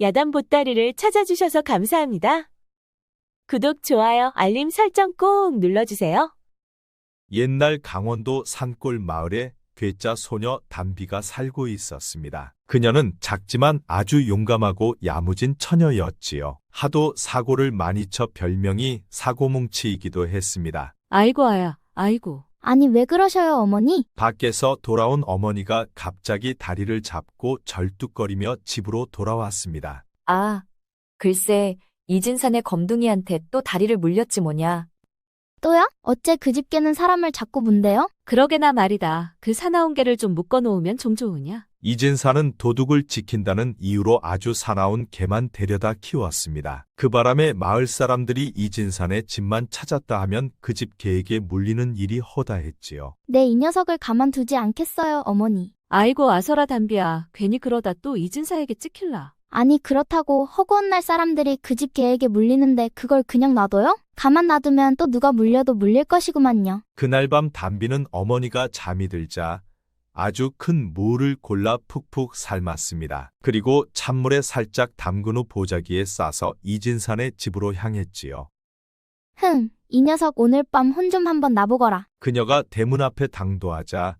야단 보따리를 찾아주셔서 감사합니다. 구독, 좋아요, 알림 설정 꼭 눌러주세요. 옛날 강원도 산골 마을에 괴짜 소녀 담비가 살고 있었습니다. 그녀는 작지만 아주 용감하고 야무진 처녀였지요. 하도 사고를 많이 쳐 별명이 사고뭉치이기도 했습니다. 아이고, 아야, 아이고. 아니, 왜 그러셔요, 어머니? 밖에서 돌아온 어머니가 갑자기 다리를 잡고 절뚝거리며 집으로 돌아왔습니다. 아, 글쎄, 이진산의 검둥이한테 또 다리를 물렸지 뭐냐. 또요? 어째 그 집 개는 사람을 자꾸 문대요? 그러게나 말이다. 그 사나운 개를 좀 묶어놓으면 좀 좋으냐? 이진사는 도둑을 지킨다는 이유로 아주 사나운 개만 데려다 키웠습니다. 그 바람에 마을 사람들이 이진산의 집만 찾았다 하면 그 집 개에게 물리는 일이 허다했지요. 내 이 녀석을 가만두지 않겠어요, 어머니. 아이고, 아서라 담비야. 괜히 그러다 또 이진사에게 찍힐라. 아니, 그렇다고 허구한 날 사람들이 그 집 개에게 물리는데 그걸 그냥 놔둬요? 가만 놔두면 또 누가 물려도 물릴 것이구만요. 그날 밤 담비는 어머니가 잠이 들자 아주 큰 무를 골라 푹푹 삶았습니다. 그리고 찬물에 살짝 담근 후 보자기에 싸서 이진산의 집으로 향했지요. 이 녀석 오늘 밤 혼 좀 한번 나보거라. 그녀가 대문 앞에 당도하자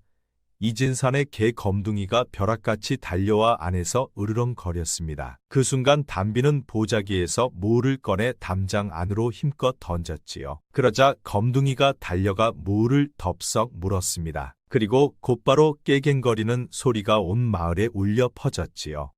이진산의 개 검둥이가 벼락같이 달려와 안에서 으르렁거렸습니다. 그 순간 담비는 보자기에서 무를 꺼내 담장 안으로 힘껏 던졌지요. 그러자 검둥이가 달려가 무를 덥석 물었습니다. 그리고 곧바로 깨갱거리는 소리가 온 마을에 울려 퍼졌지요.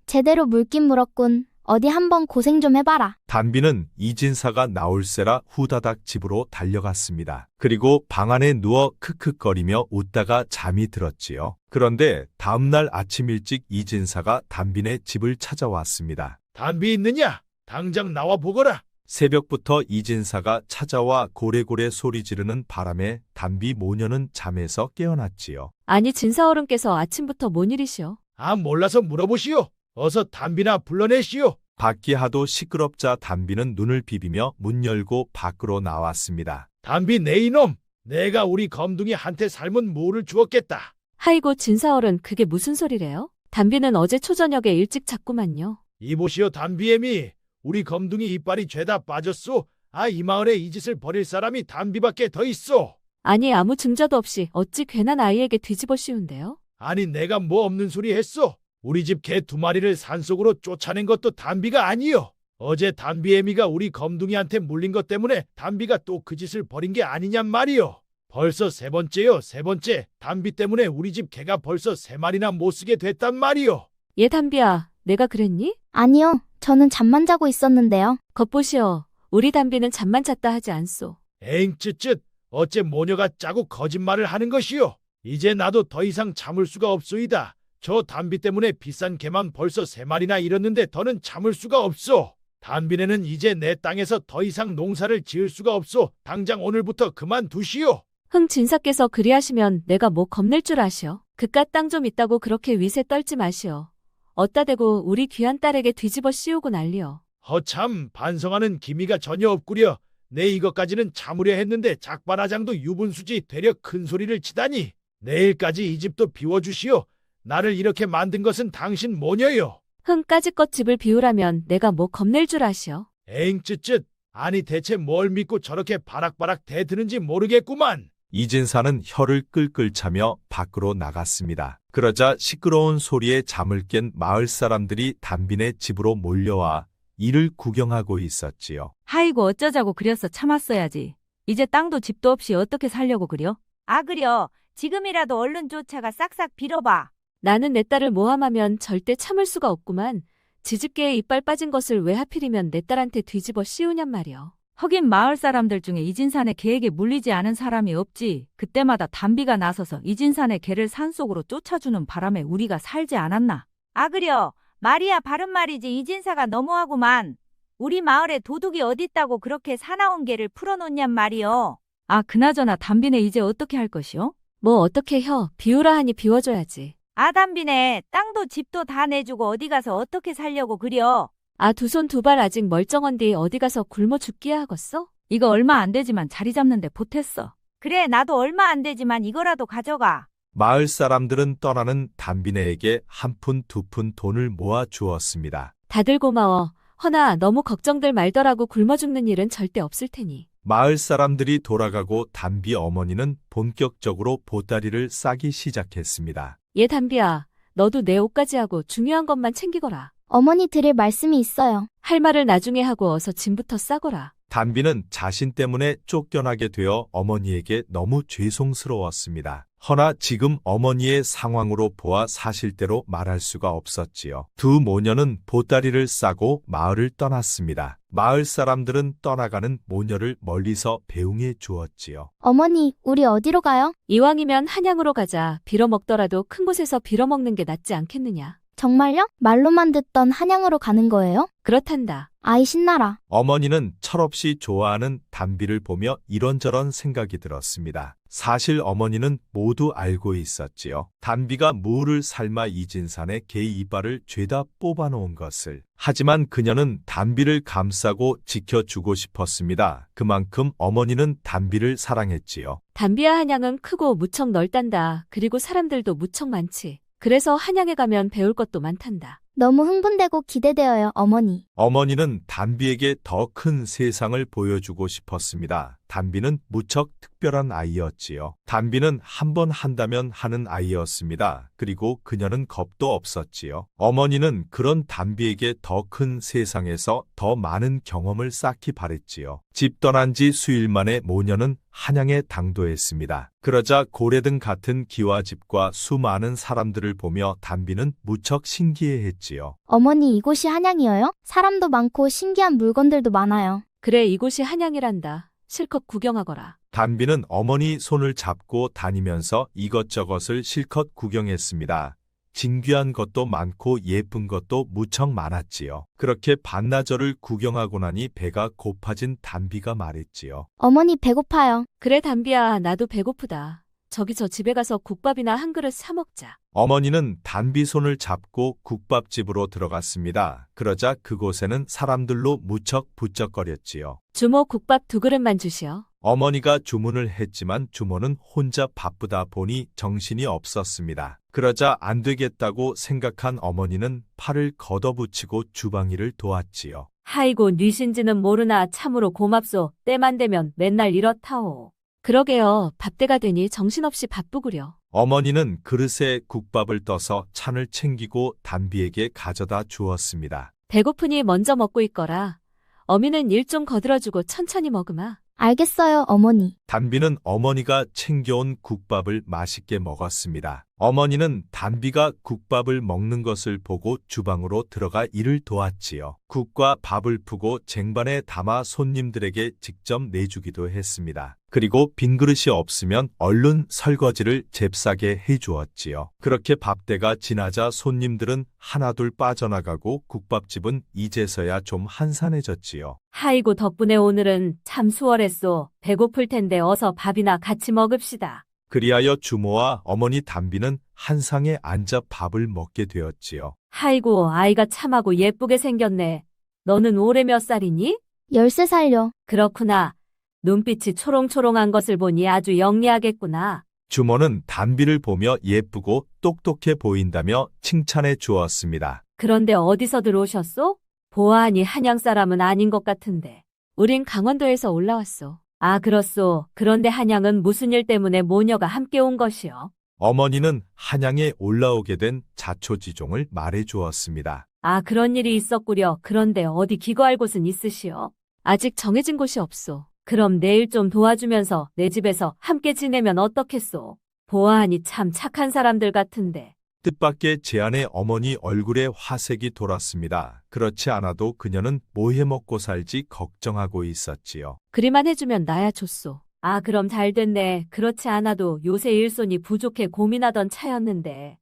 제대로 물긴 물었군. 어디 한번 고생 좀 해봐라. 담비는 이진사가 나올세라 후다닥 집으로 달려갔습니다. 그리고 방 안에 누워 크크거리며 웃다가 잠이 들었지요. 그런데 다음날 아침 일찍 이진사가 담비네 집을 찾아왔습니다. 담비 있느냐? 당장 나와 보거라. 새벽부터 이진사가 찾아와 고래고래 소리 지르는 바람에 담비 모녀는 잠에서 깨어났지요. 아니, 진사어른께서 아침부터 뭔 일이시오? 아, 몰라서 물어보시오. 어서 담비나 불러내시오. 밖이 하도 시끄럽자 담비는 눈을 비비며 문 열고 밖으로 나왔습니다. 담비 내 이놈. 내가 우리 검둥이한테 삶은 무를 주었겠다. 아이고, 진사어른, 그게 무슨 소리래요? 담비는 어제 초저녁에 일찍 잤구만요. 이보시오 담비애미. 우리 검둥이 이빨이 죄다 빠졌소. 아, 이 마을에 이 짓을 벌일 사람이 담비밖에 더 있어. 아니, 아무 증자도 없이 어찌 괜한 아이에게 뒤집어 씌운대요? 아니, 내가 뭐 없는 소리 했소. 우리 집 개 2마리를 산속으로 쫓아낸 것도 담비가 아니요. 어제 담비애미가 우리 검둥이한테 물린 것 때문에 담비가 또 그 짓을 벌인 게 아니냔 말이요. 벌써 3번째요, 3번째. 담비 때문에 우리 집 개가 벌써 3마리나 못 쓰게 됐단 말이요. 얘 담비야, 내가 그랬니? 아니요, 저는 잠만 자고 있었는데요. 겉보시오. 우리 담비는 잠만 잤다 하지 않소. 에잉 쯧쯧. 어째 모녀가 짜고 거짓말을 하는 것이요. 이제 나도 더 이상 참을 수가 없소이다. 저 담비 때문에 비싼 개만 벌써 3마리나 잃었는데 더는 참을 수가 없소. 담비네는 이제 내 땅에서 더 이상 농사를 지을 수가 없소. 당장 오늘부터 그만두시오. 진사께서 그리하시면 내가 뭐 겁낼 줄 아시오. 그깟 땅 좀 있다고 그렇게 위세 떨지 마시오. 어따 대고 우리 귀한 딸에게 뒤집어 씌우고 난리요. 허참, 반성하는 기미가 전혀 없구려. 내 이것까지는 참으려 했는데 작반하장도 유분수지 되려 큰 소리를 치다니. 내일까지 이 집도 비워주시오. 나를 이렇게 만든 것은 당신 모녀요. 까짓것 집을 비우라면 내가 뭐 겁낼 줄 아시오. 에잉 쯧쯧. 아니 대체 뭘 믿고 저렇게 바락바락 대드는지 모르겠구만. 이진사는 혀를 끌끌 차며 밖으로 나갔습니다. 그러자 시끄러운 소리에 잠을 깬 마을 사람들이 담비네 집으로 몰려와 이를 구경하고 있었지요. 아이고 어쩌자고 그렸어. 참았어야지. 이제 땅도 집도 없이 어떻게 살려고 그려? 아, 그려. 지금이라도 얼른 쫓아가 싹싹 빌어봐. 나는 내 딸을 모함하면 절대 참을 수가 없구만. 지집개에 이빨 빠진 것을 왜 하필이면 내 딸한테 뒤집어 씌우냔 말이여. 허긴 마을 사람들 중에 이진산의 개에게 물리지 않은 사람이 없지. 그때마다 담비가 나서서 이진산의 개를 산속으로 쫓아주는 바람에 우리가 살지 않았나? 아, 그려. 말이야 바른 말이지. 이진사가 너무하구만. 우리 마을에 도둑이 어딨다고 그렇게 사나운 개를 풀어놓냔 말이여. 아, 그나저나 담비네 이제 어떻게 할 것이오? 뭐 어떻게 비우라 하니 비워줘야지. 아, 담비네 땅도 집도 다 내주고 어디 가서 어떻게 살려고 그려. 아, 두 손 두 발 아직 멀쩡한디 어디 가서 굶어 죽기야 하겠어? 이거 얼마 안 되지만 자리 잡는데 보탰어. 그래, 나도 얼마 안 되지만 이거라도 가져가. 마을 사람들은 떠나는 담비네에게 한 푼 두 푼 돈을 모아 주었습니다. 다들 고마워. 허나 너무 걱정들 말더라고. 굶어 죽는 일은 절대 없을 테니. 마을 사람들이 돌아가고 담비 어머니는 본격적으로 보따리를 싸기 시작했습니다. 얘 담비야, 너도 내 옷까지 하고 중요한 것만 챙기거라. 어머니 드릴 말씀이 있어요. 할 말을 나중에 하고 어서 짐부터 싸거라. 담비는 자신 때문에 쫓겨나게 되어 어머니에게 너무 죄송스러웠습니다. 허나 지금 어머니의 상황으로 보아 사실대로 말할 수가 없었지요. 두 모녀는 보따리를 싸고 마을을 떠났습니다. 마을 사람들은 떠나가는 모녀를 멀리서 배웅해 주었지요. 어머니, 우리 어디로 가요? 이왕이면 한양으로 가자. 빌어먹더라도 큰 곳에서 빌어먹는 게 낫지 않겠느냐. 정말요? 말로만 듣던 한양으로 가는 거예요? 그렇단다. 아이 신나라. 어머니는 철없이 좋아하는 담비를 보며 이런저런 생각이 들었습니다. 사실 어머니는 모두 알고 있었지요. 담비가 무를 삶아 이진산의 개 이빨을 죄다 뽑아놓은 것을. 하지만 그녀는 담비를 감싸고 지켜주고 싶었습니다. 그만큼 어머니는 담비를 사랑했지요. 담비야, 한양은 크고 무척 넓단다. 그리고 사람들도 무척 많지. 그래서 한양에 가면 배울 것도 많단다. 너무 흥분되고 기대되어요, 어머니. 어머니는 담비에게 더 큰 세상을 보여주고 싶었습니다. 담비는 무척 특별한 아이였지요. 담비는 한 번 한다면 하는 아이였습니다. 그리고 그녀는 겁도 없었지요. 어머니는 그런 담비에게 더 큰 세상에서 더 많은 경험을 쌓기 바랬지요. 집 떠난 지 수일 만에 모녀는 한양에 당도했습니다. 그러자 고래등 같은 기와집과 수많은 사람들을 보며 담비는 무척 신기해했지요. 어머니, 이곳이 한양이에요? 사람도 많고 신기한 물건들도 많아요. 그래, 이곳이 한양이란다. 실컷 구경하거라. 담비는 어머니 손을 잡고 다니면서 이것저것을 실컷 구경했습니다. 진귀한 것도 많고 예쁜 것도 무척 많았지요. 그렇게 반나절을 구경하고 나니 배가 고파진 담비가 말했지요. 어머니 배고파요. 그래, 담비야, 나도 배고프다. 저기 저 집에 가서 국밥이나 한 그릇 사 먹자. 어머니는 담비 손을 잡고 국밥집으로 들어갔습니다. 그러자 그곳에는 사람들로 무척 부쩍거렸지요. 주모, 국밥 2그릇만 주시오. 어머니가 주문을 했지만 주모는 혼자 바쁘다 보니 정신이 없었습니다. 그러자 안 되겠다고 생각한 어머니는 팔을 걷어붙이고 주방일을 도왔지요. 하이고, 뉘신지는 모르나 참으로 고맙소. 때만 되면 맨날 이렇다오. 그러게요. 밥때가 되니 정신없이 바쁘구려. 어머니는 그릇에 국밥을 떠서 찬을 챙기고 담비에게 가져다 주었습니다. 배고프니 먼저 먹고 있거라. 어미는 일 좀 거들어주고 천천히 먹으마. 알겠어요, 어머니. 담비는 어머니가 챙겨온 국밥을 맛있게 먹었습니다. 어머니는 담비가 국밥을 먹는 것을 보고 주방으로 들어가 일을 도왔지요. 국과 밥을 푸고 쟁반에 담아 손님들에게 직접 내주기도 했습니다. 그리고 빈 그릇이 없으면 얼른 설거지를 잽싸게 해주었지요. 그렇게 밥때가 지나자 손님들은 하나둘 빠져나가고 국밥집은 이제서야 좀 한산해졌지요. 하이고, 덕분에 오늘은 참 수월했소. 배고플 텐데 어서 밥이나 같이 먹읍시다. 그리하여 주모와 어머니 담비는 한 상에 앉아 밥을 먹게 되었지요. 하이고, 아이가 참하고 예쁘게 생겼네. 너는 올해 몇 살이니? 13살요. 그렇구나. 눈빛이 초롱초롱한 것을 보니 아주 영리하겠구나. 주모는 담비를 보며 예쁘고 똑똑해 보인다며 칭찬해 주었습니다. 그런데 어디서 들어오셨소? 보아하니 한양 사람은 아닌 것 같은데. 우린 강원도에서 올라왔소. 아, 그렇소. 그런데 한양은 무슨 일 때문에 모녀가 함께 온 것이요? 어머니는 한양에 올라오게 된 자초지종을 말해 주었습니다. 아, 그런 일이 있었구려. 그런데 어디 기거할 곳은 있으시오? 아직 정해진 곳이 없소. 그럼 내일 좀 도와주면서 내 집에서 함께 지내면 어떻겠소? 보아하니 참 착한 사람들 같은데. 뜻밖의 제안에 어머니 얼굴에 화색이 돌았습니다. 그렇지 않아도 그녀는 뭐 해먹고 살지 걱정하고 있었지요. 그리만 해주면 나야 좋소. 아, 그럼 잘 됐네. 그렇지 않아도 요새 일손이 부족해 고민하던 차였는데.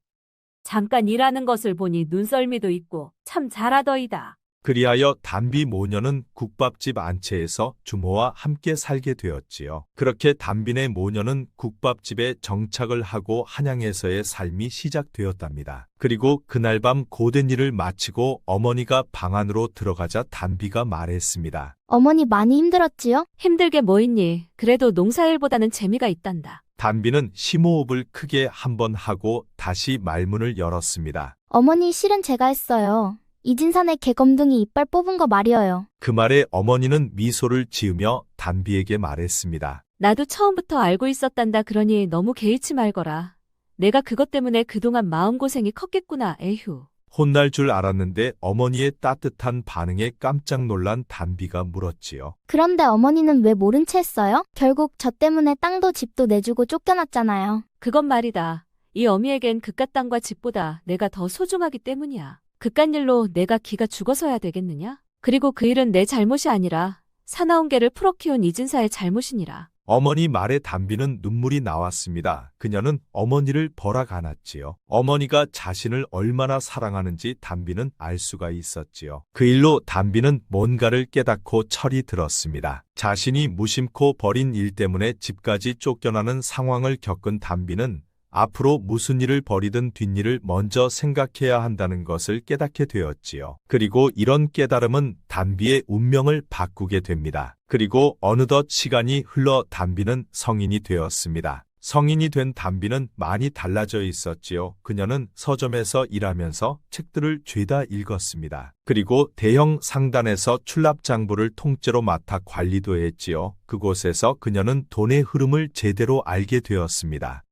잠깐 일하는 것을 보니 눈썰미도 있고 참 잘하더이다. 그리하여 담비 모녀는 국밥집 안채에서 주모와 함께 살게 되었지요. 그렇게 담비네 모녀는 국밥집에 정착을 하고 한양에서의 삶이 시작되었답니다. 그리고 그날 밤 고된 일을 마치고 어머니가 방 안으로 들어가자 담비가 말했습니다. 어머니 많이 힘들었지요? 힘들게 뭐 있니? 그래도 농사일보다는 재미가 있단다. 담비는 심호흡을 크게 한번 하고 다시 말문을 열었습니다. 어머니 실은 제가 했어요. 이진산의 개검둥이 이빨 뽑은 거 말이에요. 그 말에 어머니는 미소를 지으며 담비에게 말했습니다. 나도 처음부터 알고 있었단다. 그러니 너무 개의치 말거라. 내가 그것 때문에 그동안 마음고생이 컸겠구나. 에휴. 혼날 줄 알았는데 어머니의 따뜻한 반응에 깜짝 놀란 담비가 물었지요. 그런데 어머니는 왜 모른 채 했어요? 결국 저 때문에 땅도 집도 내주고 쫓겨났잖아요. 그건 말이다. 이 어미에겐 그깟 땅과 집보다 내가 더 소중하기 때문이야. 그깟 일로 내가 기가 죽어서야 되겠느냐? 그리고 그 일은 내 잘못이 아니라 사나운 개를 풀어 키운 이진사의 잘못이니라. 어머니 말에 담비는 눈물이 나왔습니다. 그녀는 어머니를 벌하지 않았지요. 어머니가 자신을 얼마나 사랑하는지 담비는 알 수가 있었지요. 그 일로 담비는 뭔가를 깨닫고 철이 들었습니다. 자신이 무심코 벌인 일 때문에 집까지 쫓겨나는 상황을 겪은 담비는 앞으로 무슨 일을 벌이든 뒷일을 먼저 생각해야 한다는 것을 깨닫게 되었지요. 그리고 이런 깨달음은 담비의 운명을 바꾸게 됩니다. 그리고 어느덧 시간이 흘러 담비는 성인이 되었습니다. 성인이 된 담비는 많이 달라져 있었지요. 그녀는 서점에서 일하면서 책들을 죄다 읽었습니다. 그리고 대형 상단에서 출납장부를 통째로 맡아 관리도 했지요. 그곳에서 그녀는 돈의 흐름을 제대로 알게 되었습니다.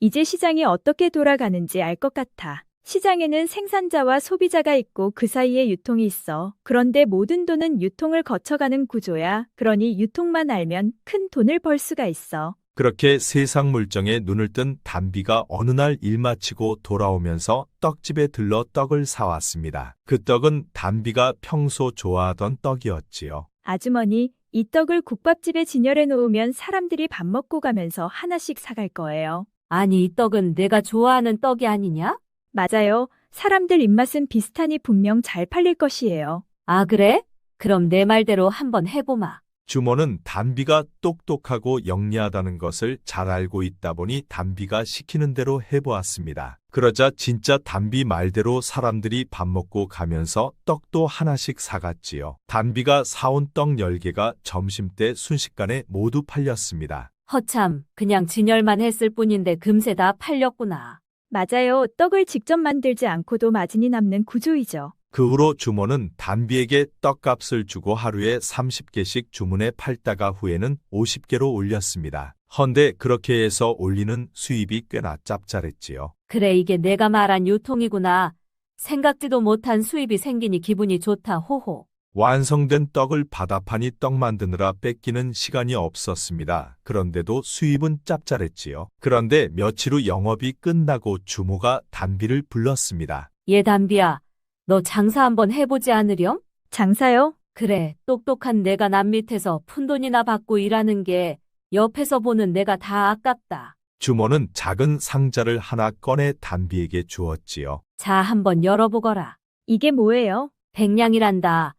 이제 시장이 어떻게 돌아가는지 알 것 같아. 시장에는 생산자와 소비자가 있고 그 사이에 유통이 있어. 그런데 모든 돈은 유통을 거쳐가는 구조야. 그러니 유통만 알면 큰 돈을 벌 수가 있어. 그렇게 세상 물정에 눈을 뜬 담비가 어느 날 일 마치고 돌아오면서 떡집에 들러 떡을 사왔습니다. 그 떡은 담비가 평소 좋아하던 떡이었지요. 아주머니, 이 떡을 국밥집에 진열해 놓으면 사람들이 밥 먹고 가면서 하나씩 사갈 거예요. 아니, 이 떡은 내가 좋아하는 떡이 아니냐? 맞아요. 사람들 입맛은 비슷하니 분명 잘 팔릴 것이에요. 아, 그래? 그럼 내 말대로 한번 해보마. 주모는 담비가 똑똑하고 영리하다는 것을 잘 알고 있다 보니 담비가 시키는 대로 해보았습니다. 그러자 진짜 담비 말대로 사람들이 밥 먹고 가면서 떡도 하나씩 사갔지요. 담비가 사온 떡 10개가 점심때 순식간에 모두 팔렸습니다. 허참, 그냥 진열만 했을 뿐인데 금세 다 팔렸구나. 맞아요. 떡을 직접 만들지 않고도 마진이 남는 구조이죠. 그 후로 주모는 담비에게 떡값을 주고 하루에 30개씩 주문해 팔다가 후에는 50개로 올렸습니다. 헌데 그렇게 해서 올리는 수입이 꽤나 짭짤했지요. 그래, 이게 내가 말한 유통이구나. 생각지도 못한 수입이 생기니 기분이 좋다. 호호. 완성된 떡을 받아파니 떡 만드느라 뺏기는 시간이 없었습니다. 그런데도 수입은 짭짤했지요. 그런데 며칠 후 영업이 끝나고 주모가 담비를 불렀습니다. 얘 담비야, 너 장사 한번 해보지 않으렴? 장사요? 그래, 똑똑한 내가 남 밑에서 푼돈이나 받고 일하는 게 옆에서 보는 내가 다 아깝다. 주모는 작은 상자를 하나 꺼내 담비에게 주었지요. 자, 한번 열어보거라. 이게 뭐예요? 백냥이란다.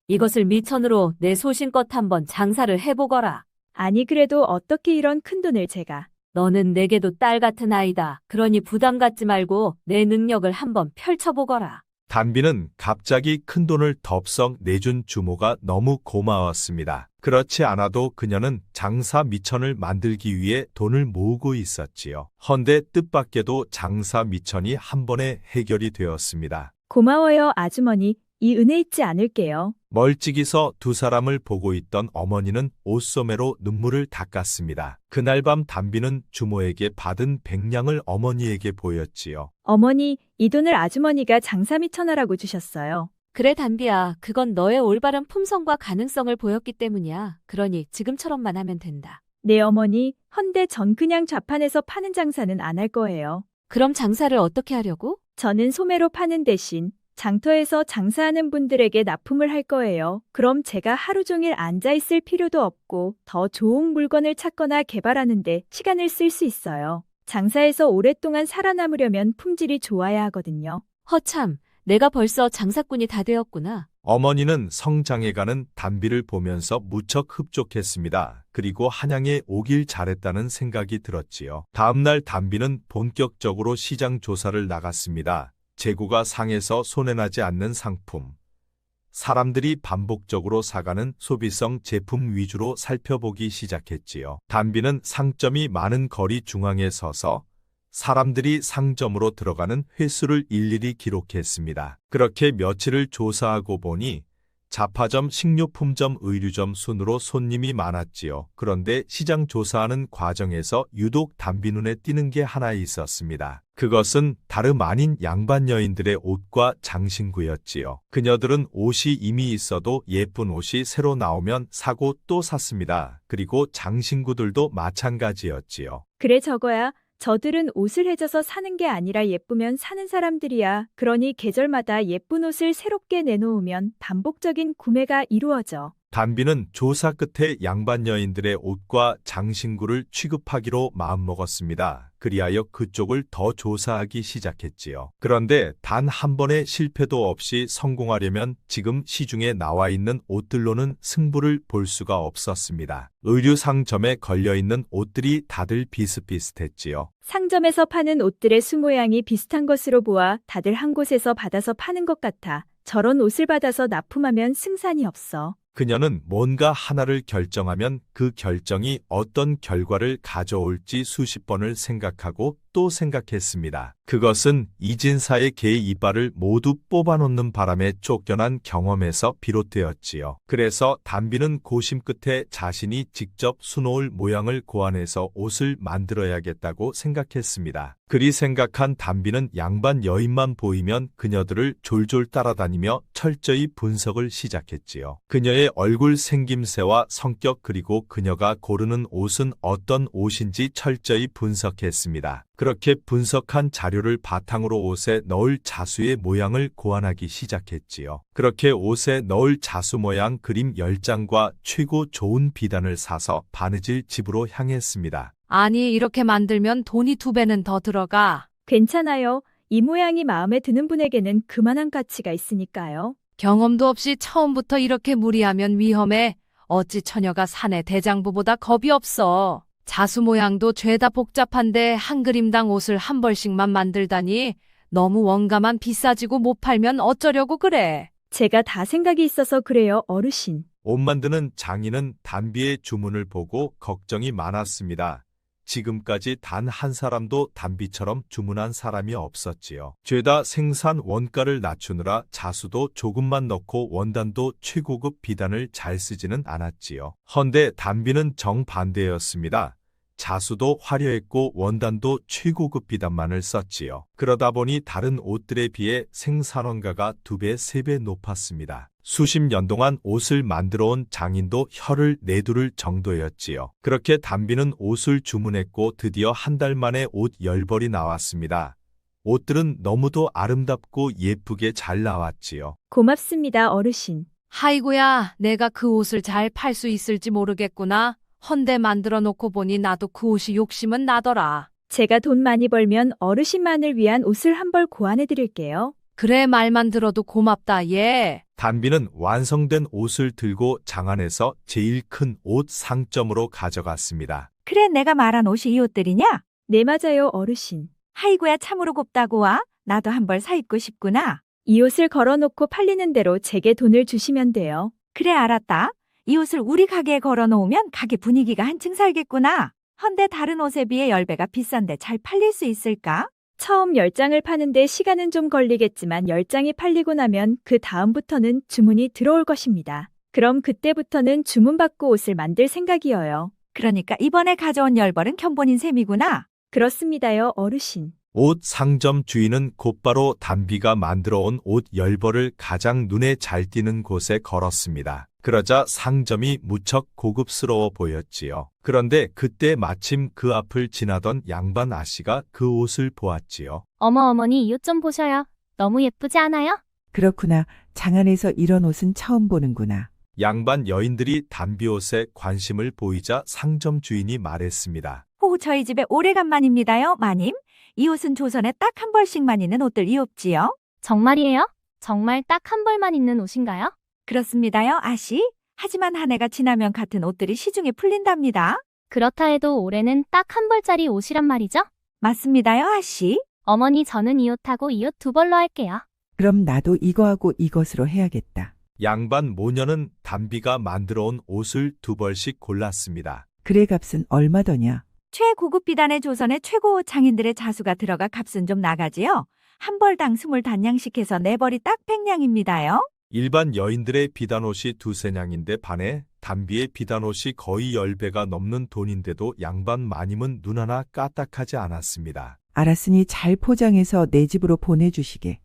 이것을 미천으로 내 소신껏 한번 장사를 해보거라. 아니 그래도 어떻게 이런 큰돈을 제가. 너는 내게도 딸 같은 아이다. 그러니 부담 갖지 말고 내 능력을 한번 펼쳐보거라. 담비는 갑자기 큰돈을 덥석 내준 주모가 너무 고마웠습니다. 그렇지 않아도 그녀는 장사 미천을 만들기 위해 돈을 모으고 있었지요. 헌데 뜻밖에도 장사 미천이 한 번에 해결이 되었습니다. 고마워요 아주머니. 이 은혜 잊지 않을게요. 멀찍이서 두 사람을 보고 있던 어머니는 옷소매로 눈물을 닦았습니다. 그날 밤 담비는 주모에게 받은 백냥을 어머니에게 보였지요. 어머니, 이 돈을 아주머니가 장사 미천하라고 주셨어요. 그래 담비야, 그건 너의 올바른 품성과 가능성을 보였기 때문이야. 그러니 지금처럼만 하면 된다. 네 어머니, 헌데 전 그냥 좌판에서 파는 장사는 안 할 거예요. 그럼 장사를 어떻게 하려고? 저는 소매로 파는 대신 장터에서 장사하는 분들에게 납품을 할 거예요. 그럼 제가 하루 종일 앉아 있을 필요도 없고 더 좋은 물건을 찾거나 개발하는데 시간을 쓸 수 있어요. 장사에서 오랫동안 살아남으려면 품질이 좋아야 하거든요. 허참, 내가 벌써 장사꾼이 다 되었구나. 어머니는 성장해 가는 담비를 보면서 무척 흡족했습니다. 그리고 한양에 오길 잘했다는 생각이 들었지요. 다음날 담비는 본격적으로 시장 조사를 나갔습니다. 재고가 상해서 손해나지 않는 상품, 사람들이 반복적으로 사가는 소비성 제품 위주로 살펴보기 시작했지요. 담비는 상점이 많은 거리 중앙에 서서 사람들이 상점으로 들어가는 횟수를 일일이 기록했습니다. 그렇게 며칠을 조사하고 보니 잡화점, 식료품점, 의류점 순으로 손님이 많았지요. 그런데 시장 조사하는 과정에서 유독 담비 눈에 띄는 게 하나 있었습니다. 그것은 다름 아닌 양반 여인들의 옷과 장신구였지요. 그녀들은 옷이 이미 있어도 예쁜 옷이 새로 나오면 사고 또 샀습니다. 그리고 장신구들도 마찬가지였지요. 그래 저거야. 저들은 옷을 해줘서 사는 게 아니라 예쁘면 사는 사람들이야. 그러니 계절마다 예쁜 옷을 새롭게 내놓으면 반복적인 구매가 이루어져. 담비는 조사 끝에 양반 여인들의 옷과 장신구를 취급하기로 마음먹었습니다. 그리하여 그쪽을 더 조사하기 시작했지요. 그런데 단 한 번의 실패도 없이 성공하려면 지금 시중에 나와 있는 옷들로는 승부를 볼 수가 없었습니다. 의류 상점에 걸려있는 옷들이 다들 비슷비슷했지요. 상점에서 파는 옷들의 수모양이 비슷한 것으로 보아 다들 한 곳에서 받아서 파는 것 같아. 저런 옷을 받아서 납품하면 승산이 없어. 그녀는 뭔가 하나를 결정하면 그 결정이 어떤 결과를 가져올지 수십 번을 생각하고 또 생각했습니다. 그것은 이진사의 개의 이빨을 모두 뽑아놓는 바람에 쫓겨난 경험에서 비롯되었지요. 그래서 담비는 고심 끝에 자신이 직접 수놓을 모양을 고안해서 옷을 만들어야겠다고 생각했습니다. 그리 생각한 담비는 양반 여인만 보이면 그녀들을 졸졸 따라다니며 철저히 분석을 시작했지요. 그녀의 얼굴 생김새와 성격 그리고 그녀가 고르는 옷은 어떤 옷인지 철저히 분석했습니다. 그렇게 분석한 자료를 바탕으로 옷에 넣을 자수의 모양을 고안하기 시작했지요. 그렇게 옷에 넣을 자수 모양 그림 10장과 최고 좋은 비단을 사서 바느질 집으로 향했습니다. 아니, 이렇게 만들면 돈이 2배는 더 들어가. 괜찮아요. 이 모양이 마음에 드는 분에게는 그만한 가치가 있으니까요. 경험도 없이 처음부터 이렇게 무리하면 위험해. 어찌 처녀가 사내 대장부보다 겁이 없어. 자수 모양도 죄다 복잡한데 한 그림당 옷을 한 벌씩만 만들다니 너무 원가만 비싸지고 못 팔면 어쩌려고 그래. 제가 다 생각이 있어서 그래요, 어르신. 옷 만드는 장인은 담비의 주문을 보고 걱정이 많았습니다. 지금까지 단 한 사람도 담비처럼 주문한 사람이 없었지요. 죄다 생산 원가를 낮추느라 자수도 조금만 넣고 원단도 최고급 비단을 잘 쓰지는 않았지요. 헌데 담비는 정반대였습니다. 자수도 화려했고 원단도 최고급 비단만을 썼지요. 그러다 보니 다른 옷들에 비해 생산원가가 2배, 3배 높았습니다. 수십 년 동안 옷을 만들어 온 장인도 혀를 내두를 정도였지요. 그렇게 담비는 옷을 주문했고 드디어 한 달 만에 옷 10벌이 나왔습니다. 옷들은 너무도 아름답고 예쁘게 잘 나왔지요. 고맙습니다, 어르신. 하이고야, 내가 그 옷을 잘 팔 수 있을지 모르겠구나. 헌데 만들어 놓고 보니 나도 그 옷이 욕심은 나더라. 제가 돈 많이 벌면 어르신만을 위한 옷을 한 벌 고안해 드릴게요. 그래, 말만 들어도 고맙다, 예. 담비는 완성된 옷을 들고 장안에서 제일 큰 옷 상점으로 가져갔습니다. 그래, 내가 말한 옷이 이 옷들이냐? 네, 맞아요, 어르신. 하이고야, 참으로 곱다고 와. 나도 한 벌 사 입고 싶구나. 이 옷을 걸어놓고 팔리는 대로 제게 돈을 주시면 돼요. 그래, 알았다. 이 옷을 우리 가게에 걸어놓으면 가게 분위기가 한층 살겠구나. 헌데 다른 옷에 비해 10배가 비싼데 잘 팔릴 수 있을까? 처음 10장을 파는데 시간은 좀 걸리겠지만 10장이 팔리고 나면 그 다음부터는 주문이 들어올 것입니다. 그럼 그때부터는 주문받고 옷을 만들 생각이어요. 그러니까 이번에 가져온 10벌은 견본인 셈이구나. 그렇습니다요, 어르신. 옷 상점 주인은 곧바로 담비가 만들어 온 옷 10벌을 가장 눈에 잘 띄는 곳에 걸었습니다. 그러자 상점이 무척 고급스러워 보였지요. 그런데 그때 마침 그 앞을 지나던 양반 아씨가 그 옷을 보았지요. 어머니, 이 옷 좀 보셔요. 너무 예쁘지 않아요? 그렇구나. 장안에서 이런 옷은 처음 보는구나. 양반 여인들이 담비 옷에 관심을 보이자 상점 주인이 말했습니다. 호, 저희 집에 오래간만입니다요, 마님. 이 옷은 조선에 딱 한 벌씩만 있는 옷들이 없지요? 정말이에요? 정말 딱 한 벌만 있는 옷인가요? 그렇습니다요, 아씨. 하지만 한 해가 지나면 같은 옷들이 시중에 풀린답니다. 그렇다 해도 올해는 딱 한 벌짜리 옷이란 말이죠? 맞습니다요, 아씨. 어머니, 저는 이 옷하고 이 옷 2벌로 할게요. 그럼 나도 이거하고 이것으로 해야겠다. 양반 모녀는 담비가 만들어 온 옷을 2벌씩 골랐습니다. 그래 값은 얼마더냐? 최고급 비단의 조선의 최고 장인들의 자수가 들어가 값은 좀 나가지요. 한 벌당 20단량씩 해서 네 벌이 딱 100냥입니다요. 일반 여인들의 비단옷이 두세 냥인데 반해 단비의 비단옷이 거의 10배가 넘는 돈인데도 양반 마님은 눈 하나 까딱하지 않았습니다. 알았으니 잘 포장해서 내 집으로 보내주시게.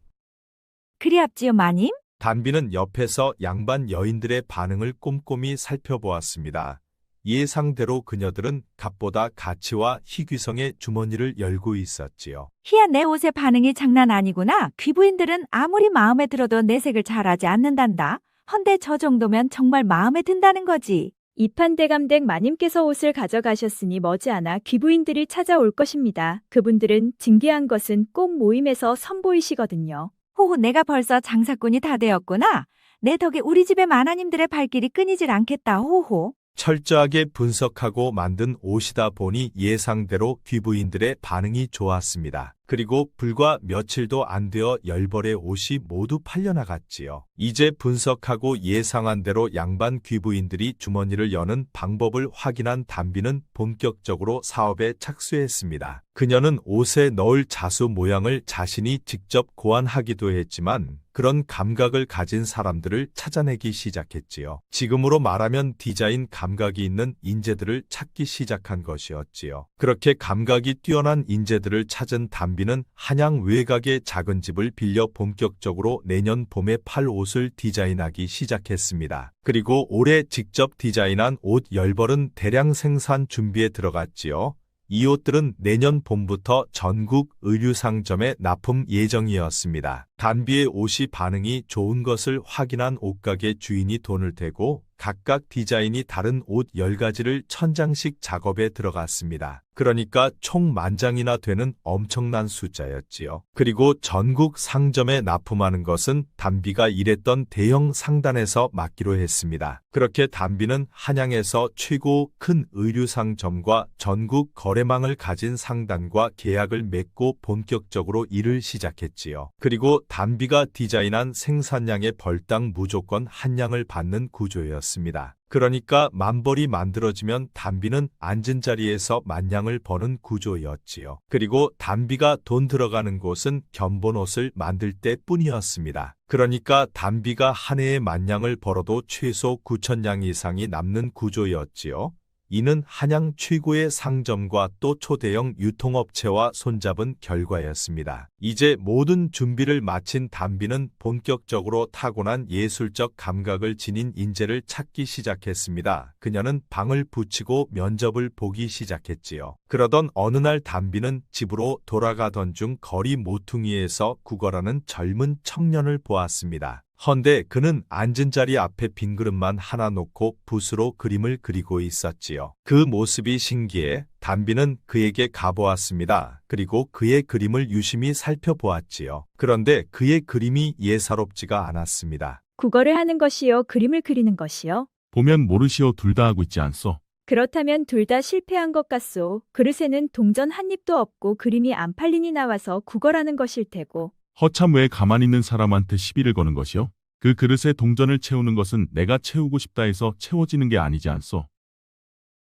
그리합지요, 마님? 단비는 옆에서 양반 여인들의 반응을 꼼꼼히 살펴보았습니다. 예상대로 그녀들은 값보다 가치와 희귀성의 주머니를 열고 있었지요. 희야, 내 옷의 반응이 장난 아니구나. 귀부인들은 아무리 마음에 들어도 내색을 잘하지 않는단다. 헌데 저 정도면 정말 마음에 든다는 거지. 이판대감댁 마님께서 옷을 가져가셨으니 머지않아 귀부인들이 찾아올 것입니다. 그분들은 진귀한 것은 꼭 모임에서 선보이시거든요. 호호, 내가 벌써 장사꾼이 다 되었구나. 내 덕에 우리 집의 마나님들의 발길이 끊이질 않겠다. 호호. 철저하게 분석하고 만든 옷이다 보니 예상대로 귀부인들의 반응이 좋았습니다. 그리고 불과 며칠도 안 되어 10벌의 옷이 모두 팔려나갔지요. 이제 분석하고 예상한 대로 양반 귀부인들이 주머니를 여는 방법을 확인한 단비는 본격적으로 사업에 착수했습니다. 그녀는 옷에 넣을 자수 모양을 자신이 직접 고안하기도 했지만 그런 감각을 가진 사람들을 찾아내기 시작했지요. 지금으로 말하면 디자인 감각이 있는 인재들을 찾기 시작한 것이었지요. 그렇게 감각이 뛰어난 인재들을 찾은 단비는 한양 외곽의 작은 집을 빌려 본격적으로 내년 봄에 팔 옷을 디자인하기 시작했습니다. 그리고 올해 직접 디자인한 옷 10벌은 대량 생산 준비에 들어갔지요. 이 옷들은 내년 봄부터 전국 의류상점에 납품 예정이었습니다. 단비의 옷이 반응이 좋은 것을 확인한 옷가게 주인이 돈을 대고 각각 디자인이 다른 옷 10가지를 1000장씩 작업에 들어갔습니다. 그러니까 총 10,000장이나 되는 엄청난 숫자였지요. 그리고 전국 상점에 납품하는 것은 단비가 일했던 대형 상단에서 맡기로 했습니다. 그렇게 단비는 한양에서 최고 큰 의류상점과 전국 거래망을 가진 상단과 계약을 맺고 본격적으로 일을 시작했지요. 그리고 단비가 디자인한 생산량의 벌당 무조건 한 냥을 받는 구조였습니다. 그러니까 10벌이 만들어지면 단비는 앉은 자리에서 10,000냥을 버는 구조였지요. 그리고 단비가 돈 들어가는 곳은 견본옷을 만들 때뿐이었습니다. 그러니까 단비가 한 해에 10,000냥을 벌어도 최소 9,000냥 이상이 남는 구조였지요. 이는 한양 최고의 상점과 또 초대형 유통업체와 손잡은 결과였습니다. 이제 모든 준비를 마친 단비는 본격적으로 타고난 예술적 감각을 지닌 인재를 찾기 시작했습니다. 그녀는 방을 붙이고 면접을 보기 시작했지요. 그러던 어느 날 단비는 집으로 돌아가던 중 거리 모퉁이에서 구걸하는 젊은 청년을 보았습니다. 헌데 그는 앉은 자리 앞에 빈 그릇만 하나 놓고 붓으로 그림을 그리고 있었지요. 그 모습이 신기해 단비는 그에게 가보았습니다. 그리고 그의 그림을 유심히 살펴보았지요. 그런데 그의 그림이 예사롭지가 않았습니다. 국어를 하는 것이요, 그림을 그리는 것이요. 보면 모르시오 둘 다 하고 있지 않소. 그렇다면 둘 다 실패한 것 같소. 그릇에는 동전 한 입도 없고 그림이 안 팔리니 나와서 구걸하는 것일 테고. 허참 왜 가만히 있는 사람한테 시비를 거는 것이요? 그 그릇에 동전을 채우는 것은 내가 채우고 싶다 해서 채워지는 게 아니지 않소.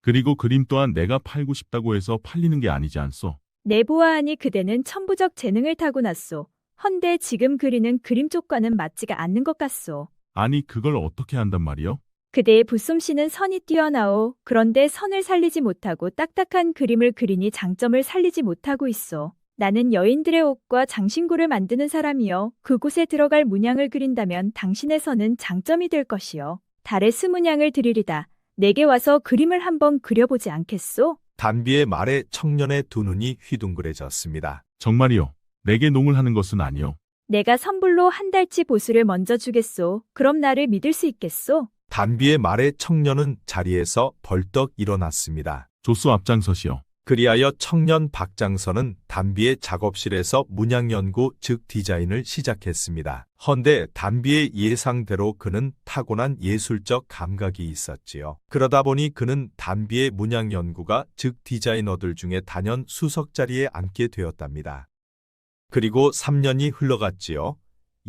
그리고 그림 또한 내가 팔고 싶다고 해서 팔리는 게 아니지 않소. 내보아하니 그대는 천부적 재능을 타고났소. 헌데 지금 그리는 그림 쪽과는 맞지가 않는 것 같소. 아니 그걸 어떻게 한단 말이요? 그대의 붓솜씨는 선이 뛰어나오. 그런데 선을 살리지 못하고 딱딱한 그림을 그리니 장점을 살리지 못하고 있어. 나는 여인들의 옷과 장신구를 만드는 사람이요. 그곳에 들어갈 문양을 그린다면 당신의 선은 장점이 될 것이요. 달에 20냥을 드리리다. 내게 와서 그림을 한번 그려보지 않겠소? 단비의 말에 청년의 두 눈이 휘둥그레졌습니다. 정말이요. 내게 농을 하는 것은 아니요. 내가 선불로 한 달치 보수를 먼저 주겠소. 그럼 나를 믿을 수 있겠소? 단비의 말에 청년은 자리에서 벌떡 일어났습니다. 조수 앞장서시오. 그리하여 청년 박장선은 단비의 작업실에서 문양 연구 즉 디자인을 시작했습니다. 헌데 단비의 예상대로 그는 타고난 예술적 감각이 있었지요. 그러다 보니 그는 단비의 문양 연구가 즉 디자이너들 중에 단연 수석 자리에 앉게 되었답니다. 그리고 3년이 흘러갔지요.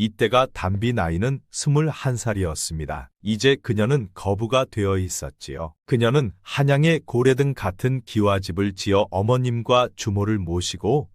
이때가 담비 나이는 21살이었습니다. 이제 그녀는 거부가 되어 있었지요. 그녀는 한양에 고래등 같은 기와집을 지어 어머님과 주모를 모시고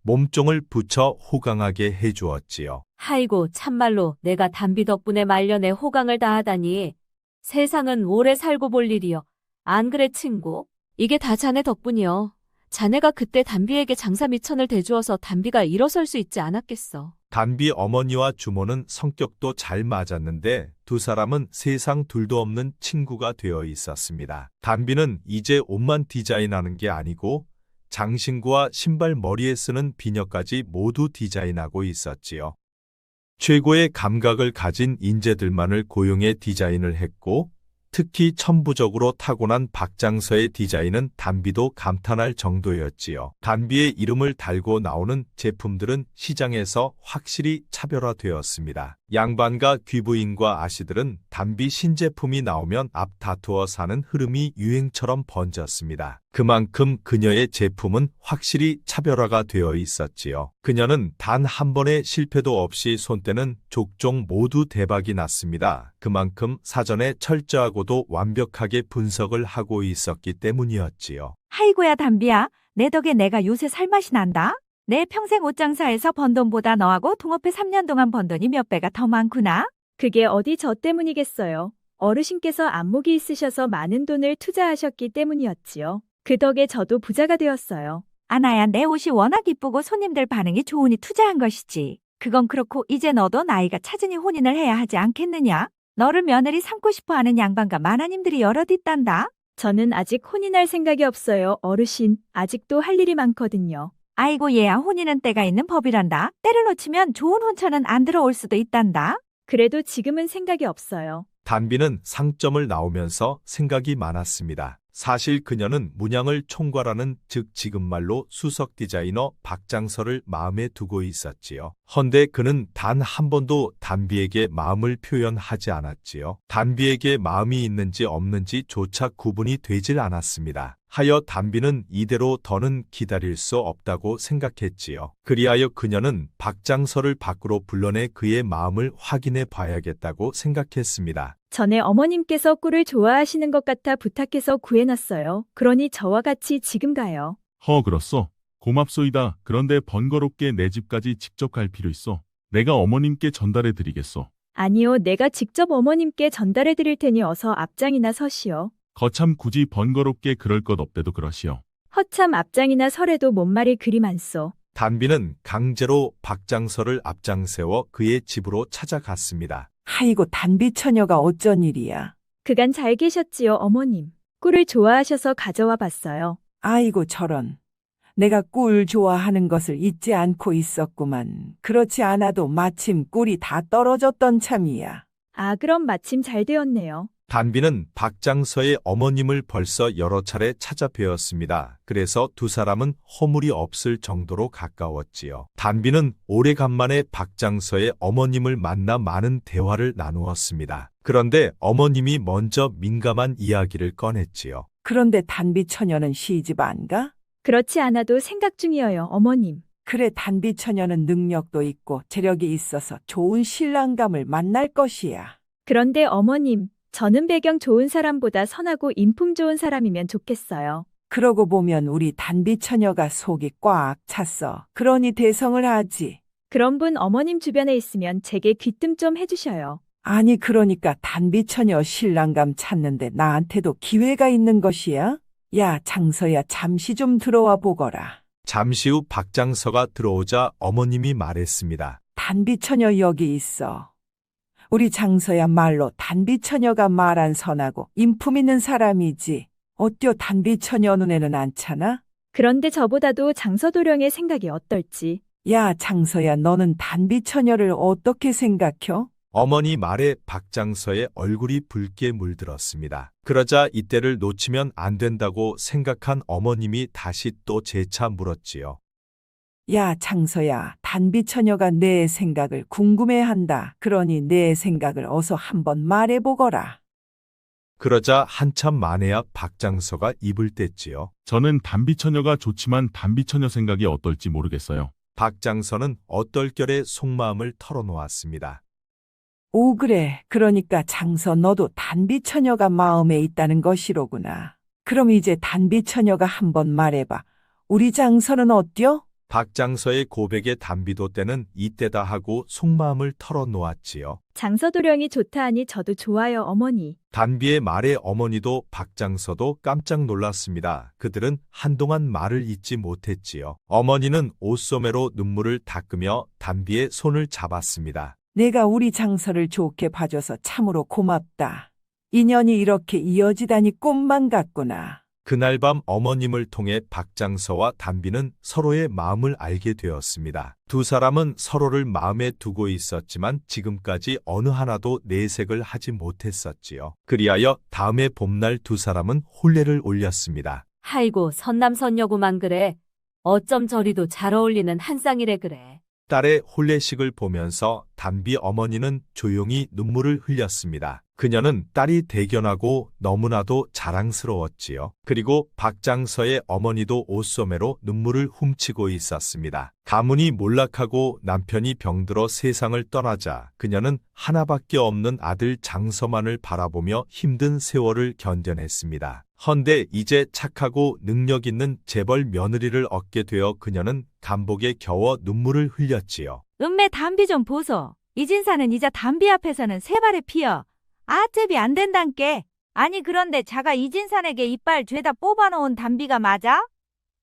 몸종을 붙여 호강하게 해주었지요. 아이고, 참말로 내가 담비 덕분에 말년에 호강을 다하다니. 세상은 오래 살고 볼 일이여. 안 그래, 친구? 이게 다 자네 덕분이여. 자네가 그때 담비에게 장사 미천을 대주어서 담비가 일어설 수 있지 않았겠어. 담비 어머니와 주모는 성격도 잘 맞았는데 두 사람은 세상 둘도 없는 친구가 되어 있었습니다. 담비는 이제 옷만 디자인하는 게 아니고 장신구와 신발 머리에 쓰는 비녀까지 모두 디자인하고 있었지요. 최고의 감각을 가진 인재들만을 고용해 디자인을 했고 특히 천부적으로 타고난 박장서의 디자인은 담비도 감탄할 정도였지요. 담비의 이름을 달고 나오는 제품들은 시장에서 확실히 차별화되었습니다. 양반과 귀부인과 아씨들은 담비 신제품이 나오면 앞 다투어 사는 흐름이 유행처럼 번졌습니다. 그만큼 그녀의 제품은 확실히 차별화가 되어 있었지요. 그녀는 단 한 번의 실패도 없이 손때는 족종 모두 대박이 났습니다. 그만큼 사전에 철저하고도 완벽하게 분석을 하고 있었기 때문이었지요. 아이고야 담비야, 내 덕에 내가 요새 살맛이 난다. 내 평생 옷장사에서 번 돈보다 너하고 동업해 3년 동안 번 돈이 몇 배가 더 많구나. 그게 어디 저 때문이겠어요. 어르신께서 안목이 있으셔서 많은 돈을 투자하셨기 때문이었지요. 그 덕에 저도 부자가 되었어요. 아나야, 내 옷이 워낙 이쁘고 손님들 반응이 좋으니 투자한 것이지. 그건 그렇고 이제 너도 나이가 차즈니 혼인을 해야 하지 않겠느냐? 너를 며느리 삼고 싶어하는 양반과 마나님들이 여럿 있단다. 저는 아직 혼인할 생각이 없어요, 어르신. 아직도 할 일이 많거든요. 아이고 얘야, 혼인은 때가 있는 법이란다. 때를 놓치면 좋은 혼처는 안 들어올 수도 있단다. 그래도 지금은 생각이 없어요. 담비는 상점을 나오면서 생각이 많았습니다. 사실 그녀는 문양을 총괄하는 즉 지금 말로 수석 디자이너 박장서를 마음에 두고 있었지요. 헌데 그는 단 한 번도 담비에게 마음을 표현하지 않았지요. 담비에게 마음이 있는지 없는지조차 구분이 되질 않았습니다. 하여 담비는 이대로 더는 기다릴 수 없다고 생각했지요. 그리하여 그녀는 박장서를 밖으로 불러내 그의 마음을 확인해 봐야겠다고 생각했습니다. 전에 어머님께서 꿀을 좋아하시는 것 같아 부탁해서 구해놨어요. 그러니 저와 같이 지금 가요. 그렇소. 고맙소이다. 그런데 번거롭게 내 집까지 직접 갈 필요 있어. 내가 어머님께 전달해 드리겠소. 아니요, 내가 직접 어머님께 전달해 드릴 테니 어서 앞장이나 서시오. 거참 굳이 번거롭게 그럴 것 없대도 그러시오. 허참 앞장이나 서래도 뭔 말이 그리 많소. 담비는 강제로 박장서를 앞장세워 그의 집으로 찾아갔습니다. 아이고 담비 처녀가 어쩐 일이야. 그간 잘 계셨지요, 어머님. 꿀을 좋아하셔서 가져와 봤어요. 아이고 저런. 내가 꿀 좋아하는 것을 잊지 않고 있었구만. 그렇지 않아도 마침 꿀이 다 떨어졌던 참이야. 아, 그럼 마침 잘 되었네요. 담비는 박장서의 어머님을 벌써 여러 차례 찾아뵈었습니다. 그래서 두 사람은 허물이 없을 정도로 가까웠지요. 담비는 오래간만에 박장서의 어머님을 만나 많은 대화를 나누었습니다. 그런데 어머님이 먼저 민감한 이야기를 꺼냈지요. 그런데 담비 처녀는 시집 안 가? 그렇지 않아도 생각 중이어요, 어머님. 그래 담비 처녀는 능력도 있고 재력이 있어서 좋은 신랑감을 만날 것이야. 그런데 어머님, 저는 배경 좋은 사람보다 선하고 인품 좋은 사람이면 좋겠어요. 그러고 보면 우리 담비 처녀가 속이 꽉 찼어. 그러니 대성을 하지. 그런 분 어머님 주변에 있으면 제게 귀뜸 좀 해주셔요. 아니 그러니까 담비 처녀 신랑감 찾는데 나한테도 기회가 있는 것이야? 야 장서야 잠시 좀 들어와 보거라. 잠시 후 박장서가 들어오자 어머님이 말했습니다. 담비 처녀 여기 있어. 우리 장서야 말로 담비 처녀가 말 안 선하고 인품 있는 사람이지. 어때요 담비 처녀 눈에는 안 차나? 그런데 저보다도 장서도령의 생각이 어떨지. 야 장서야 너는 담비 처녀를 어떻게 생각해? 어머니 말에 박장서의 얼굴이 붉게 물들었습니다. 그러자 이때를 놓치면 안 된다고 생각한 어머님이 다시 또 재차 물었지요. 야 장서야 담비 처녀가 내 생각을 궁금해한다. 그러니 내 생각을 어서 한번 말해보거라. 그러자 한참 만에야 박장서가 입을 뗐지요. 저는 담비 처녀가 좋지만 담비 처녀 생각이 어떨지 모르겠어요. 박장서는 어떨결에 속마음을 털어놓았습니다. 오, 그래. 그러니까 장서 너도 단비 처녀가 마음에 있다는 것이로구나. 그럼 이제 단비 처녀가 한번 말해봐. 우리 장서는 어때요? 박장서의 고백에 단비도 때는 이때다 하고 속마음을 털어놓았지요. 장서도령이 좋다 하니 저도 좋아요, 어머니. 단비의 말에 어머니도 박장서도 깜짝 놀랐습니다. 그들은 한동안 말을 잇지 못했지요. 어머니는 옷소매로 눈물을 닦으며 단비의 손을 잡았습니다. 내가 우리 장서를 좋게 봐줘서 참으로 고맙다. 인연이 이렇게 이어지다니 꿈만 같구나. 그날 밤 어머님을 통해 박장서와 단비는 서로의 마음을 알게 되었습니다. 두 사람은 서로를 마음에 두고 있었지만 지금까지 어느 하나도 내색을 하지 못했었지요. 그리하여 다음해 봄날 두 사람은 혼례를 올렸습니다. 아이고, 선남선녀구만 그래. 어쩜 저리도 잘 어울리는 한 쌍이래 그래. 딸의 혼례식을 보면서 단비 어머니는 조용히 눈물을 흘렸습니다. 그녀는 딸이 대견하고 너무나도 자랑스러웠지요. 그리고 박장서의 어머니도 옷소매로 눈물을 훔치고 있었습니다. 가문이 몰락하고 남편이 병들어 세상을 떠나자 그녀는 하나밖에 없는 아들 장서만을 바라보며 힘든 세월을 견뎌냈습니다. 헌데 이제 착하고 능력 있는 재벌 며느리를 얻게 되어 그녀는 감복에 겨워 눈물을 흘렸지요. 은매 담비 좀 보소. 이진사는 이자 담비 앞에서는 세 발에 피어. 아잽이 안 된단께. 아니 그런데 자가 이진산에게 이빨 죄다 뽑아놓은 담비가 맞아?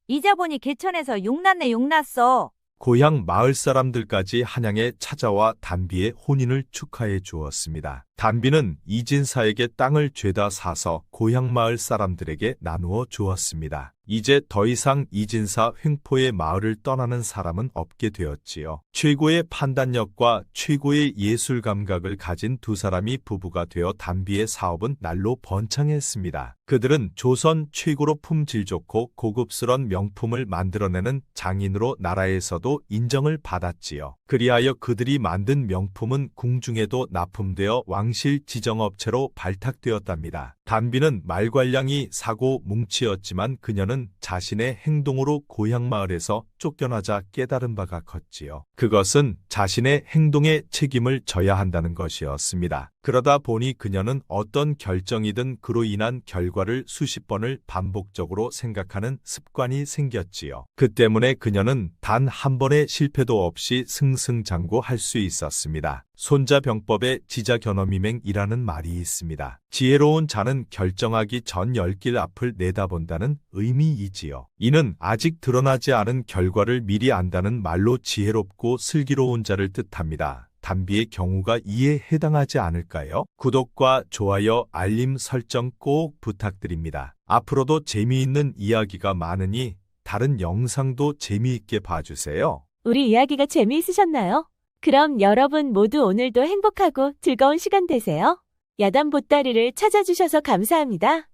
이자 보니 개천에서 용났네 용났어. 고향 마을 사람들까지 한양에 찾아와 단비의 혼인을 축하해 주었습니다. 단비는 이진사에게 땅을 죄다 사서 고향 마을 사람들에게 나누어 주었습니다. 이제 더 이상 이진사 횡포의 마을을 떠나는 사람은 없게 되었지요. 최고의 판단력과 최고의 예술 감각을 가진 두 사람이 부부가 되어 단비의 사업은 날로 번창했습니다. 그들은 조선 최고로 품질 좋고 고급스런 명품을 만들어내는 장인으로 나라에서도 인정을 받았지요. 그리하여 그들이 만든 명품은 궁중에도 납품되어 왕실 지정업체로 발탁되었답니다. 단비는 말괄량이 사고 뭉치였지만 그녀는 자신의 행동으로 고향 마을에서 쫓겨나자 깨달은 바가 컸지요. 그것은 자신의 행동에 책임을 져야 한다는 것이었습니다. 그러다 보니 그녀는 어떤 결정이든 그로 인한 결과를 수십 번을 반복적으로 생각하는 습관이 생겼지요. 그 때문에 그녀는 단 한 번의 실패도 없이 승승장구할 수 있었습니다. 손자병법에 지자견엄이맹이라는 말이 있습니다. 지혜로운 자는 결정하기 전 열 길 앞을 내다본다는 의미이지요. 이는 아직 드러나지 않은 결과를 미리 안다는 말로 지혜롭고 슬기로운 자를 뜻합니다. 단비의 경우가 이에 해당하지 않을까요? 구독과 좋아요, 알림 설정 꼭 부탁드립니다. 앞으로도 재미있는 이야기가 많으니 다른 영상도 재미있게 봐주세요. 우리 이야기가 재미있으셨나요? 그럼 여러분 모두 오늘도 행복하고 즐거운 시간 되세요. 야단 보따리를 찾아주셔서 감사합니다.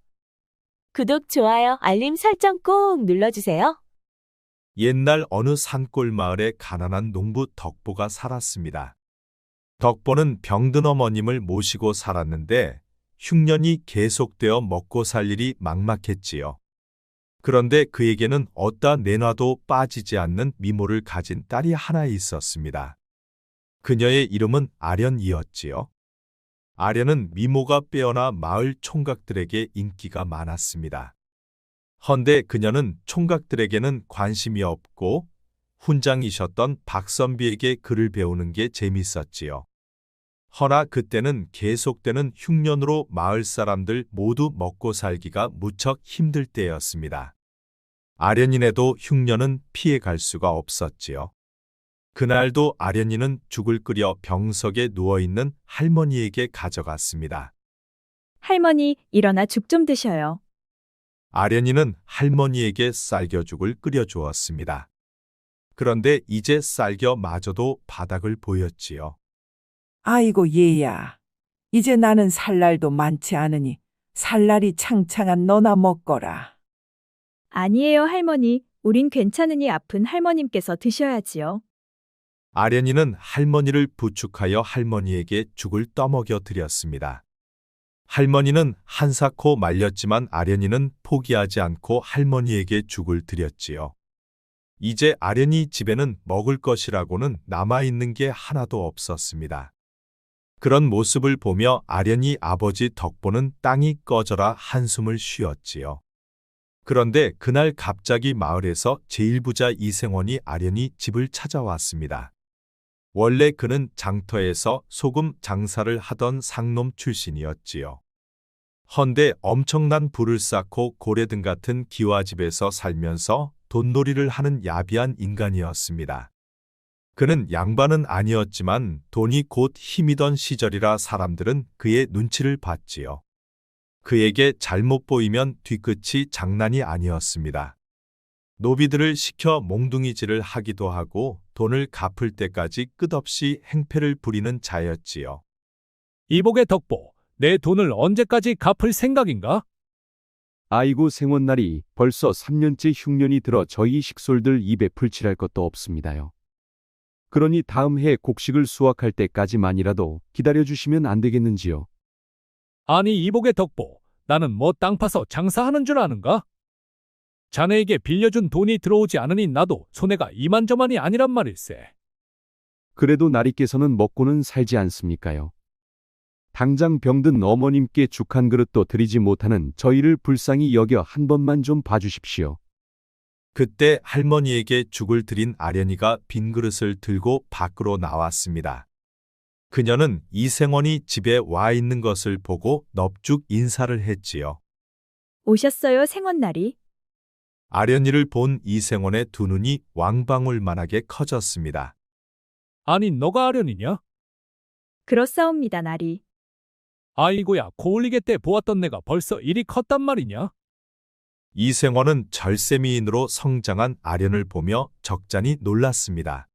구독, 좋아요, 알림 설정 꼭 눌러주세요. 옛날 어느 산골 마을에 가난한 농부 덕보가 살았습니다. 덕보는 병든 어머님을 모시고 살았는데 흉년이 계속되어 먹고 살 일이 막막했지요. 그런데 그에게는 어디다 내놔도 빠지지 않는 미모를 가진 딸이 하나 있었습니다. 그녀의 이름은 아련이었지요. 아련은 미모가 빼어나 마을 총각들에게 인기가 많았습니다. 헌데 그녀는 총각들에게는 관심이 없고 훈장이셨던 박선비에게 글을 배우는 게 재밌었지요. 허나 그때는 계속되는 흉년으로 마을 사람들 모두 먹고 살기가 무척 힘들 때였습니다. 아련이네도 흉년은 피해갈 수가 없었지요. 그날도 아련이는 죽을 끓여 병석에 누워있는 할머니에게 가져갔습니다. 할머니, 일어나 죽 좀 드셔요. 아련이는 할머니에게 쌀겨죽을 끓여주었습니다. 그런데 이제 쌀겨마저도 바닥을 보였지요. 아이고 얘야. 이제 나는 살 날도 많지 않으니 살날이 창창한 너나 먹거라. 아니에요, 할머니. 우린 괜찮으니 아픈 할머님께서 드셔야지요. 아련이는 할머니를 부축하여 할머니에게 죽을 떠먹여 드렸습니다. 할머니는 한사코 말렸지만 아련이는 포기하지 않고 할머니에게 죽을 드렸지요. 이제 아련이 집에는 먹을 것이라고는 남아있는 게 하나도 없었습니다. 그런 모습을 보며 아련이 아버지 덕보는 땅이 꺼져라 한숨을 쉬었지요. 그런데 그날 갑자기 마을에서 제일 부자 이생원이 아련이 집을 찾아왔습니다. 원래 그는 장터에서 소금 장사를 하던 상놈 출신이었지요. 헌데 엄청난 부를 쌓고 고래등 같은 기와집에서 살면서 돈놀이를 하는 야비한 인간이었습니다. 그는 양반은 아니었지만 돈이 곧 힘이던 시절이라 사람들은 그의 눈치를 봤지요. 그에게 잘못 보이면 뒤끝이 장난이 아니었습니다. 노비들을 시켜 몽둥이질을 하기도 하고 돈을 갚을 때까지 끝없이 행패를 부리는 자였지요. 이복의 덕보, 내 돈을 언제까지 갚을 생각인가? 아이고 생원날이 벌써 3년째 흉년이 들어 저희 식솔들 입에 풀칠할 것도 없습니다요. 그러니 다음 해 곡식을 수확할 때까지만이라도 기다려주시면 안 되겠는지요. 아니 이복의 덕보, 나는 뭐 땅 파서 장사하는 줄 아는가? 자네에게 빌려준 돈이 들어오지 않으니 나도 손해가 이만저만이 아니란 말일세. 그래도 나리께서는 먹고는 살지 않습니까요. 당장 병든 어머님께 죽 한 그릇도 드리지 못하는 저희를 불쌍히 여겨 한 번만 좀 봐주십시오. 그때 할머니에게 죽을 드린 아련이가 빈 그릇을 들고 밖으로 나왔습니다. 그녀는 이생원이 집에 와 있는 것을 보고 넙죽 인사를 했지요. 오셨어요, 생원날이. 아련이를 본 이생원의 두 눈이 왕방울만하게 커졌습니다. 아니 너가 아련이냐? 그렇사옵니다, 날이. 아이고야, 고울리게 때 보았던 내가 벌써 이리 컸단 말이냐? 이생원은 절세미인으로 성장한 아련을 보며 적잖이 놀랐습니다.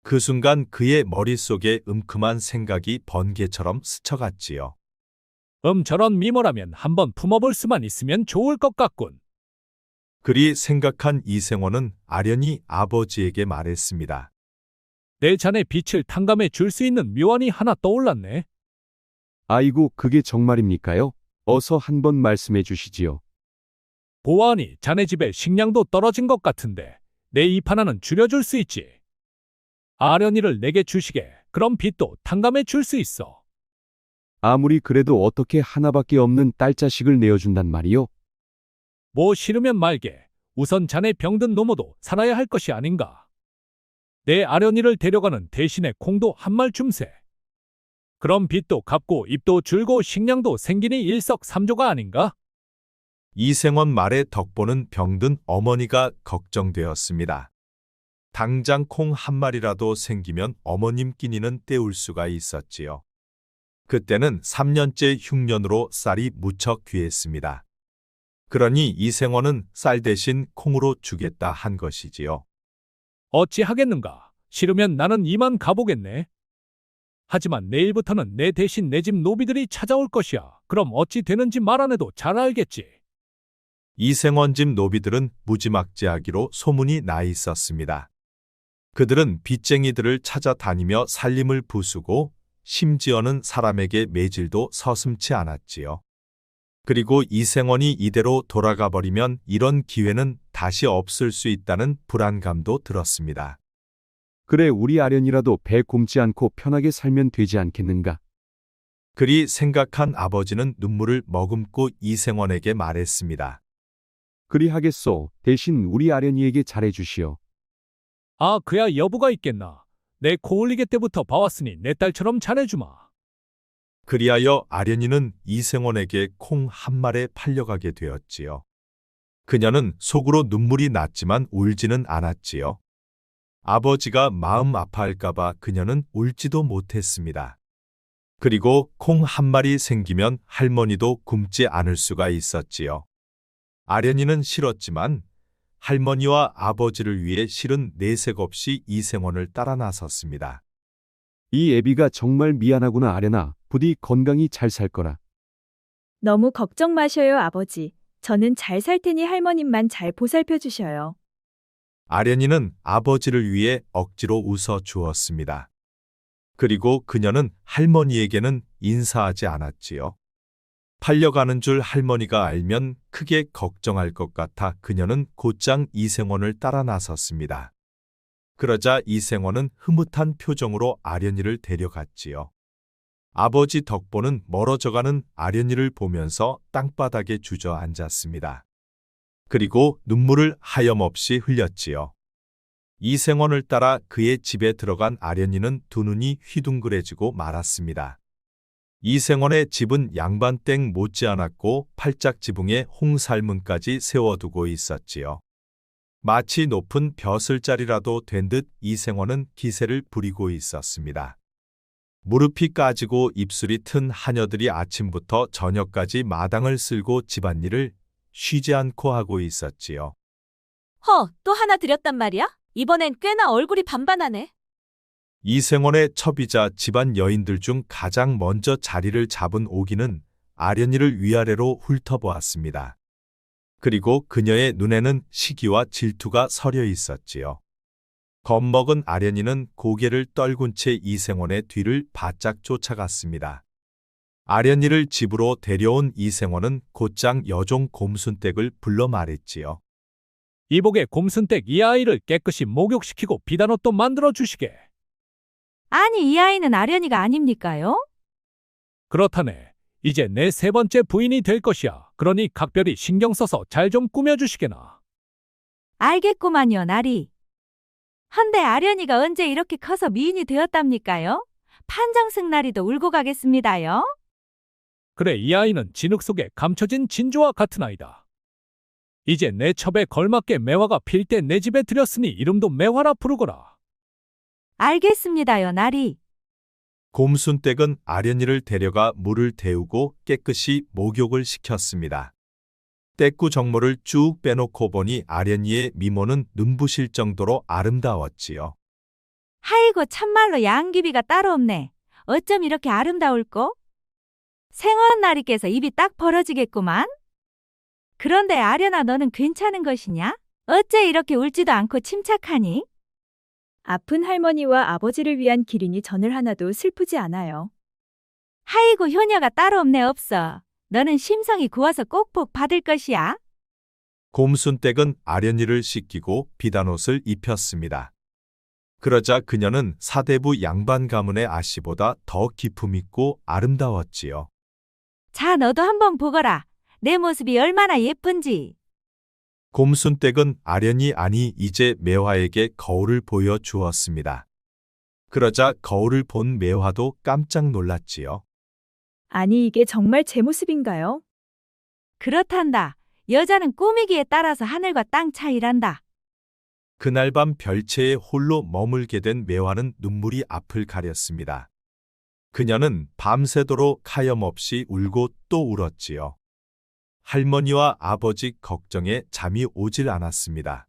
그 순간 그의 머릿속에 음큼한 생각이 번개처럼 스쳐갔지요. 저런 미모라면 한번 품어볼 수만 있으면 좋을 것 같군. 그리 생각한 이생원은 아련이 아버지에게 말했습니다. 내 자네 빛을 탕감해 줄 수 있는 묘안이 하나 떠올랐네. 아이고 그게 정말입니까요? 어서 한번 말씀해 주시지요. 보아하니 자네 집에 식량도 떨어진 것 같은데 내 입 하나는 줄여줄 수 있지. 아련이를 내게 주시게. 그럼 빚도 탕감해 줄 수 있어. 아무리 그래도 어떻게 하나밖에 없는 딸자식을 내어준단 말이요? 뭐 싫으면 말게. 우선 자네 병든 노모도 살아야 할 것이 아닌가. 내 아련이를 데려가는 대신에 콩도 한 말 줌세. 그럼 빚도 갚고 입도 줄고 식량도 생기니 일석삼조가 아닌가? 이생원 말에 덕보는 병든 어머니가 걱정되었습니다. 당장 콩 한 마리라도 생기면 어머님 끼니는 때울 수가 있었지요. 그때는 3년째 흉년으로 쌀이 무척 귀했습니다. 그러니 이생원은 쌀 대신 콩으로 주겠다 한 것이지요. 어찌 하겠는가? 싫으면 나는 이만 가보겠네. 하지만 내일부터는 내 대신 내 집 노비들이 찾아올 것이야. 그럼 어찌 되는지 말 안 해도 잘 알겠지. 이생원 집 노비들은 무지막지하기로 소문이 나 있었습니다. 그들은 빚쟁이들을 찾아다니며 살림을 부수고 심지어는 사람에게 매질도 서슴지 않았지요. 그리고 이생원이 이대로 돌아가 버리면 이런 기회는 다시 없을 수 있다는 불안감도 들었습니다. 그래 우리 아련이라도 배 굼지 않고 편하게 살면 되지 않겠는가? 그리 생각한 아버지는 눈물을 머금고 이생원에게 말했습니다. 그리 하겠소. 대신 우리 아련이에게 잘해주시오. 아, 그야 여부가 있겠나. 내 고울리게 때부터 봐왔으니 내 딸처럼 잘해주마. 그리하여 아련이는 이생원에게 콩 한 말에 팔려가게 되었지요. 그녀는 속으로 눈물이 났지만 울지는 않았지요. 아버지가 마음 아파할까봐 그녀는 울지도 못했습니다. 그리고 콩 한 마리 생기면 할머니도 굶지 않을 수가 있었지요. 아련이는 싫었지만 할머니와 아버지를 위해 실은 내색 없이 이생원을 따라 나섰습니다. 이 애비가 정말 미안하구나 아련아. 부디 건강히 잘 살 거라. 너무 걱정 마셔요, 아버지. 저는 잘 살 테니 할머님만 잘 보살펴 주셔요. 아련이는 아버지를 위해 억지로 웃어 주었습니다. 그리고 그녀는 할머니에게는 인사하지 않았지요. 팔려가는 줄 할머니가 알면 크게 걱정할 것 같아 그녀는 곧장 이생원을 따라 나섰습니다. 그러자 이생원은 흐뭇한 표정으로 아련이를 데려갔지요. 아버지 덕보는 멀어져가는 아련이를 보면서 땅바닥에 주저앉았습니다. 그리고 눈물을 하염없이 흘렸지요. 이생원을 따라 그의 집에 들어간 아련이는 두 눈이 휘둥그레지고 말았습니다. 이생원의 집은 양반댁 못지않았고 팔짝 지붕에 홍살문까지 세워두고 있었지요. 마치 높은 벼슬자리라도 된 듯 이생원은 기세를 부리고 있었습니다. 무릎이 까지고 입술이 튼 하녀들이 아침부터 저녁까지 마당을 쓸고 집안일을 쉬지 않고 하고 있었지요. 또 하나 드렸단 말이야? 이번엔 꽤나 얼굴이 반반하네. 이생원의 첩이자 집안 여인들 중 가장 먼저 자리를 잡은 오기는 아련이를 위아래로 훑어보았습니다. 그리고 그녀의 눈에는 시기와 질투가 서려 있었지요. 겁먹은 아련이는 고개를 떨군 채 이생원의 뒤를 바짝 쫓아갔습니다. 아련이를 집으로 데려온 이생원은 곧장 여종 곰순댁을 불러 말했지요. 이복의 곰순댁 이 아이를 깨끗이 목욕시키고 비단옷도 만들어 주시게. 아니, 이 아이는 아련이가 아닙니까요? 그렇다네. 이제 내 세 번째 부인이 될 것이야. 그러니 각별히 신경 써서 잘 좀 꾸며주시게나. 알겠구만요, 나리. 헌데 아련이가 언제 이렇게 커서 미인이 되었답니까요? 판정승 나리도 울고 가겠습니다요. 그래, 이 아이는 진흙 속에 감춰진 진주와 같은 아이다. 이제 내 첩에 걸맞게 매화가 필 때 내 집에 들였으니 이름도 매화라 부르거라. 알겠습니다요, 나리. 곰순댁은 아련이를 데려가 물을 데우고 깨끗이 목욕을 시켰습니다. 떼꾸 정모를 쭉 빼놓고 보니 아련이의 미모는 눈부실 정도로 아름다웠지요. 하이고 참말로 양귀비가 따로 없네. 어쩜 이렇게 아름다울꼬? 생원 나리께서 입이 딱 벌어지겠구만. 그런데 아련아, 너는 괜찮은 것이냐? 어째 이렇게 울지도 않고 침착하니? 아픈 할머니와 아버지를 위한 기린이 전을 하나도 슬프지 않아요. 하이고 효녀가 따로 없네 없어. 너는 심성이 고와서 꼭 복 받을 것이야. 곰순댁은 아련이를 씻기고 비단옷을 입혔습니다. 그러자 그녀는 사대부 양반 가문의 아씨보다 더 기품 있고 아름다웠지요. 자, 너도 한번 보거라. 내 모습이 얼마나 예쁜지. 곰순댁은 아련이 아니 이제 매화에게 거울을 보여주었습니다. 그러자 거울을 본 매화도 깜짝 놀랐지요. 아니, 이게 정말 제 모습인가요? 그렇단다. 여자는 꾸미기에 따라서 하늘과 땅 차이란다. 그날 밤 별채에 홀로 머물게 된 매화는 눈물이 앞을 가렸습니다. 그녀는 밤새도록 하염없이 울고 또 울었지요. 할머니와 아버지 걱정에 잠이 오질 않았습니다.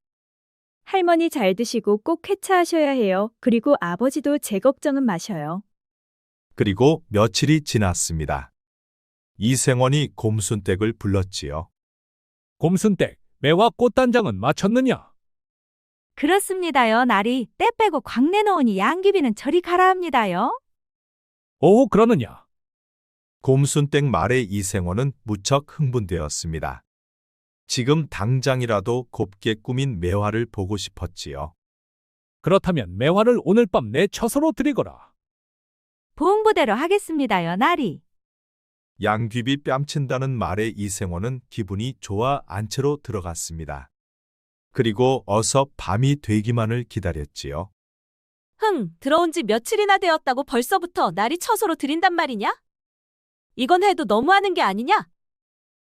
할머니 잘 드시고 꼭 쾌차하셔야 해요. 그리고 아버지도 제 걱정은 마셔요. 그리고 며칠이 지났습니다. 이생원이 곰순댁을 불렀지요. 곰순댁, 매화 꽃단장은 마쳤느냐? 그렇습니다요, 나리. 때 빼고 광 내놓으니 양귀비는 저리 가라 합니다요. 오호, 그러느냐? 곰순댁 말에 이생원은 무척 흥분되었습니다. 지금 당장이라도 곱게 꾸민 매화를 보고 싶었지요. 그렇다면 매화를 오늘 밤 내 처소로 드리거라. 보응부대로 하겠습니다요, 나리. 양귀비 뺨친다는 말에 이생원은 기분이 좋아 안채로 들어갔습니다. 그리고 어서 밤이 되기만을 기다렸지요. 들어온 지 며칠이나 되었다고 벌써부터 날이 처소로 드린단 말이냐? 이건 해도 너무하는 게 아니냐?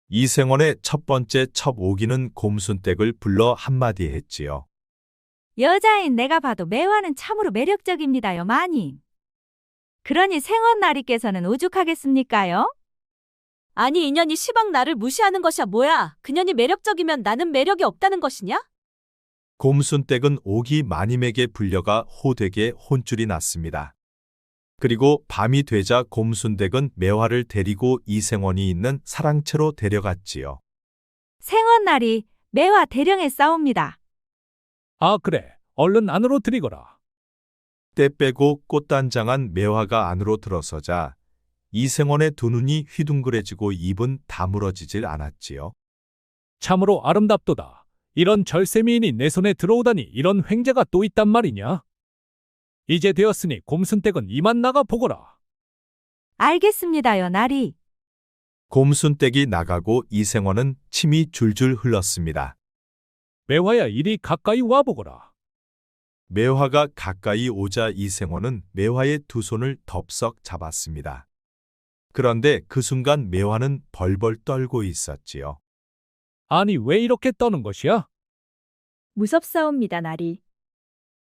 이생원의 첫 번째 첩오기는 곰순댁을 불러 한마디 했지요. 여자인 내가 봐도 매화는 참으로 매력적입니다요, 마님. 그러니 생원 나리께서는 오죽하겠습니까요? 아니, 인연이 시방 나를 무시하는 것이야 뭐야? 그년이 매력적이면 나는 매력이 없다는 것이냐? 곰순댁은 오기 마님에게 불려가 호되게 혼쭐이 났습니다. 그리고 밤이 되자 곰순댁은 매화를 데리고 이생원이 있는 사랑채로 데려갔지요. 생원 나리, 매화 대령에 싸웁니다. 아, 그래. 얼른 안으로 드리거라. 때 빼고 꽃단장한 매화가 안으로 들어서자 이생원의 두 눈이 휘둥그레지고 입은 다물어지질 않았지요. 참으로 아름답도다. 이런 절세미인이 내 손에 들어오다니 이런 횡재가 또 있단 말이냐? 이제 되었으니 곰순댁은 이만 나가 보거라. 알겠습니다요, 나리. 곰순댁이 나가고 이생원은 침이 줄줄 흘렀습니다. 매화야 이리 가까이 와보거라. 매화가 가까이 오자 이생원은 매화의 두 손을 덥석 잡았습니다. 그런데 그 순간 매화는 벌벌 떨고 있었지요. 아니 왜 이렇게 떠는 것이야? 무섭사옵니다, 나리.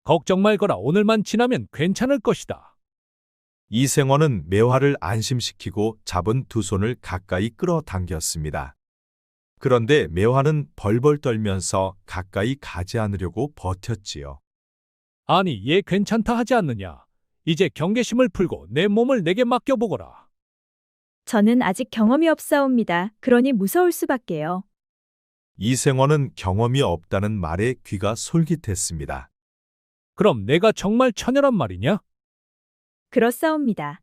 걱정 말거라. 오늘만 지나면 괜찮을 것이다. 이생원은 매화를 안심시키고 잡은 두 손을 가까이 끌어당겼습니다. 그런데 매화는 벌벌 떨면서 가까이 가지 않으려고 버텼지요. 아니 얘 괜찮다 하지 않느냐? 이제 경계심을 풀고 내 몸을 내게 맡겨보거라. 저는 아직 경험이 없사옵니다. 그러니 무서울 수밖에요. 이생원은 경험이 없다는 말에 귀가 솔깃했습니다. 그럼 내가 정말 처녀란 말이냐? 그렇사옵니다.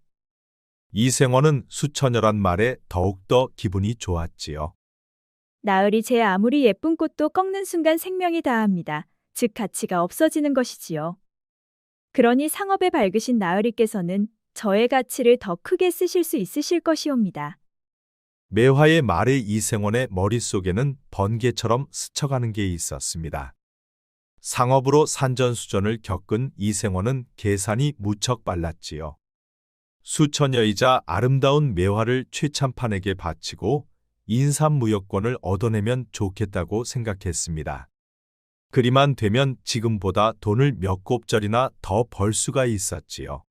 이생원은 수처녀란 말에 더욱더 기분이 좋았지요. 나으리 제 아무리 예쁜 꽃도 꺾는 순간 생명이 다합니다. 즉 가치가 없어지는 것이지요. 그러니 상업에 밝으신 나으리께서는 저의 가치를 더 크게 쓰실 수 있으실 것이옵니다. 매화의 말에 이생원의 머릿속에는 번개처럼 스쳐가는 게 있었습니다. 상업으로 산전수전을 겪은 이생원은 계산이 무척 빨랐지요. 수처녀이자 아름다운 매화를 최참판에게 바치고 인삼무역권을 얻어내면 좋겠다고 생각했습니다. 그리만 되면 지금보다 돈을 몇 곱절이나 더 벌 수가 있었지요.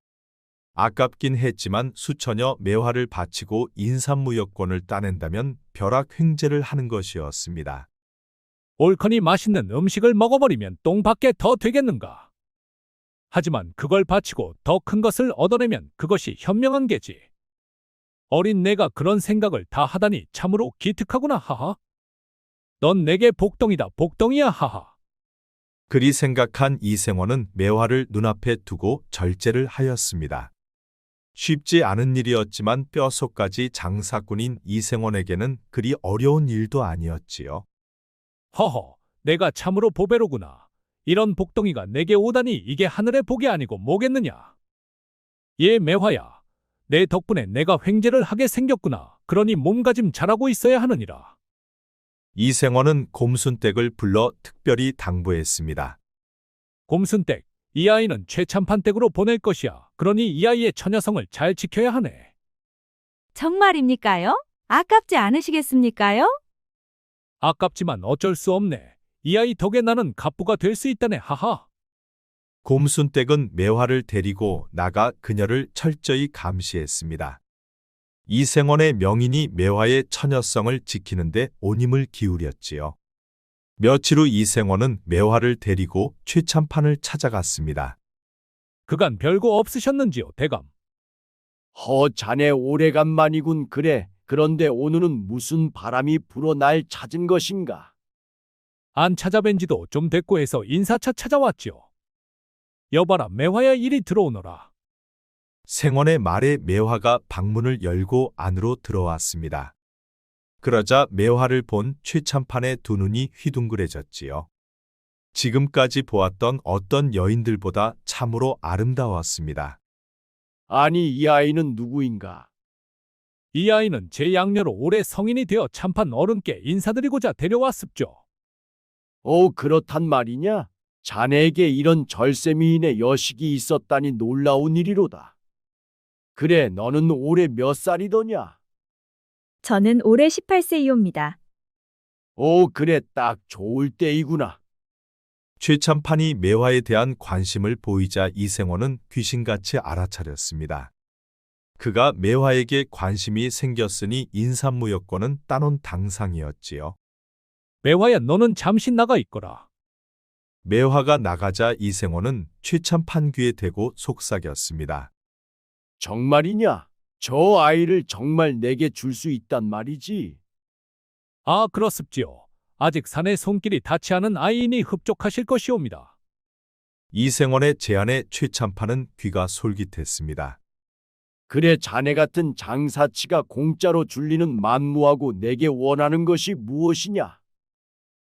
아깝긴 했지만 수처녀 매화를 바치고 인삼무역권을 따낸다면 벼락 횡재를 하는 것이었습니다. 옳거니 맛있는 음식을 먹어버리면 똥밖에 더 되겠는가? 하지만 그걸 바치고 더 큰 것을 얻어내면 그것이 현명한 게지. 어린 내가 그런 생각을 다 하다니 참으로 기특하구나 하하. 넌 내게 복덩이다 복덩이야 하하. 그리 생각한 이생원은 매화를 눈앞에 두고 절제를 하였습니다. 쉽지 않은 일이었지만 뼛속까지 장사꾼인 이생원에게는 그리 어려운 일도 아니었지요. 허허, 내가 참으로 보배로구나. 이런 복덩이가 내게 오다니 이게 하늘의 복이 아니고 뭐겠느냐. 예, 매화야. 내 덕분에 내가 횡재를 하게 생겼구나. 그러니 몸가짐 잘하고 있어야 하느니라. 이생원은 곰순댁을 불러 특별히 당부했습니다. 곰순댁, 이 아이는 최참판댁으로 보낼 것이야. 그러니 이 아이의 처녀성을 잘 지켜야 하네. 정말입니까요? 아깝지 않으시겠습니까요? 아깝지만 어쩔 수 없네. 이 아이 덕에 나는 갑부가 될 수 있다네 하하. 곰순댁은 매화를 데리고 나가 그녀를 철저히 감시했습니다. 이생원의 명인이 매화의 처녀성을 지키는데 온 힘을 기울였지요. 며칠 후 이생원은 매화를 데리고 최참판을 찾아갔습니다. 그간 별거 없으셨는지요, 대감? 자네 오래간만이군 그래. 그런데 오늘은 무슨 바람이 불어 날 찾은 것인가? 안 찾아뵌 지도 좀 됐고 해서 인사차 찾아왔지요. 여봐라, 매화야 이리 들어오너라. 생원의 말에 매화가 방문을 열고 안으로 들어왔습니다. 그러자 매화를 본 최참판의 두 눈이 휘둥그레졌지요. 지금까지 보았던 어떤 여인들보다 참으로 아름다웠습니다. 아니 이 아이는 누구인가? 이 아이는 제 양녀로 올해 성인이 되어 참판 어른께 인사드리고자 데려왔습죠. 그렇단 말이냐? 자네에게 이런 절세미인의 여식이 있었다니 놀라운 일이로다. 그래, 너는 올해 몇 살이더냐? 저는 올해 18세이옵니다. 그래, 딱 좋을 때이구나. 최참판이 매화에 대한 관심을 보이자 이생원은 귀신같이 알아차렸습니다. 그가 매화에게 관심이 생겼으니 인삼무역권은 따놓은 당상이었지요. 매화야, 너는 잠시 나가 있거라. 매화가 나가자 이생원은 최참판 귀에 대고 속삭였습니다. 정말이냐? 저 아이를 정말 내게 줄 수 있단 말이지? 아, 그렇습지요. 아직 사내 손길이 닿지 않은 아이이니 흡족하실 것이옵니다. 이생원의 제안에 최참판은 귀가 솔깃했습니다. 그래 자네 같은 장사치가 공짜로 줄리는 만무하고 내게 원하는 것이 무엇이냐?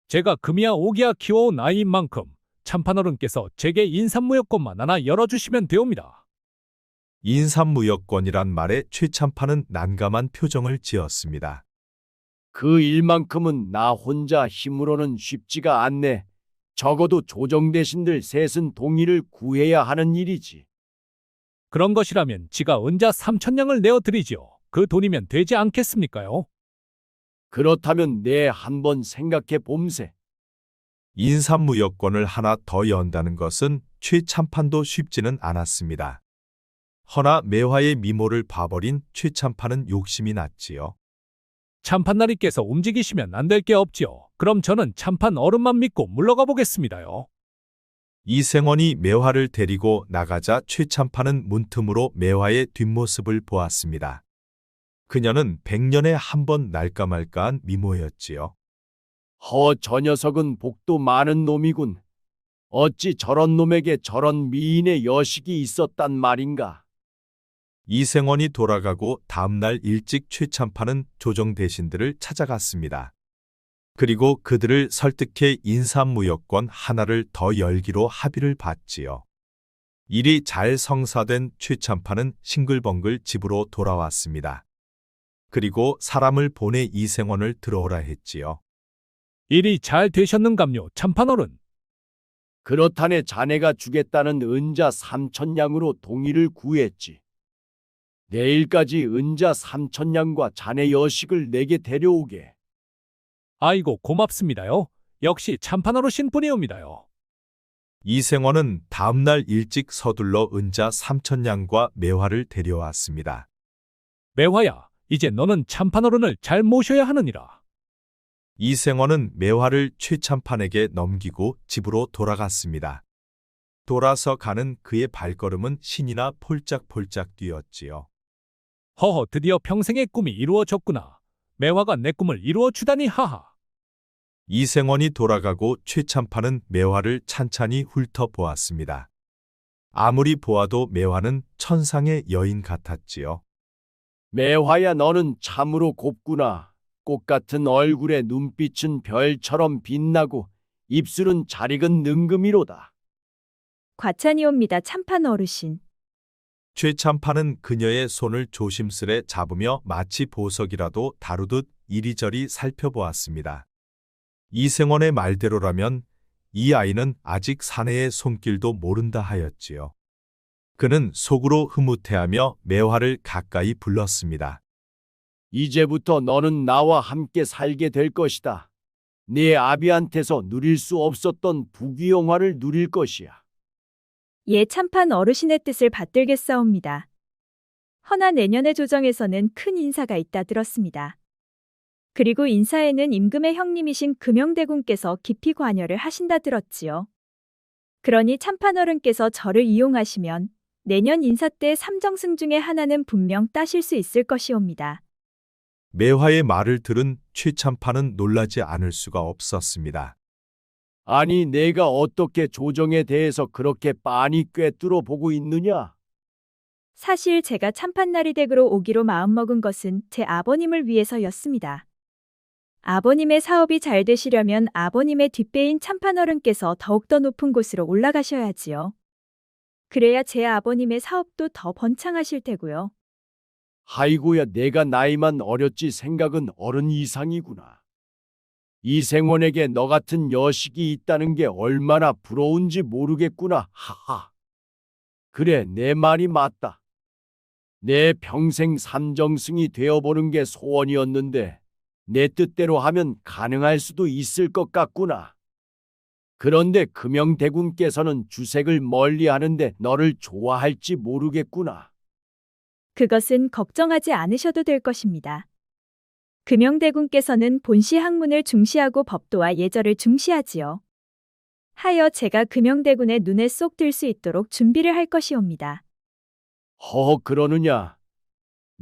제가 금이야 오기야 키워온 아이인 만큼 참판어른께서 제게 인삼무역권만 하나 열어주시면 되옵니다. 인삼무역권이란 말에 최참판은 난감한 표정을 지었습니다. 그 일만큼은 나 혼자 힘으로는 쉽지가 않네. 적어도 조정 대신들 셋은 동의를 구해야 하는 일이지. 그런 것이라면 지가 은자 3천냥을 내어드리지요. 그 돈이면 되지 않겠습니까요? 그렇다면 내 한번 생각해 봄세. 인삼무역권을 하나 더 연다는 것은 최참판도 쉽지는 않았습니다. 허나 매화의 미모를 봐버린 최참판은 욕심이 났지요. 참판나리께서 움직이시면 안 될 게 없지요. 그럼 저는 참판 어른만 믿고 물러가 보겠습니다요. 이생원이 매화를 데리고 나가자 최참판은 문틈으로 매화의 뒷모습을 보았습니다. 그녀는 100년에 한 번 날까 말까한 미모였지요. 저 녀석은 복도 많은 놈이군. 어찌 저런 놈에게 저런 미인의 여식이 있었단 말인가? 이생원이 돌아가고 다음날 일찍 최참판은 조정 대신들을 찾아갔습니다. 그리고 그들을 설득해 인삼무역권 하나를 더 열기로 합의를 받지요. 일이 잘 성사된 최참판은 싱글벙글 집으로 돌아왔습니다. 그리고 사람을 보내 이생원을 들어오라 했지요. 일이 잘 되셨는감요, 참판어른. 그렇다네 자네가 주겠다는 은자 3천냥으로 동의를 구했지. 내일까지 은자 3천냥과 자네 여식을 내게 데려오게. 아이고 고맙습니다요. 역시 참판어르신 분이옵니다요. 이생원은 다음날 일찍 서둘러 은자 3천냥과 매화를 데려왔습니다. 매화야, 이제 너는 참판어른을 잘 모셔야 하느니라. 이생원은 매화를 최참판에게 넘기고 집으로 돌아갔습니다. 돌아서 가는 그의 발걸음은 신이나 폴짝폴짝 뛰었지요. 허허, 드디어 평생의 꿈이 이루어졌구나. 매화가 내 꿈을 이루어 주다니 하하. 이생원이 돌아가고 최참판은 매화를 찬찬히 훑어보았습니다. 아무리 보아도 매화는 천상의 여인 같았지요. 매화야 너는 참으로 곱구나. 꽃 같은 얼굴에 눈빛은 별처럼 빛나고 입술은 잘 익은 능금이로다. 과찬이옵니다, 참판 어르신. 최참판은 그녀의 손을 조심스레 잡으며 마치 보석이라도 다루듯 이리저리 살펴보았습니다. 이생원의 말대로라면 이 아이는 아직 사내의 손길도 모른다 하였지요. 그는 속으로 흐뭇해하며 매화를 가까이 불렀습니다. 이제부터 너는 나와 함께 살게 될 것이다. 네 아비한테서 누릴 수 없었던 부귀영화를 누릴 것이야. 예, 참판 어르신의 뜻을 받들겠사옵니다. 허나 내년의 조정에서는 큰 인사가 있다 들었습니다. 그리고 인사에는 임금의 형님이신 금영대군께서 깊이 관여를 하신다 들었지요. 그러니 참판 어른께서 저를 이용하시면 내년 인사 때 삼정승 중에 하나는 분명 따실 수 있을 것이옵니다. 매화의 말을 들은 최참판은 놀라지 않을 수가 없었습니다. 아니 내가 어떻게 조정에 대해서 그렇게 빤히 꿰뚫어 보고 있느냐? 사실 제가 참판나리 댁으로 오기로 마음먹은 것은 제 아버님을 위해서였습니다. 아버님의 사업이 잘 되시려면 아버님의 뒷배인 참판 어른께서 더욱더 높은 곳으로 올라가셔야지요. 그래야 제 아버님의 사업도 더 번창하실 테고요. 아이고야 내가 나이만 어렸지 생각은 어른 이상이구나. 이생원에게 너 같은 여식이 있다는 게 얼마나 부러운지 모르겠구나. 하하. 그래 내 말이 맞다. 내 평생 삼정승이 되어보는 게 소원이었는데 내 뜻대로 하면 가능할 수도 있을 것 같구나. 그런데 금영대군께서는 주색을 멀리하는데 너를 좋아할지 모르겠구나. 그것은 걱정하지 않으셔도 될 것입니다. 금영대군께서는 본시 학문을 중시하고 법도와 예절을 중시하지요. 하여 제가 금영대군의 눈에 쏙 들 수 있도록 준비를 할 것이옵니다. 그러느냐.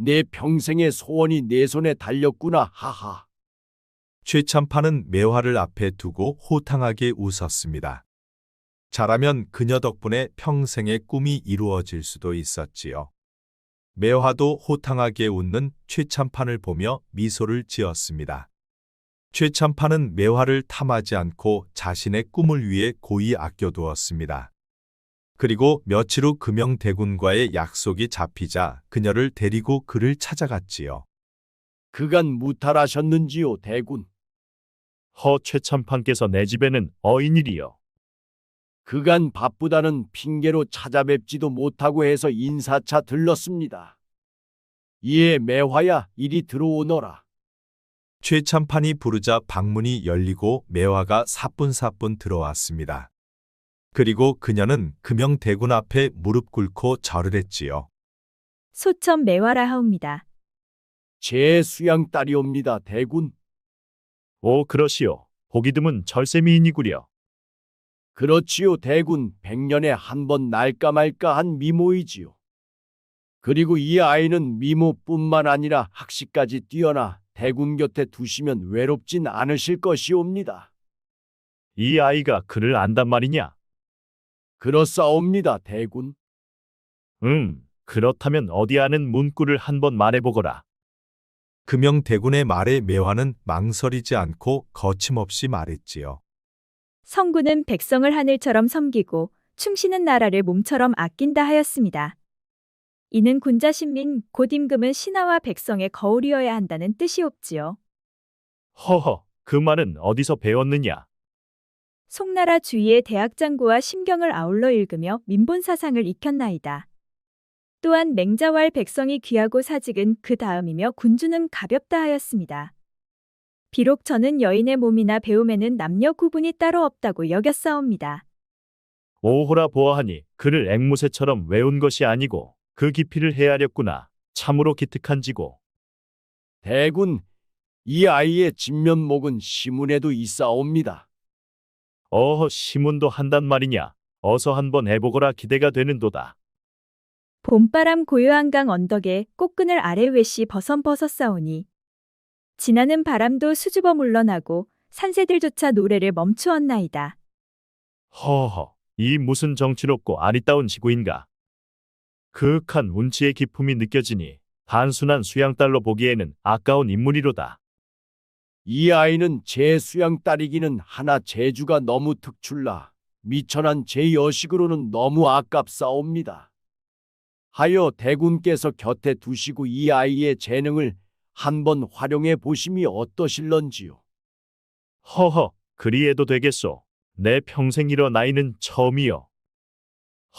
내 평생의 소원이 내 손에 달렸구나. 하하. 최참판은 매화를 앞에 두고 호탕하게 웃었습니다. 잘하면 그녀 덕분에 평생의 꿈이 이루어질 수도 있었지요. 매화도 호탕하게 웃는 최참판을 보며 미소를 지었습니다. 최참판은 매화를 탐하지 않고 자신의 꿈을 위해 고이 아껴두었습니다. 그리고 며칠 후 금영대군과의 약속이 잡히자 그녀를 데리고 그를 찾아갔지요. 그간 무탈하셨는지요, 대군? 허 최참판께서 내 집에는 어인일이요. 그간 바쁘다는 핑계로 찾아뵙지도 못하고 해서 인사차 들렀습니다. 이에 매화야 이리 들어오너라. 최참판이 부르자 방문이 열리고 매화가 사뿐사뿐 들어왔습니다. 그리고 그녀는 금영대군 앞에 무릎 꿇고 절을 했지요. 소천 매화라 하옵니다. 제 수양 딸이옵니다, 대군. 오 그러시오. 보기 드문 절세미인이구려. 그렇지요, 대군. 100년에 한 번 날까 말까 한 미모이지요. 그리고 이 아이는 미모뿐만 아니라 학식까지 뛰어나 대군 곁에 두시면 외롭진 않으실 것이옵니다. 이 아이가 그를 안단 말이냐? 그렇사옵니다, 대군. 그렇다면 어디 아는 문구를 한번 말해보거라. 금영대군의 말에 매화는 망설이지 않고 거침없이 말했지요. 성군은 백성을 하늘처럼 섬기고 충신은 나라를 몸처럼 아낀다 하였습니다. 이는 군자신민 곧 임금은 신하와 백성의 거울이어야 한다는 뜻이옵지요. 허허, 그 말은 어디서 배웠느냐? 송나라 주위의 대학장구와 심경을 아울러 읽으며 민본 사상을 익혔나이다. 또한 맹자왈 백성이 귀하고 사직은 그 다음이며 군주는 가볍다 하였습니다. 비록 저는 여인의 몸이나 배움에는 남녀 구분이 따로 없다고 여겼사옵니다. 오호라 보아하니 그를 앵무새처럼 외운 것이 아니고 그 깊이를 헤아렸구나. 참으로 기특한지고. 대군, 이 아이의 진면목은 시문에도 있사옵니다. 어허, 시문도 한단 말이냐? 어서 한번 해보거라. 기대가 되는도다. 봄바람 고요한 강 언덕에 꽃그늘 아래 웨시 버선벗었사오니 지나는 바람도 수줍어 물러나고 산새들조차 노래를 멈추었나이다. 허허, 이 무슨 정치롭고 아리따운 지구인가? 그윽한 운치의 기품이 느껴지니 단순한 수양딸로 보기에는 아까운 인물이로다. 이 아이는 제 수양 딸이기는 하나 재주가 너무 특출나 미천한 제 여식으로는 너무 아깝사옵니다. 하여 대군께서 곁에 두시고 이 아이의 재능을 한번 활용해 보심이 어떠실런지요. 허허, 그리해도 되겠소. 내 평생 이런 나이는 처음이요.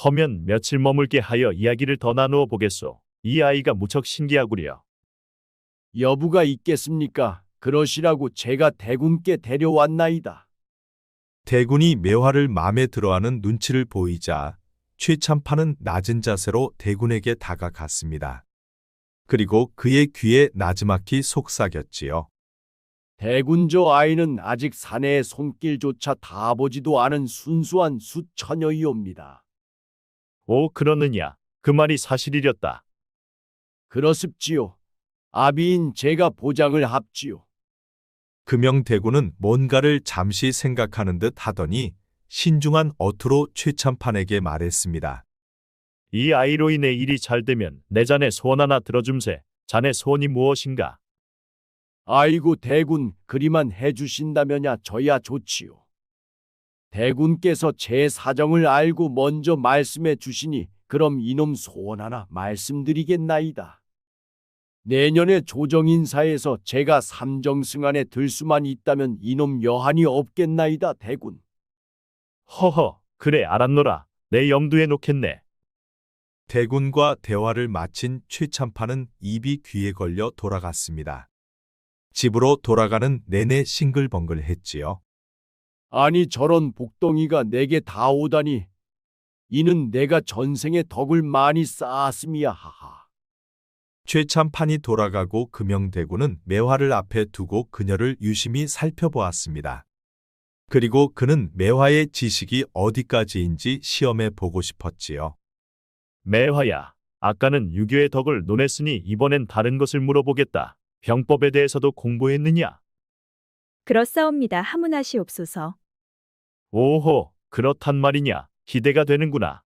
허면 며칠 머물게 하여 이야기를 더 나누어 보겠소. 이 아이가 무척 신기하구려. 여부가 있겠습니까? 그러시라고 제가 대군께 데려왔나이다. 대군이 매화를 마음에 들어하는 눈치를 보이자 최참판은 낮은 자세로 대군에게 다가갔습니다. 그리고 그의 귀에 나지막히 속삭였지요. 대군, 저 아이는 아직 사내의 손길조차 닿아보지도 않은 순수한 숫처녀이옵니다. 오, 그러느냐? 그 말이 사실이렸다. 그렇습지요. 아비인 제가 보장을 합지요. 금영대군은 뭔가를 잠시 생각하는 듯 하더니 신중한 어투로 최참판에게 말했습니다. 이 아이로 인해 일이 잘 되면 내 자네 소원 하나 들어줌세. 자네 소원이 무엇인가? 아이고 대군, 그리만 해주신다면야 저야 좋지요. 대군께서 제 사정을 알고 먼저 말씀해 주시니 그럼 이놈 소원 하나 말씀드리겠나이다. 내년에 조정인사에서 제가 삼정승안에 들 수만 있다면 이놈 여한이 없겠나이다, 대군. 허허, 그래 알았노라. 내 염두에 놓겠네. 대군과 대화를 마친 최참판은 입이 귀에 걸려 돌아갔습니다. 집으로 돌아가는 내내 싱글벙글했지요. 아니 저런 복덩이가 내게 다 오다니. 이는 내가 전생에 덕을 많이 쌓았음이야 하하. 최참판이 돌아가고 금영대군은 매화를 앞에 두고 그녀를 유심히 살펴보았습니다. 그리고 그는 매화의 지식이 어디까지인지 시험해 보고 싶었지요. 매화야, 아까는 유교의 덕을 논했으니 이번엔 다른 것을 물어보겠다. 병법에 대해서도 공부했느냐? 그렇사옵니다. 하문하시옵소서. 오호, 그렇단 말이냐. 기대가 되는구나.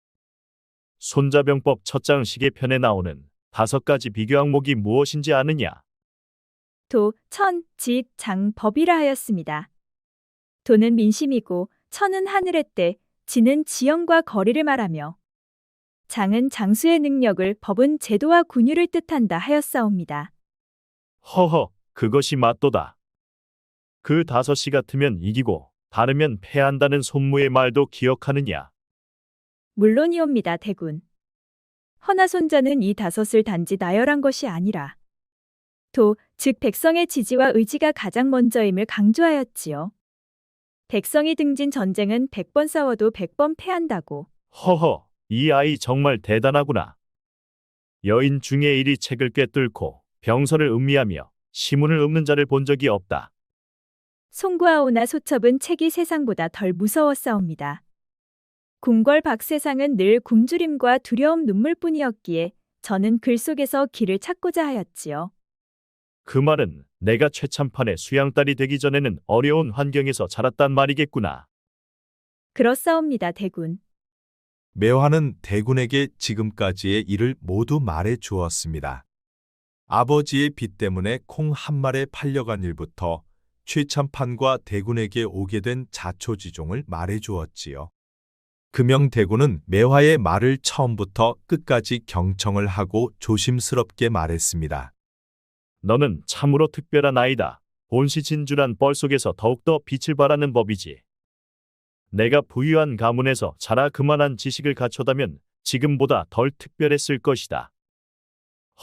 손자병법 첫장 시계편에 나오는 5가지 비교 항목이 무엇인지 아느냐? 도, 천, 직, 장, 법이라 하였습니다. 도는 민심이고 천은 하늘의 때, 지는 지형과 거리를 말하며 장은 장수의 능력을, 법은 제도와 군유를 뜻한다 하였사옵니다. 허허, 그것이 맞도다. 그 5시 같으면 이기고 다르면 패한다는 손무의 말도 기억하느냐? 물론이옵니다, 대군. 허나 손자는 이 5을 단지 나열한 것이 아니라 도, 즉 백성의 지지와 의지가 가장 먼저임을 강조하였지요. 백성이 등진 전쟁은 100번 싸워도 100번 패한다고. 허허, 이 아이 정말 대단하구나. 여인 중에 이리 책을 꿰뚫고 병서를 음미하며 시문을 읊는 자를 본 적이 없다. 송구하오나 소첩은 책이 세상보다 덜 무서웠사옵니다. 궁궐 박세상은 늘 굶주림과 두려움 눈물뿐이었기에 저는 글 속에서 길을 찾고자 하였지요. 그 말은 내가 최참판의 수양딸이 되기 전에는 어려운 환경에서 자랐단 말이겠구나. 그렇사옵니다, 대군. 매화는 대군에게 지금까지의 일을 모두 말해 주었습니다. 아버지의 빚 때문에 콩 한 마리에 팔려간 일부터 최참판과 대군에게 오게 된 자초지종을 말해 주었지요. 금영대군은 매화의 말을 처음부터 끝까지 경청을 하고 조심스럽게 말했습니다. 너는 참으로 특별한 아이다. 본시진주란 뻘 속에서 더욱더 빛을 발하는 법이지. 내가 부유한 가문에서 자라 그만한 지식을 갖춰다면 지금보다 덜 특별했을 것이다.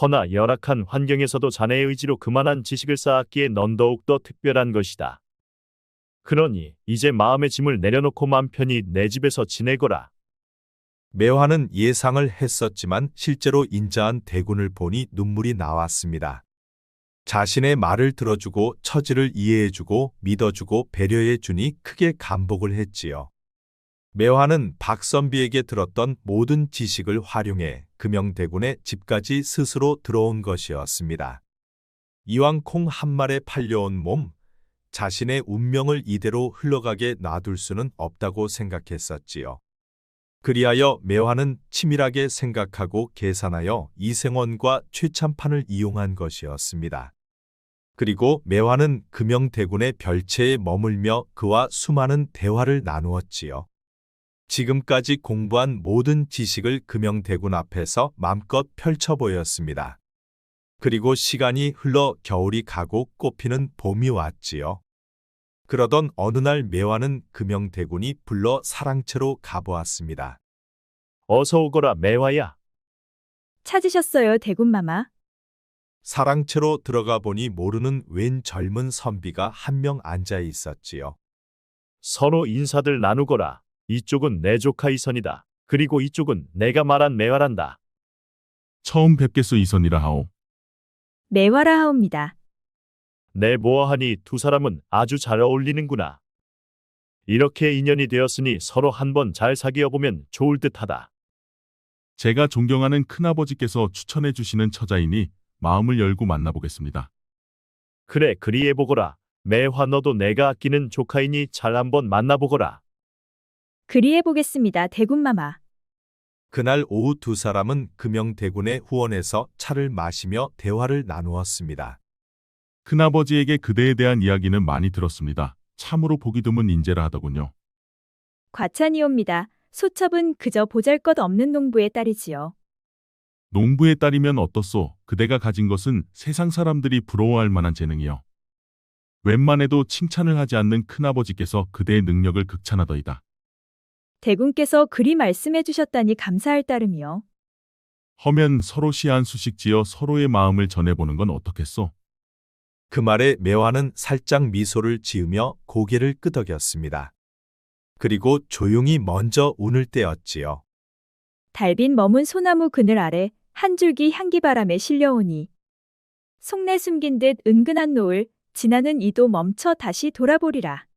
허나 열악한 환경에서도 자네의 의지로 그만한 지식을 쌓았기에 넌 더욱더 특별한 것이다. 그러니 이제 마음의 짐을 내려놓고 맘 편히 내 집에서 지내거라. 매화는 예상을 했었지만 실제로 인자한 대군을 보니 눈물이 나왔습니다. 자신의 말을 들어주고 처지를 이해해주고 믿어주고 배려해주니 크게 감복을 했지요. 매화는 박선비에게 들었던 모든 지식을 활용해 금영대군의 집까지 스스로 들어온 것이었습니다. 이왕 콩 한 마리에 팔려온 몸, 자신의 운명을 이대로 흘러가게 놔둘 수는 없다고 생각했었지요. 그리하여 매화는 치밀하게 생각하고 계산하여 이생원과 최참판을 이용한 것이었습니다. 그리고 매화는 금영대군의 별채에 머물며 그와 수많은 대화를 나누었지요. 지금까지 공부한 모든 지식을 금영대군 앞에서 맘껏 펼쳐 보였습니다. 그리고 시간이 흘러 겨울이 가고 꽃피는 봄이 왔지요. 그러던 어느 날 매화는 금영대군이 불러 사랑채로 가보았습니다. 어서 오거라 매화야. 찾으셨어요, 대군마마. 사랑채로 들어가 보니 모르는 웬 젊은 선비가 한 명 앉아 있었지요. 서로 인사들 나누거라. 이쪽은 내 조카 이선이다. 그리고 이쪽은 내가 말한 매화란다. 처음 뵙겠소 이선이라 하오. 매화라 하옵니다. 내 보아하니 두 사람은 아주 잘 어울리는구나. 이렇게 인연이 되었으니 서로 한번 잘 사귀어보면 좋을 듯하다. 제가 존경하는 큰아버지께서 추천해 주시는 처자이니 마음을 열고 만나보겠습니다. 그래, 그리해보거라. 매화 너도 내가 아끼는 조카이니 잘 한번 만나보거라. 그리해보겠습니다, 대군마마. 그날 오후 두 사람은 금영대군의 후원에서 차를 마시며 대화를 나누었습니다. 큰아버지에게 그대에 대한 이야기는 많이 들었습니다. 참으로 보기 드문 인재라 하더군요. 과찬이옵니다. 소첩은 그저 보잘것없는 농부의 딸이지요. 농부의 딸이면 어떻소? 그대가 가진 것은 세상 사람들이 부러워할 만한 재능이요. 웬만해도 칭찬을 하지 않는 큰아버지께서 그대의 능력을 극찬하더이다. 대군께서 그리 말씀해 주셨다니 감사할 따름이요. 허면 서로 시한 수식 지어 서로의 마음을 전해보는 건 어떻겠소? 그 말에 매화는 살짝 미소를 지으며 고개를 끄덕였습니다. 그리고 조용히 먼저 운을 떼었지요. 달빛 머문 소나무 그늘 아래 한 줄기 향기바람에 실려오니 속내 숨긴 듯 은근한 노을 지나는 이도 멈춰 다시 돌아보리라.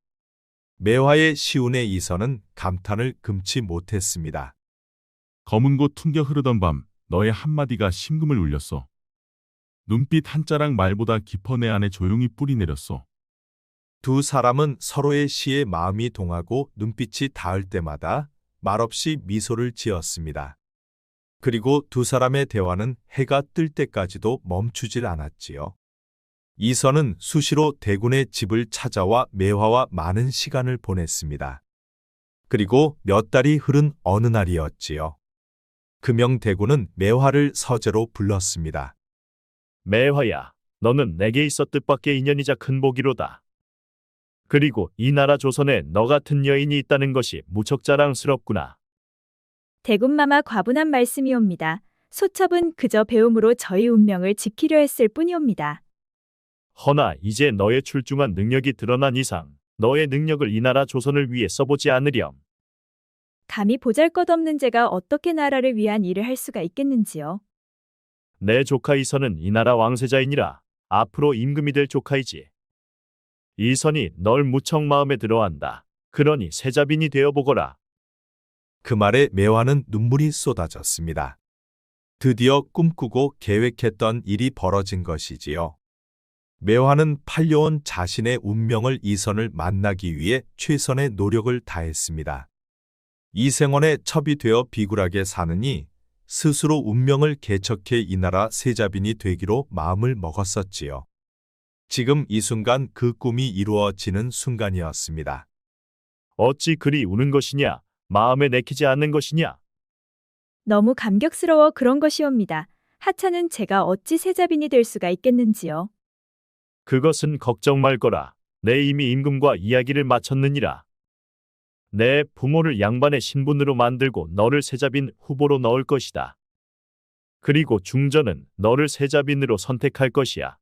매화의 시운의 이선은 감탄을 금치 못했습니다. 검은 곳 퉁겨 흐르던 밤 너의 한마디가 심금을 울렸소. 눈빛 한 자락 말보다 깊어 내 안에 조용히 뿌리 내렸소. 두 사람은 서로의 시에 마음이 동하고 눈빛이 닿을 때마다 말없이 미소를 지었습니다. 그리고 두 사람의 대화는 해가 뜰 때까지도 멈추질 않았지요. 이선은 수시로 대군의 집을 찾아와 매화와 많은 시간을 보냈습니다. 그리고 몇 달이 흐른 어느 날이었지요. 금영대군은 매화를 서재로 불렀습니다. 매화야, 너는 내게 있어 뜻밖의 인연이자 큰 복이로다. 그리고 이 나라 조선에 너 같은 여인이 있다는 것이 무척 자랑스럽구나. 대군마마 과분한 말씀이옵니다. 소첩은 그저 배움으로 저희 운명을 지키려 했을 뿐이옵니다. 허나 이제 너의 출중한 능력이 드러난 이상 너의 능력을 이 나라 조선을 위해 써보지 않으렴. 감히 보잘것없는 제가 어떻게 나라를 위한 일을 할 수가 있겠는지요. 내 조카 이선은 이 나라 왕세자이니라. 앞으로 임금이 될 조카이지. 이선이 널 무척 마음에 들어한다. 그러니 세자빈이 되어보거라. 그 말에 매화는 눈물이 쏟아졌습니다. 드디어 꿈꾸고 계획했던 일이 벌어진 것이지요. 매화는 팔려온 자신의 운명을 이선을 만나기 위해 최선의 노력을 다했습니다. 이생원의 첩이 되어 비굴하게 사느니 스스로 운명을 개척해 이 나라 세자빈이 되기로 마음을 먹었었지요. 지금 이 순간 그 꿈이 이루어지는 순간이었습니다. 어찌 그리 우는 것이냐? 마음에 내키지 않는 것이냐? 너무 감격스러워 그런 것이옵니다. 하찮은 제가 어찌 세자빈이 될 수가 있겠는지요. 그것은 걱정 말거라. 내 이미 임금과 이야기를 마쳤느니라. 내 부모를 양반의 신분으로 만들고 너를 세자빈 후보로 넣을 것이다. 그리고 중전은 너를 세자빈으로 선택할 것이야.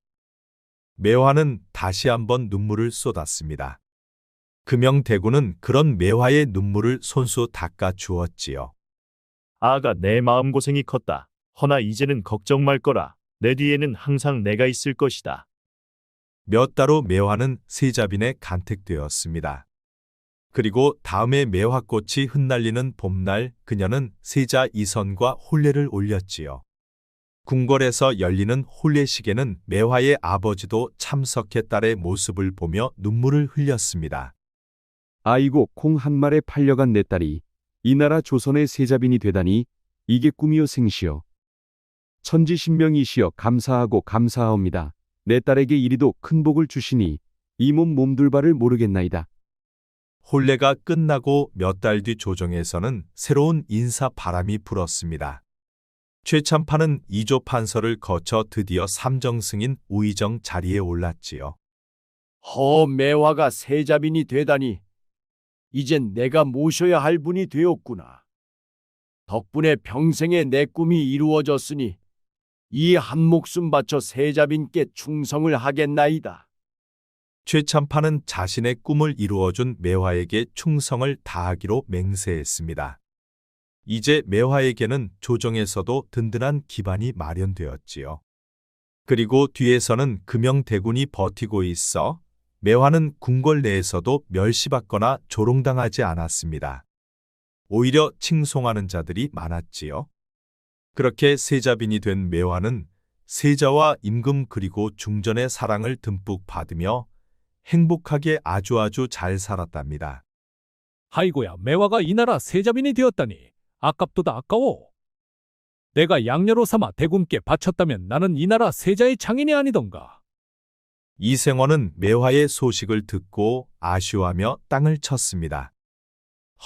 매화는 다시 한번 눈물을 쏟았습니다. 금영대군은 그런 매화의 눈물을 손수 닦아 주었지요. 아가 내 마음고생이 컸다. 허나 이제는 걱정 말거라. 내 뒤에는 항상 내가 있을 것이다. 몇 달 후 매화는 세자빈에 간택되었습니다. 그리고 다음에 매화꽃이 흩날리는 봄날 그녀는 세자 이선과 혼례를 올렸지요. 궁궐에서 열리는 혼례식에는 매화의 아버지도 참석해 딸의 모습을 보며 눈물을 흘렸습니다. 아이고 콩 한 말에 팔려간 내 딸이 이 나라 조선의 세자빈이 되다니 이게 꿈이요 생시요. 천지신명이시여 감사하고 감사하옵니다. 내 딸에게 이리도 큰 복을 주시니 이 몸 몸둘 바를 모르겠나이다. 혼례가 끝나고 몇 달 뒤 조정에서는 새로운 인사 바람이 불었습니다. 최참파는 2조 판서를 거쳐 드디어 삼정승인 우의정 자리에 올랐지요. 매화가 세자빈이 되다니 이젠 내가 모셔야 할 분이 되었구나. 덕분에 평생의 내 꿈이 이루어졌으니 이 한 목숨 바쳐 세자빈께 충성을 하겠나이다. 최참파는 자신의 꿈을 이루어준 매화에게 충성을 다하기로 맹세했습니다. 이제 매화에게는 조정에서도 든든한 기반이 마련되었지요. 그리고 뒤에서는 금영대군이 버티고 있어 매화는 궁궐 내에서도 멸시받거나 조롱당하지 않았습니다. 오히려 칭송하는 자들이 많았지요. 그렇게 세자빈이 된 매화는 세자와 임금 그리고 중전의 사랑을 듬뿍 받으며 행복하게 아주 잘 살았답니다. 아이고야, 매화가 이 나라 세자빈이 되었다니 아깝도다 아까워. 내가 양녀로 삼아 대군께 바쳤다면 나는 이 나라 세자의 장인이 아니던가. 이생원은 매화의 소식을 듣고 아쉬워하며 땅을 쳤습니다.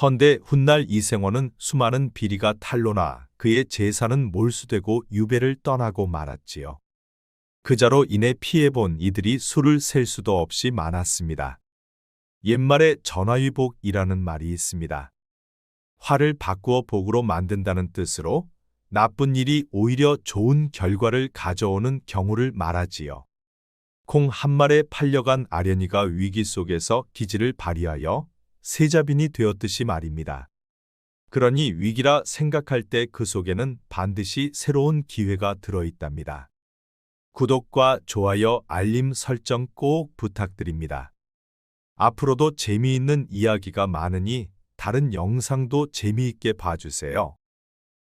헌데 훗날 이생원은 수많은 비리가 탄로나 그의 재산은 몰수되고 유배를 떠나고 말았지요. 그자로 인해 피해본 이들이 수를 셀 수도 없이 많았습니다. 옛말에 전화위복이라는 말이 있습니다. 화를 바꾸어 복으로 만든다는 뜻으로 나쁜 일이 오히려 좋은 결과를 가져오는 경우를 말하지요. 콩 한 말에 팔려간 아련이가 위기 속에서 기지를 발휘하여 세자빈이 되었듯이 말입니다. 그러니 위기라 생각할 때 그 속에는 반드시 새로운 기회가 들어있답니다. 구독과 좋아요, 알림 설정 꼭 부탁드립니다. 앞으로도 재미있는 이야기가 많으니 다른 영상도 재미있게 봐주세요.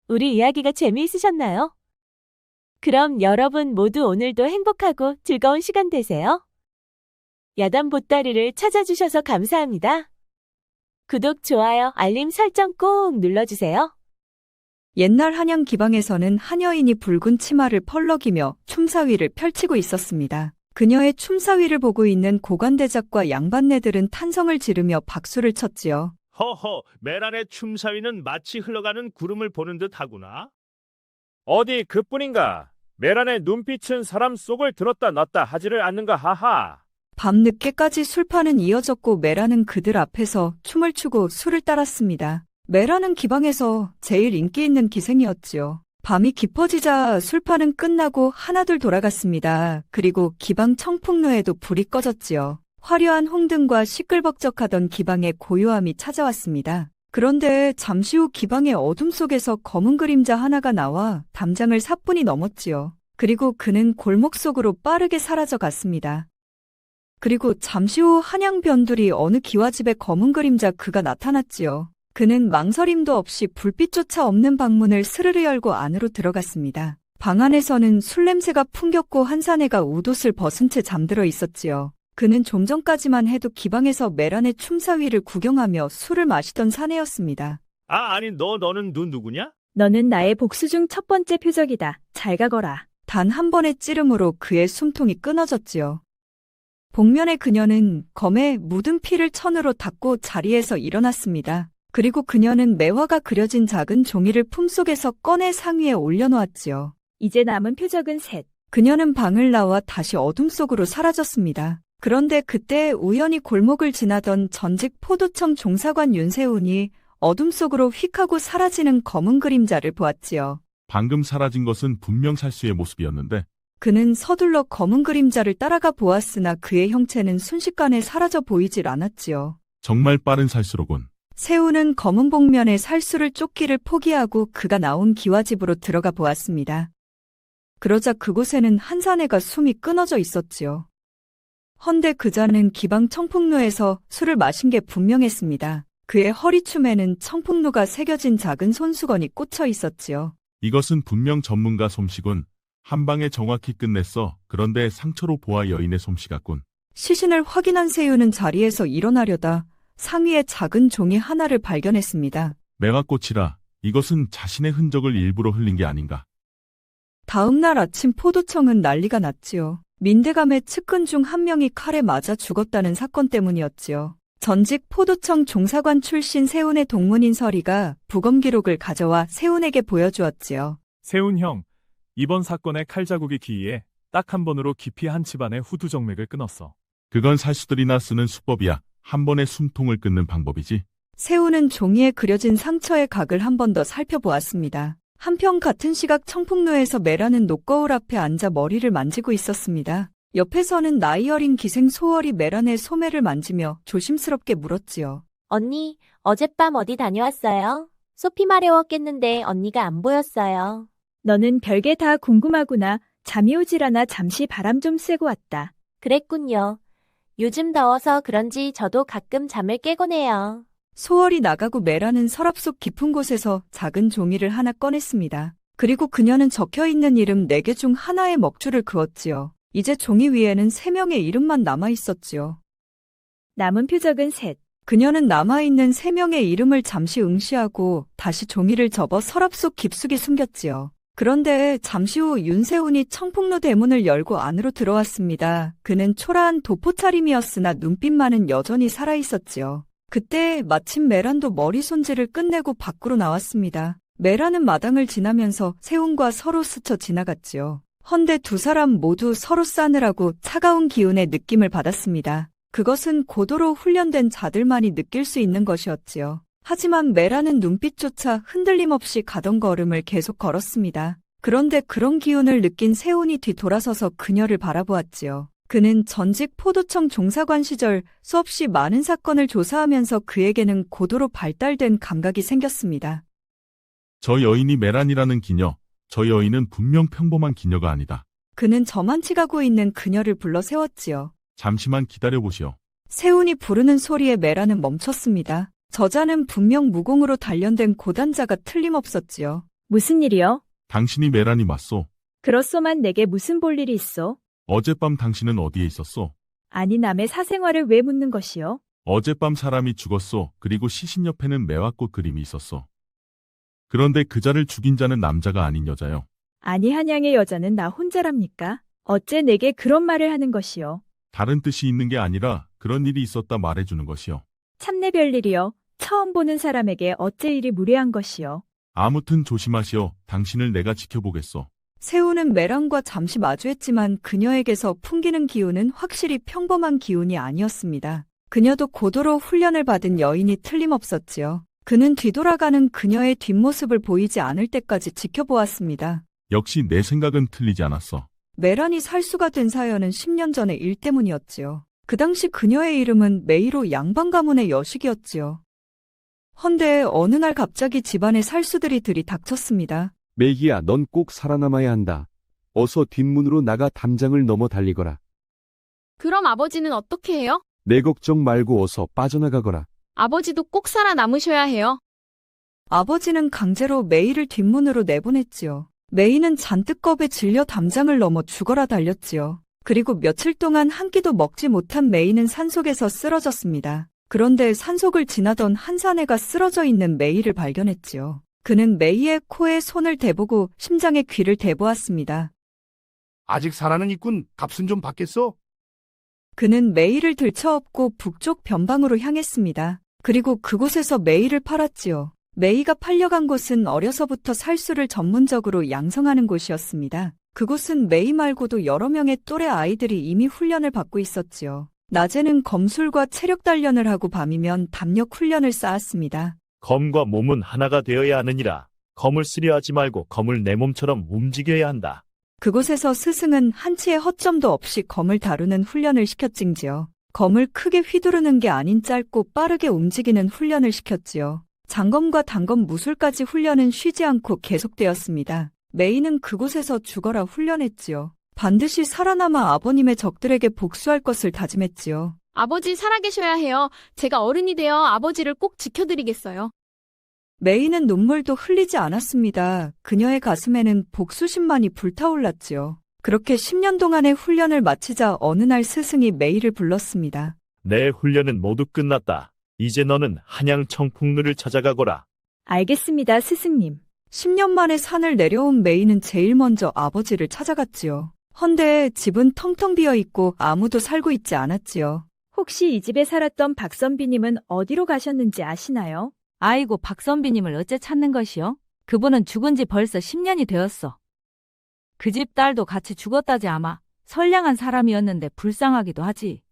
우리 이야기가 재미있으셨나요? 그럼 여러분 모두 오늘도 행복하고 즐거운 시간 되세요. 야단 보따리를 찾아주셔서 감사합니다. 구독, 좋아요, 알림 설정 꼭 눌러주세요. 옛날 한양 기방에서는 한 여인이 붉은 치마를 펄럭이며 춤사위를 펼치고 있었습니다. 그녀의 춤사위를 보고 있는 고관대작과 양반네들은 탄성을 지르며 박수를 쳤지요. 허허, 메란의 춤사위는 마치 흘러가는 구름을 보는 듯 하구나. 어디 그뿐인가? 메란의 눈빛은 사람 속을 들었다 놨다 하지를 않는가 하하. 밤늦게까지 술판은 이어졌고 메라는 그들 앞에서 춤을 추고 술을 따랐습니다. 메라는 기방에서 제일 인기 있는 기생이었지요. 밤이 깊어지자 술판은 끝나고 하나둘 돌아갔습니다. 그리고 기방 청풍로에도 불이 꺼졌지요. 화려한 홍등과 시끌벅적하던 기방의 고요함이 찾아왔습니다. 그런데 잠시 후 기방의 어둠 속에서 검은 그림자 하나가 나와 담장을 사뿐히 넘었지요. 그리고 그는 골목 속으로 빠르게 사라져 갔습니다. 그리고 잠시 후 한양 변두리 어느 기와집의 검은 그림자 그가 나타났지요. 그는 망설임도 없이 불빛조차 없는 방문을 스르르 열고 안으로 들어갔습니다. 방 안에서는 술 냄새가 풍겼고 한 사내가 웃옷을 벗은 채 잠들어 있었지요. 그는 좀 전까지만 해도 기방에서 메란의 춤사위를 구경하며 술을 마시던 사내였습니다. 아니 너는 누구냐? 너는 나의 복수 중 첫 번째 표적이다. 잘 가거라. 단 한 번의 찌름으로 그의 숨통이 끊어졌지요. 복면의 그녀는 검에 묻은 피를 천으로 닦고 자리에서 일어났습니다. 그리고 그녀는 매화가 그려진 작은 종이를 품속에서 꺼내 상위에 올려놓았지요. 이제 남은 표적은 셋. 그녀는 방을 나와 다시 어둠 속으로 사라졌습니다. 그런데 그때 우연히 골목을 지나던 전직 포도청 종사관 윤세훈이 어둠 속으로 휙 하고 사라지는 검은 그림자를 보았지요. 방금 사라진 것은 분명 살수의 모습이었는데 그는 서둘러 검은 그림자를 따라가 보았으나 그의 형체는 순식간에 사라져 보이질 않았지요. 정말 빠른 살수로군. 세훈은 검은 복면에 살수를 쫓기를 포기하고 그가 나온 기와집으로 들어가 보았습니다. 그러자 그곳에는 한 사내가 숨이 끊어져 있었지요. 헌데 그자는 기방 청풍로에서 술을 마신 게 분명했습니다. 그의 허리춤에는 청풍로가 새겨진 작은 손수건이 꽂혀 있었지요. 이것은 분명 전문가 솜씨군. 한 방에 정확히 끝냈어. 그런데 상처로 보아 여인의 솜씨 같군. 시신을 확인한 세윤은 자리에서 일어나려다 상위에 작은 종이 하나를 발견했습니다. 매화꽃이라. 이것은 자신의 흔적을 일부러 흘린 게 아닌가. 다음 날 아침 포도청은 난리가 났지요. 민대감의 측근 중 한 명이 칼에 맞아 죽었다는 사건 때문이었지요. 전직 포도청 종사관 출신 세훈의 동문인 서리가 부검 기록을 가져와 세훈에게 보여주었지요. 세훈 형, 이번 사건의 칼자국이 기이해 딱 한 번으로 깊이 한 집안의 후두 정맥을 끊었어. 그건 살수들이나 쓰는 수법이야. 한 번에 숨통을 끊는 방법이지. 세훈은 종이에 그려진 상처의 각을 한 번 더 살펴보았습니다. 한편 같은 시각 청풍로에서 메라는 녹거울 앞에 앉아 머리를 만지고 있었습니다. 옆에서는 나이 어린 기생 소월이 메란의 소매를 만지며 조심스럽게 물었지요. 언니, 어젯밤 어디 다녀왔어요? 소피 마려웠겠는데 언니가 안 보였어요. 너는 별게 다 궁금하구나. 잠이 오질 않아 잠시 바람 좀 쐬고 왔다. 그랬군요. 요즘 더워서 그런지 저도 가끔 잠을 깨곤 해요. 소월이 나가고 메라는 서랍 속 깊은 곳에서 작은 종이를 하나 꺼냈습니다. 그리고 그녀는 적혀있는 이름 4개 중 하나의 먹줄을 그었지요. 이제 종이 위에는 3명의 이름만 남아있었지요. 남은 표적은 셋. 그녀는 남아있는 3명의 이름을 잠시 응시하고 다시 종이를 접어 서랍 속 깊숙이 숨겼지요. 그런데 잠시 후 윤세훈이 청풍로 대문을 열고 안으로 들어왔습니다. 그는 초라한 도포 차림이었으나 눈빛만은 여전히 살아있었지요. 그때 마침 메란도 머리 손질을 끝내고 밖으로 나왔습니다. 메란은 마당을 지나면서 세훈과 서로 스쳐 지나갔지요. 헌데 두 사람 모두 서로 싸늘하고 차가운 기운의 느낌을 받았습니다. 그것은 고도로 훈련된 자들만이 느낄 수 있는 것이었지요. 하지만 메라는 눈빛조차 흔들림 없이 가던 걸음을 계속 걸었습니다. 그런데 그런 기운을 느낀 세훈이 뒤돌아서서 그녀를 바라보았지요. 그는 전직 포도청 종사관 시절 수없이 많은 사건을 조사하면서 그에게는 고도로 발달된 감각이 생겼습니다. 저 여인이 메란이라는 기녀. 저 여인은 분명 평범한 기녀가 아니다. 그는 저만치 가고 있는 그녀를 불러 세웠지요. 잠시만 기다려보시오. 세훈이 부르는 소리에 메라는 멈췄습니다. 저자는 분명 무공으로 단련된 고단자가 틀림없었지요. 무슨 일이요? 당신이 메란이 맞소. 그렇소만 내게 무슨 볼 일이 있어? 어젯밤 당신은 어디에 있었소? 아니 남의 사생활을 왜 묻는 것이요? 어젯밤 사람이 죽었소. 그리고 시신 옆에는 매화꽃 그림이 있었소. 그런데 그자를 죽인 자는 남자가 아닌 여자요. 아니 한양의 여자는 나 혼자랍니까? 어째 내게 그런 말을 하는 것이요? 다른 뜻이 있는 게 아니라 그런 일이 있었다 말해주는 것이요. 참내 별일이요. 처음 보는 사람에게 어째 일이 무례한 것이요? 아무튼 조심하시오. 당신을 내가 지켜보겠소. 세우는 메랑과 잠시 마주했지만 그녀에게서 풍기는 기운은 확실히 평범한 기운이 아니었습니다. 그녀도 고도로 훈련을 받은 여인이 틀림없었지요. 그는 뒤돌아가는 그녀의 뒷모습을 보이지 않을 때까지 지켜보았습니다. 역시 내 생각은 틀리지 않았어. 메란이 살수가 된 사연은 10년 전의 일 때문이었지요. 그 당시 그녀의 이름은 메이로 양반 가문의 여식이었지요. 헌데 어느 날 갑자기 집안의 살수들이 들이닥쳤습니다. 메기야, 넌 꼭 살아남아야 한다. 어서 뒷문으로 나가 담장을 넘어 달리거라. 그럼 아버지는 어떻게 해요? 내 걱정 말고 어서 빠져나가거라. 아버지도 꼭 살아남으셔야 해요. 아버지는 강제로 메이를 뒷문으로 내보냈지요. 메이는 잔뜩 겁에 질려 담장을 넘어 죽어라 달렸지요. 그리고 며칠 동안 한 끼도 먹지 못한 메이는 산속에서 쓰러졌습니다. 그런데 산속을 지나던 한 사내가 쓰러져 있는 메이를 발견했지요. 그는 메이의 코에 손을 대보고 심장에 귀를 대보았습니다. 아직 살아는 있군. 값은 좀 받겠어? 그는 메이를 들쳐업고 북쪽 변방으로 향했습니다. 그리고 그곳에서 메이를 팔았지요. 메이가 팔려간 곳은 어려서부터 살수를 전문적으로 양성하는 곳이었습니다. 그곳은 메이 말고도 여러 명의 또래 아이들이 이미 훈련을 받고 있었지요. 낮에는 검술과 체력 단련을 하고 밤이면 담력 훈련을 쌓았습니다. 검과 몸은 하나가 되어야 하느니라. 검을 쓰려 하지 말고 검을 내 몸처럼 움직여야 한다. 그곳에서 스승은 한치의 허점도 없이 검을 다루는 훈련을 시켰징지요. 검을 크게 휘두르는 게 아닌 짧고 빠르게 움직이는 훈련을 시켰지요. 장검과 단검 무술까지 훈련은 쉬지 않고 계속되었습니다. 메이는 그곳에서 죽어라 훈련했지요. 반드시 살아남아 아버님의 적들에게 복수할 것을 다짐했지요. 아버지 살아계셔야 해요. 제가 어른이 되어 아버지를 꼭 지켜드리겠어요. 메이는 눈물도 흘리지 않았습니다. 그녀의 가슴에는 복수심만이 불타올랐지요. 그렇게 10년 동안의 훈련을 마치자 어느 날 스승이 메이를 불렀습니다. 내 훈련은 모두 끝났다. 이제 너는 한양 청풍루를 찾아가거라. 알겠습니다, 스승님. 10년 만에 산을 내려온 메이는 제일 먼저 아버지를 찾아갔지요. 헌데 집은 텅텅 비어 있고 아무도 살고 있지 않았지요. 혹시 이 집에 살았던 박선비님은 어디로 가셨는지 아시나요? 아이고, 박선비님을 어째 찾는 것이요? 그분은 죽은 지 벌써 10년이 되었어. 그 집 딸도 같이 죽었다지 아마. 선량한 사람이었는데 불쌍하기도 하지.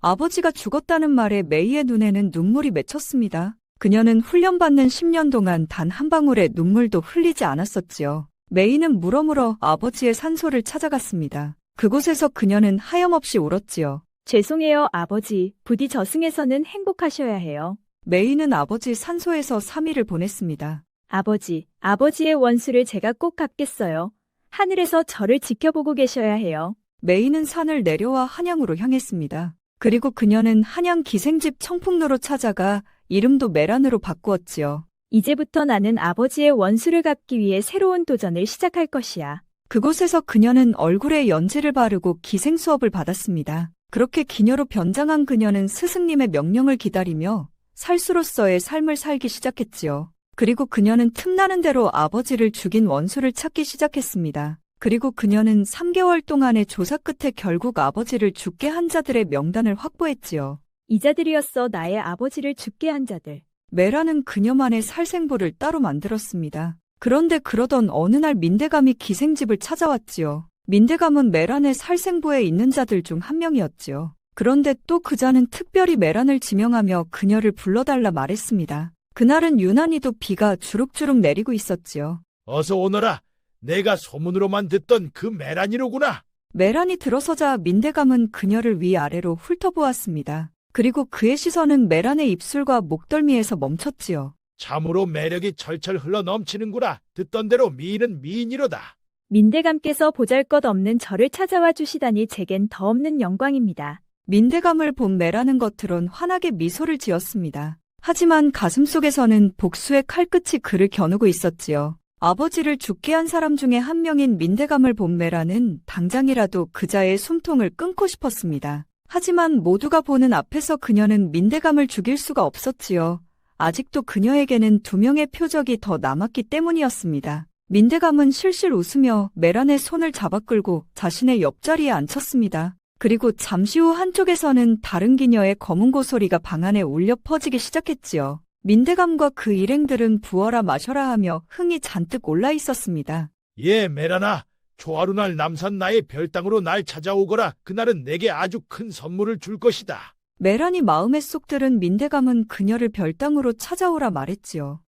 아버지가 죽었다는 말에 메이의 눈에는 눈물이 맺혔습니다. 그녀는 훈련받는 10년 동안 단 한 방울의 눈물도 흘리지 않았었지요. 메이는 물어물어 아버지의 산소를 찾아갔습니다. 그곳에서 그녀는 하염없이 울었지요. 죄송해요, 아버지. 부디 저승에서는 행복하셔야 해요. 메이는 아버지 산소에서 3일을 보냈습니다. 아버지, 아버지의 원수를 제가 꼭 갚겠어요. 하늘에서 저를 지켜보고 계셔야 해요. 메이는 산을 내려와 한양으로 향했습니다. 그리고 그녀는 한양 기생집 청풍로로 찾아가 이름도 메란으로 바꾸었지요. 이제부터 나는 아버지의 원수를 갚기 위해 새로운 도전을 시작할 것이야. 그곳에서 그녀는 얼굴에 연지를 바르고 기생 수업을 받았습니다. 그렇게 기녀로 변장한 그녀는 스승님의 명령을 기다리며 살수로서의 삶을 살기 시작했지요. 그리고 그녀는 틈나는 대로 아버지를 죽인 원수를 찾기 시작했습니다. 그리고 그녀는 3개월 동안의 조사 끝에 결국 아버지를 죽게 한 자들의 명단을 확보했지요. 이 자들이었어, 나의 아버지를 죽게 한 자들. 메라는 그녀만의 살생부를 따로 만들었습니다. 그런데 그러던 어느 날 민대감이 기생집을 찾아왔지요. 민대감은 메란의 살생부에 있는 자들 중 한 명이었지요. 그런데 또 그자는 특별히 메란을 지명하며 그녀를 불러달라 말했습니다. 그날은 유난히도 비가 주룩주룩 내리고 있었지요. 어서 오너라. 내가 소문으로만 듣던 그 메란이로구나. 메란이 들어서자 민대감은 그녀를 위아래로 훑어보았습니다. 그리고 그의 시선은 메란의 입술과 목덜미에서 멈췄지요. 참으로 매력이 철철 흘러 넘치는구나. 듣던 대로 미인은 미인이로다. 민대감께서 보잘것없는 저를 찾아와 주시다니 제겐 더 없는 영광입니다. 민대감을 본 메라는 겉으론 환하게 미소를 지었습니다. 하지만 가슴속에서는 복수의 칼끝이 그를 겨누고 있었지요. 아버지를 죽게 한 사람 중에 한 명인 민대감을 본 메라는 당장이라도 그자의 숨통을 끊고 싶었습니다. 하지만 모두가 보는 앞에서 그녀는 민대감을 죽일 수가 없었지요. 아직도 그녀에게는 두 명의 표적이 더 남았기 때문이었습니다. 민대감은 실실 웃으며 메란의 손을 잡아 끌고 자신의 옆자리에 앉혔습니다. 그리고 잠시 후 한쪽에서는 다른 기녀의 검은고 소리가 방 안에 울려 퍼지기 시작했지요. 민대감과 그 일행들은 부어라 마셔라 하며 흥이 잔뜩 올라 있었습니다. 예, 메라나. 초하루날 남산 나의 별당으로 날 찾아오거라. 그날은 내게 아주 큰 선물을 줄 것이다. 메란이 마음에 쏙 들은 민대감은 그녀를 별당으로 찾아오라 말했지요.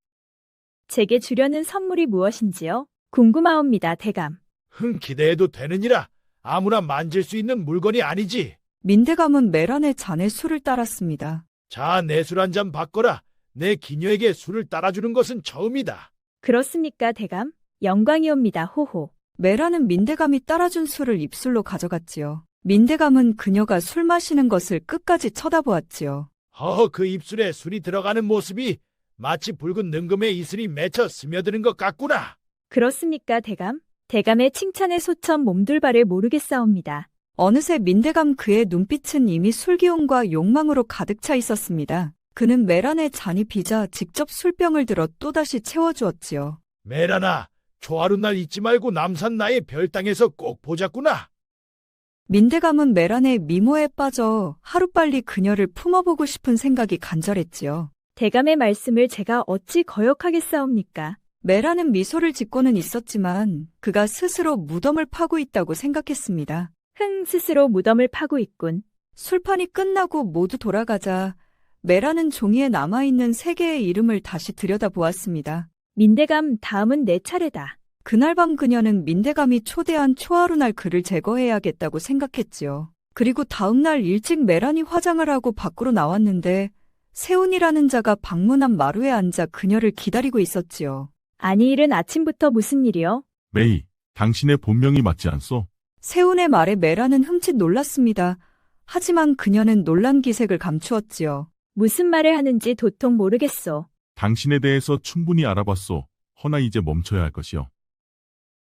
제게 주려는 선물이 무엇인지요? 궁금하옵니다, 대감. 기대해도 되느니라. 아무나 만질 수 있는 물건이 아니지. 민대감은 메란의 잔에 술을 따랐습니다. 자, 내 술 한 잔 받거라. 내 기녀에게 술을 따라주는 것은 처음이다. 그렇습니까, 대감? 영광이옵니다, 호호. 메라는 민대감이 따라준 술을 입술로 가져갔지요. 민대감은 그녀가 술 마시는 것을 끝까지 쳐다보았지요. 그 입술에 술이 들어가는 모습이 마치 붉은 능금의 이슬이 맺혀 스며드는 것 같구나. 그렇습니까, 대감? 대감의 칭찬에 소천 몸둘바를 모르겠사옵니다. 어느새 민대감 그의 눈빛은 이미 술기운과 욕망으로 가득 차 있었습니다. 그는 메란의 잔이 비자 직접 술병을 들어 또다시 채워주었지요. 메란아, 초하루날 잊지 말고 남산 나의 별당에서 꼭 보자꾸나. 민대감은 메란의 미모에 빠져 하루빨리 그녀를 품어보고 싶은 생각이 간절했지요. 대감의 말씀을 제가 어찌 거역하겠사옵니까? 메란은 미소를 짓고는 있었지만 그가 스스로 무덤을 파고 있다고 생각했습니다. 스스로 무덤을 파고 있군. 술판이 끝나고 모두 돌아가자 메란은 종이에 남아있는 세 개의 이름을 다시 들여다보았습니다. 민대감, 다음은 내 차례다. 그날 밤 그녀는 민대감이 초대한 초하루날 글을 제거해야겠다고 생각했지요. 그리고 다음날 일찍 메란이 화장을 하고 밖으로 나왔는데 세훈이라는 자가 방문 앞 마루에 앉아 그녀를 기다리고 있었지요. 아니, 이른 아침부터 무슨 일이요? 메이, 당신의 본명이 맞지 않소? 세훈의 말에 메란은 흠칫 놀랐습니다. 하지만 그녀는 놀란 기색을 감추었지요. 무슨 말을 하는지 도통 모르겠소. 당신에 대해서 충분히 알아봤소. 허나 이제 멈춰야 할 것이요.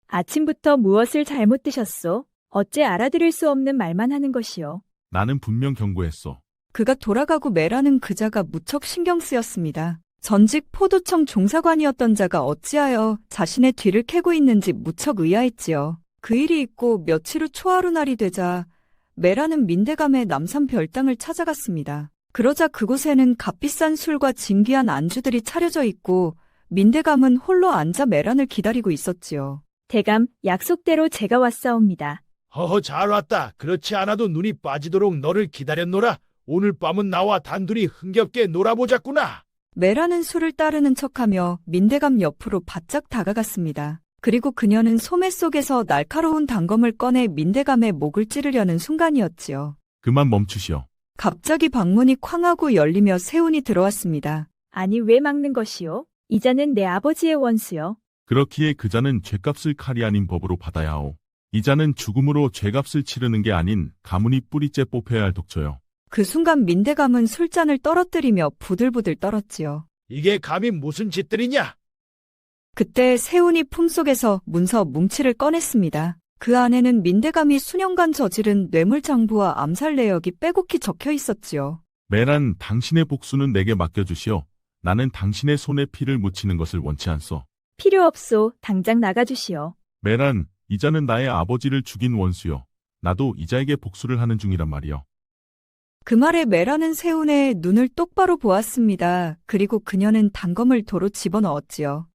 아침부터 무엇을 잘못 드셨소? 어째 알아들을 수 없는 말만 하는 것이요. 나는 분명 경고했소. 그가 돌아가고 메라는 그자가 무척 신경 쓰였습니다. 전직 포도청 종사관이었던 자가 어찌하여 자신의 뒤를 캐고 있는지 무척 의아했지요. 그 일이 있고 며칠 후 초하루날이 되자 메라는 민대감의 남산 별당을 찾아갔습니다. 그러자 그곳에는 값비싼 술과 진귀한 안주들이 차려져 있고 민대감은 홀로 앉아 메란을 기다리고 있었지요. 대감, 약속대로 제가 왔사옵니다. 잘 왔다. 그렇지 않아도 눈이 빠지도록 너를 기다렸노라. 오늘 밤은 나와 단둘이 흥겹게 놀아보자꾸나. 메라는 술을 따르는 척하며 민대감 옆으로 바짝 다가갔습니다. 그리고 그녀는 소매 속에서 날카로운 단검을 꺼내 민대감의 목을 찌르려는 순간이었지요. 그만 멈추시오. 갑자기 방문이 쾅 하고 열리며 세훈이 들어왔습니다. 아니, 왜 막는 것이요? 이자는 내 아버지의 원수요. 그렇기에 그자는 죗값을 칼이 아닌 법으로 받아야 하오. 이자는 죽음으로 죗값을 치르는 게 아닌 가문이 뿌리째 뽑혀야 할 독초요. 그 순간 민대감은 술잔을 떨어뜨리며 부들부들 떨었지요. 이게 감히 무슨 짓들이냐? 그때 세훈이 품속에서 문서 뭉치를 꺼냈습니다. 그 안에는 민대감이 수년간 저지른 뇌물장부와 암살 내역이 빼곡히 적혀 있었지요. 메란, 당신의 복수는 내게 맡겨주시오. 나는 당신의 손에 피를 묻히는 것을 원치 않소. 필요 없소. 당장 나가주시오. 메란, 이자는 나의 아버지를 죽인 원수요. 나도 이자에게 복수를 하는 중이란 말이요. 그 말에 메라는 세훈의 눈을 똑바로 보았습니다. 그리고 그녀는 단검을 도로 집어넣었지요.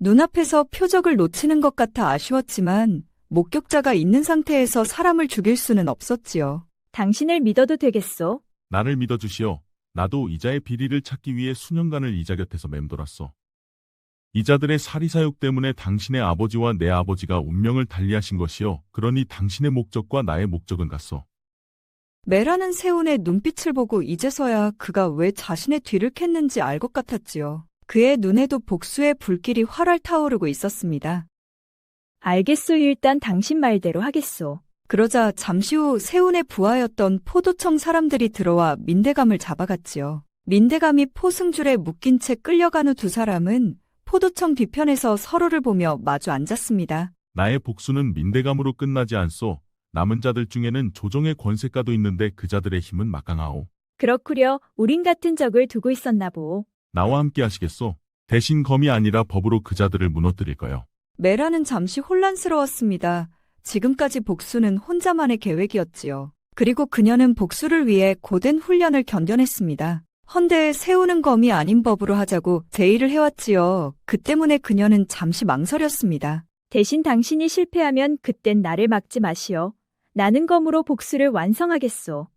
눈앞에서 표적을 놓치는 것 같아 아쉬웠지만 목격자가 있는 상태에서 사람을 죽일 수는 없었지요. 당신을 믿어도 되겠소? 나를 믿어주시오. 나도 이자의 비리를 찾기 위해 수년간을 이자 곁에서 맴돌았소. 이자들의 사리사욕 때문에 당신의 아버지와 내 아버지가 운명을 달리하신 것이요. 그러니 당신의 목적과 나의 목적은 같소. 메라는 세훈의 눈빛을 보고 이제서야 그가 왜 자신의 뒤를 캤는지 알 것 같았지요. 그의 눈에도 복수의 불길이 활활 타오르고 있었습니다. 알겠소. 일단 당신 말대로 하겠소. 그러자 잠시 후 세훈의 부하였던 포도청 사람들이 들어와 민대감을 잡아갔지요. 민대감이 포승줄에 묶인 채 끌려간 후 두 사람은 포도청 뒤편에서 서로를 보며 마주 앉았습니다. 나의 복수는 민대감으로 끝나지 않소. 남은 자들 중에는 조정의 권세가도 있는데 그 자들의 힘은 막강하오. 그렇구려. 우린 같은 적을 두고 있었나 보오. 나와 함께 하시겠소? 대신 검이 아니라 법으로 그 자들을 무너뜨릴 거요. 메라는 잠시 혼란스러웠습니다. 지금까지 복수는 혼자만의 계획이었지요. 그리고 그녀는 복수를 위해 고된 훈련을 견뎌냈습니다. 헌데 세우는 검이 아닌 법으로 하자고 제의를 해왔지요. 그 때문에 그녀는 잠시 망설였습니다. 대신 당신이 실패하면 그땐 나를 막지 마시오. 나는 검으로 복수를 완성하겠소.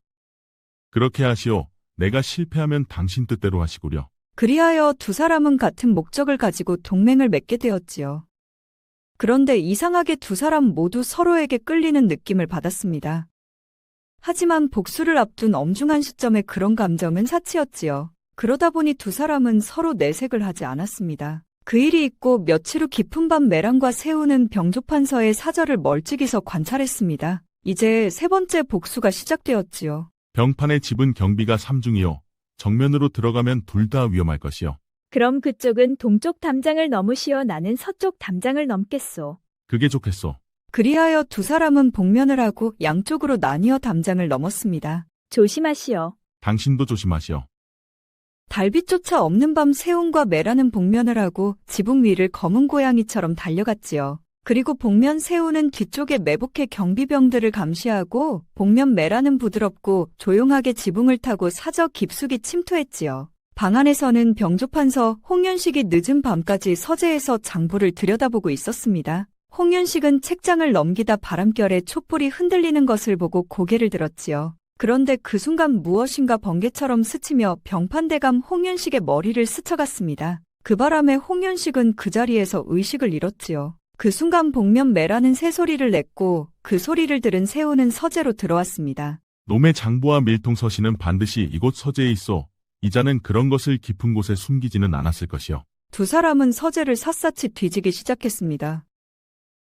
그렇게 하시오. 내가 실패하면 당신 뜻대로 하시구려. 그리하여 두 사람은 같은 목적을 가지고 동맹을 맺게 되었지요. 그런데 이상하게 두 사람 모두 서로에게 끌리는 느낌을 받았습니다. 하지만 복수를 앞둔 엄중한 시점에 그런 감정은 사치였지요. 그러다 보니 두 사람은 서로 내색을 하지 않았습니다. 그 일이 있고 며칠 후 깊은 밤 메란과 세우는 병조판서의 사절을 멀찍이서 관찰했습니다. 이제 세 번째 복수가 시작되었지요. 병판의 집은 경비가 3중이요. 정면으로 들어가면 둘 다 위험할 것이요. 그럼 그쪽은 동쪽 담장을 넘으시어 나는 서쪽 담장을 넘겠소. 그게 좋겠소. 그리하여 두 사람은 복면을 하고 양쪽으로 나뉘어 담장을 넘었습니다. 조심하시오. 당신도 조심하시오. 달빛조차 없는 밤 세운과 메라는 복면을 하고 지붕 위를 검은 고양이처럼 달려갔지요. 그리고 복면 세우는 뒤쪽에 매복해 경비병들을 감시하고 복면 메라는 부드럽고 조용하게 지붕을 타고 사저 깊숙이 침투했지요. 방 안에서는 병조판서 홍윤식이 늦은 밤까지 서재에서 장부를 들여다보고 있었습니다. 홍윤식은 책장을 넘기다 바람결에 촛불이 흔들리는 것을 보고 고개를 들었지요. 그런데 그 순간 무엇인가 번개처럼 스치며 병판대감 홍윤식의 머리를 스쳐갔습니다. 그 바람에 홍윤식은 그 자리에서 의식을 잃었지요. 그 순간 복면 메라는 새소리를 냈고 그 소리를 들은 세우는 서재로 들어왔습니다. 놈의 장부와 밀통 서신은 반드시 이곳 서재에 있어. 이자는 그런 것을 깊은 곳에 숨기지는 않았을 것이요. 두 사람은 서재를 샅샅이 뒤지기 시작했습니다.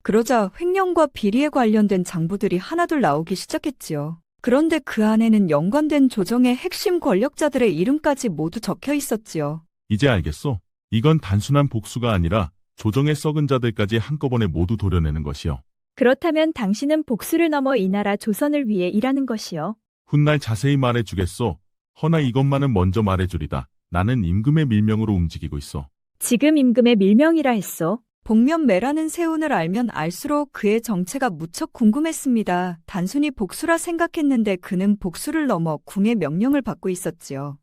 그러자 횡령과 비리에 관련된 장부들이 하나둘 나오기 시작했지요. 그런데 그 안에는 연관된 조정의 핵심 권력자들의 이름까지 모두 적혀 있었지요. 이제 알겠소. 이건 단순한 복수가 아니라 조정의 썩은 자들까지 한꺼번에 모두 도려내는 것이요. 그렇다면 당신은 복수를 넘어 이 나라 조선을 위해 일하는 것이요. 훗날 자세히 말해주겠소. 허나 이것만은 먼저 말해주리다. 나는 임금의 밀명으로 움직이고 있어. 지금 임금의 밀명이라 했소. 복면 메라는 세운을 알면 알수록 그의 정체가 무척 궁금했습니다. 단순히 복수라 생각했는데 그는 복수를 넘어 궁의 명령을 받고 있었지요.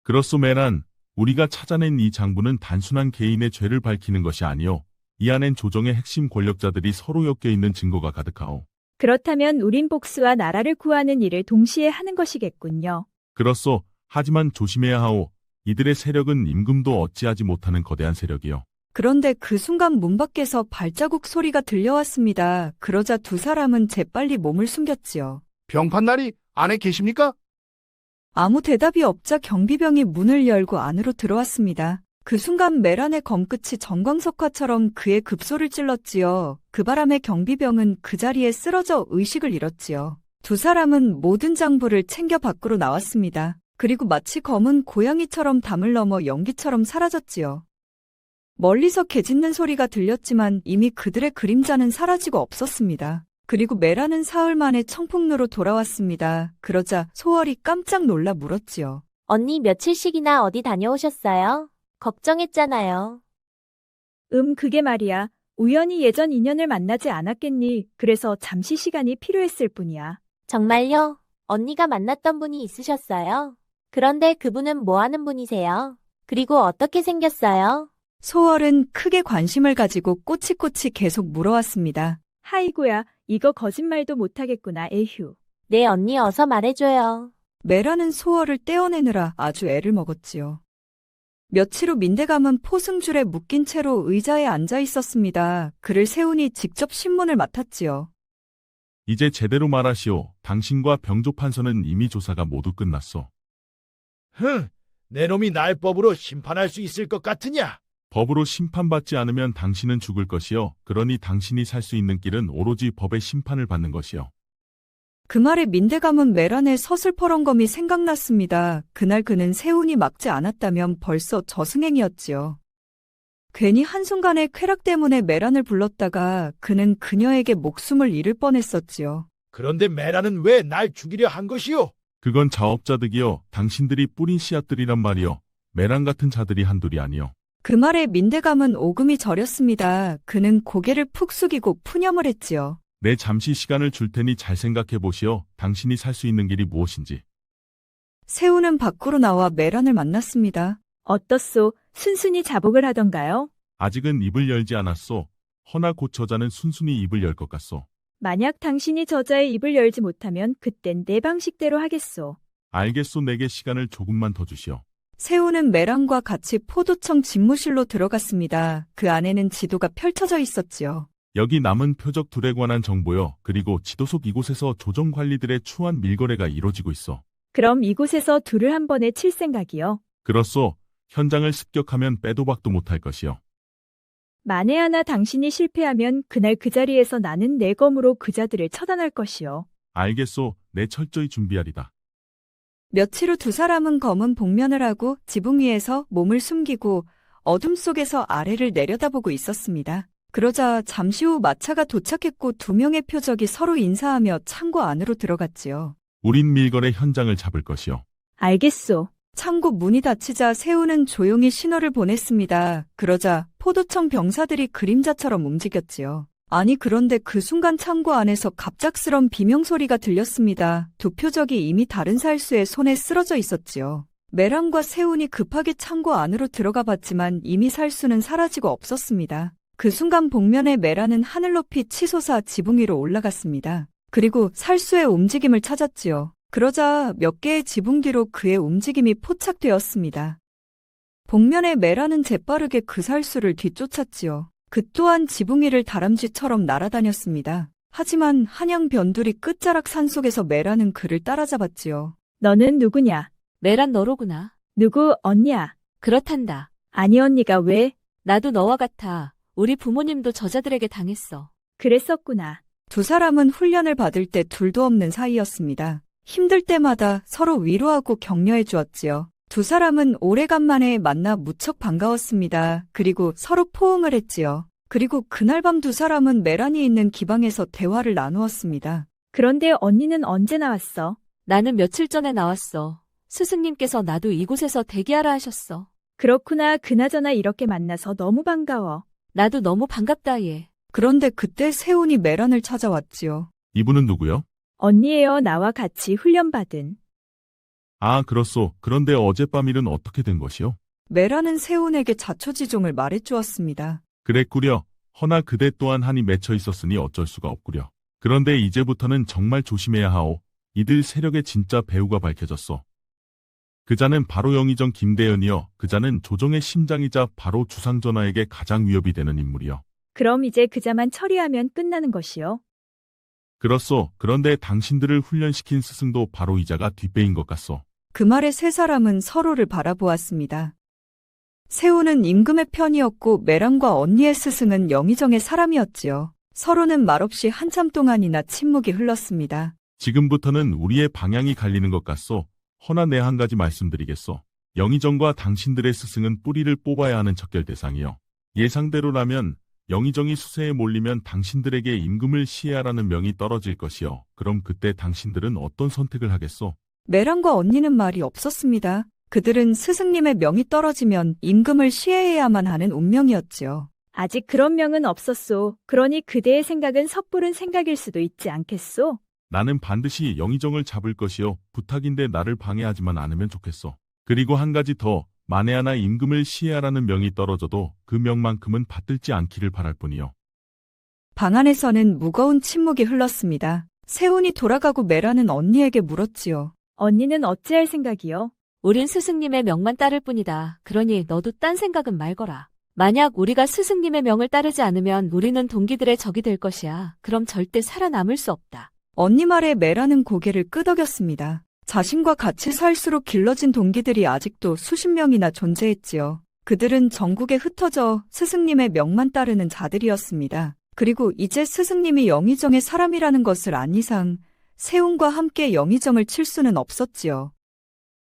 그렇소 메란. 우리가 찾아낸 이 장부는 단순한 개인의 죄를 밝히는 것이 아니오. 이 안엔 조정의 핵심 권력자들이 서로 엮여 있는 증거가 가득하오. 그렇다면 우린 복수와 나라를 구하는 일을 동시에 하는 것이겠군요. 그렇소. 하지만 조심해야 하오. 이들의 세력은 임금도 어찌하지 못하는 거대한 세력이요. 그런데 그 순간 문 밖에서 발자국 소리가 들려왔습니다. 그러자 두 사람은 재빨리 몸을 숨겼지요. 병판날이 안에 계십니까? 아무 대답이 없자 경비병이 문을 열고 안으로 들어왔습니다. 그 순간 메란의 검끝이 전광석화처럼 그의 급소를 찔렀지요. 그 바람에 경비병은 그 자리에 쓰러져 의식을 잃었지요. 두 사람은 모든 장부를 챙겨 밖으로 나왔습니다. 그리고 마치 검은 고양이처럼 담을 넘어 연기처럼 사라졌지요. 멀리서 개 짖는 소리가 들렸지만 이미 그들의 그림자는 사라지고 없었습니다. 그리고 메라는 사흘 만에 청풍루로 돌아왔습니다. 그러자 소월이 깜짝 놀라 물었지요. 언니 며칠씩이나 어디 다녀오셨어요? 걱정했잖아요. 그게 말이야. 우연히 예전 인연을 만나지 않았겠니? 그래서 잠시 시간이 필요했을 뿐이야. 정말요? 언니가 만났던 분이 있으셨어요? 그런데 그분은 뭐 하는 분이세요? 그리고 어떻게 생겼어요? 소월은 크게 관심을 가지고 꼬치꼬치 계속 물어왔습니다. 하이고야, 이거 거짓말도 못하겠구나, 에휴. 네, 언니 어서 말해줘요. 메라는 소월을 떼어내느라 아주 애를 먹었지요. 며칠 후 민대감은 포승줄에 묶인 채로 의자에 앉아 있었습니다. 그를 세운이 직접 신문을 맡았지요. 이제 제대로 말하시오. 당신과 병조판서는 이미 조사가 모두 끝났소. 내 놈이 날 법으로 심판할 수 있을 것 같으냐? 법으로 심판받지 않으면 당신은 죽을 것이요. 그러니 당신이 살 수 있는 길은 오로지 법의 심판을 받는 것이요. 그 말에 민대감은 메란의 서슬퍼런검이 생각났습니다. 그날 그는 세운이 막지 않았다면 벌써 저승행이었지요. 괜히 한순간의 쾌락 때문에 메란을 불렀다가 그는 그녀에게 목숨을 잃을 뻔했었지요. 그런데 메라는 왜 날 죽이려 한 것이오? 그건 자업자득이요. 당신들이 뿌린 씨앗들이란 말이요. 매랑 같은 자들이 한둘이 아니요. 그 말에 민대감은 오금이 저렸습니다. 그는 고개를 푹 숙이고 푸념을 했지요. 내 잠시 시간을 줄 테니 잘 생각해 보시오. 당신이 살 수 있는 길이 무엇인지. 세우는 밖으로 나와 매란을 만났습니다. 어떻소? 순순히 자복을 하던가요? 아직은 입을 열지 않았소. 허나 곧 저자는 순순히 입을 열 것 같소. 만약 당신이 저자의 입을 열지 못하면 그땐 내 방식대로 하겠소. 알겠소. 내게 시간을 조금만 더 주시오. 세우는 매랑과 같이 포도청 집무실로 들어갔습니다. 그 안에는 지도가 펼쳐져 있었지요. 여기 남은 표적 둘에 관한 정보요. 그리고 지도 속 이곳에서 조정 관리들의 추한 밀거래가 이루어지고 있어. 그럼 이곳에서 둘을 한 번에 칠 생각이요. 그렇소. 현장을 습격하면 빼도 박도 못할 것이요. 만에 하나 당신이 실패하면 그날 그 자리에서 나는 내 검으로 그자들을 처단할 것이요. 알겠소. 내 철저히 준비하리다. 며칠 후 두 사람은 검은 복면을 하고 지붕 위에서 몸을 숨기고 어둠 속에서 아래를 내려다보고 있었습니다. 그러자 잠시 후 마차가 도착했고 두 명의 표적이 서로 인사하며 창고 안으로 들어갔지요. 우린 밀거래 현장을 잡을 것이요. 알겠소. 창고 문이 닫히자 세우는 조용히 신호를 보냈습니다. 그러자 포도청 병사들이 그림자처럼 움직였지요. 아니 그런데 그 순간 창고 안에서 갑작스런 비명소리가 들렸습니다. 두 표적이 이미 다른 살수의 손에 쓰러져 있었지요. 매랑과 세운이 급하게 창고 안으로 들어가 봤지만 이미 살수는 사라지고 없었습니다. 그 순간 복면의 매라는 하늘 높이 치솟아 지붕 위로 올라갔습니다. 그리고 살수의 움직임을 찾았지요. 그러자 몇 개의 지붕 뒤로 그의 움직임이 포착되었습니다. 복면의 매라는 재빠르게 그 살수를 뒤쫓았지요. 그 또한 지붕 위를 다람쥐처럼 날아다녔습니다. 하지만 한양 변두리 끝자락 산속에서 매라는 그를 따라잡았지요. 너는 누구냐? 매란 너로구나. 누구 언니야? 그렇단다. 아니 언니가 왜? 나도 너와 같아. 우리 부모님도 저자들에게 당했어. 그랬었구나. 두 사람은 훈련을 받을 때 둘도 없는 사이였습니다. 힘들 때마다 서로 위로하고 격려해 주었지요. 두 사람은 오래간만에 만나 무척 반가웠습니다. 그리고 서로 포옹을 했지요. 그리고 그날 밤 두 사람은 매란이 있는 기방에서 대화를 나누었습니다. 그런데 언니는 언제 나왔어? 나는 며칠 전에 나왔어. 스승님께서 나도 이곳에서 대기하라 하셨어. 그렇구나. 그나저나 이렇게 만나서 너무 반가워. 나도 너무 반갑다 얘. 그런데 그때 세운이 매란을 찾아왔지요. 이분은 누구요? 언니예요. 나와 같이 훈련받은. 아, 그렇소. 그런데 어젯밤 일은 어떻게 된 것이요? 매란은 세운에게 자초지종을 말해주었습니다. 그랬구려. 허나 그대 또한 한이 맺혀 있었으니 어쩔 수가 없구려. 그런데 이제부터는 정말 조심해야 하오. 이들 세력의 진짜 배후가 밝혀졌어. 그자는 바로 영의정 김대현이여. 그자는 조정의 심장이자 바로 주상전하에게 가장 위협이 되는 인물이여. 그럼 이제 그자만 처리하면 끝나는 것이요. 그렇소. 그런데 당신들을 훈련시킨 스승도 바로 이자가 뒷배인 것 같소. 그 말에 세 사람은 서로를 바라보았습니다. 세우는 임금의 편이었고 매랑과 언니의 스승은 영의정의 사람이었지요. 서로는 말없이 한참 동안이나 침묵이 흘렀습니다. 지금부터는 우리의 방향이 갈리는 것 같소. 허나 내 한 가지 말씀드리겠소. 영의정과 당신들의 스승은 뿌리를 뽑아야 하는 척결 대상이요. 예상대로라면 영의정이 수세에 몰리면 당신들에게 임금을 시해하라는 명이 떨어질 것이요. 그럼 그때 당신들은 어떤 선택을 하겠소? 매랑과 언니는 말이 없었습니다. 그들은 스승님의 명이 떨어지면 임금을 시해해야만 하는 운명이었지요. 아직 그런 명은 없었소. 그러니 그대의 생각은 섣부른 생각일 수도 있지 않겠소? 나는 반드시 영의정을 잡을 것이요. 부탁인데 나를 방해하지만 않으면 좋겠소. 그리고 한 가지 더. 만에 하나 임금을 시해하라는 명이 떨어져도 그 명만큼은 받들지 않기를 바랄 뿐이요. 방 안에서는 무거운 침묵이 흘렀습니다. 세운이 돌아가고 매라는 언니에게 물었지요. 언니는 어찌할 생각이요? 우린 스승님의 명만 따를 뿐이다. 그러니 너도 딴 생각은 말거라. 만약 우리가 스승님의 명을 따르지 않으면 우리는 동기들의 적이 될 것이야. 그럼 절대 살아남을 수 없다. 언니 말에 매라는 고개를 끄덕였습니다. 자신과 같이 살수록 길러진 동기들이 아직도 수십 명이나 존재했지요. 그들은 전국에 흩어져 스승님의 명만 따르는 자들이었습니다. 그리고 이제 스승님이 영의정의 사람이라는 것을 안 이상 세운과 함께 영의정을 칠 수는 없었지요.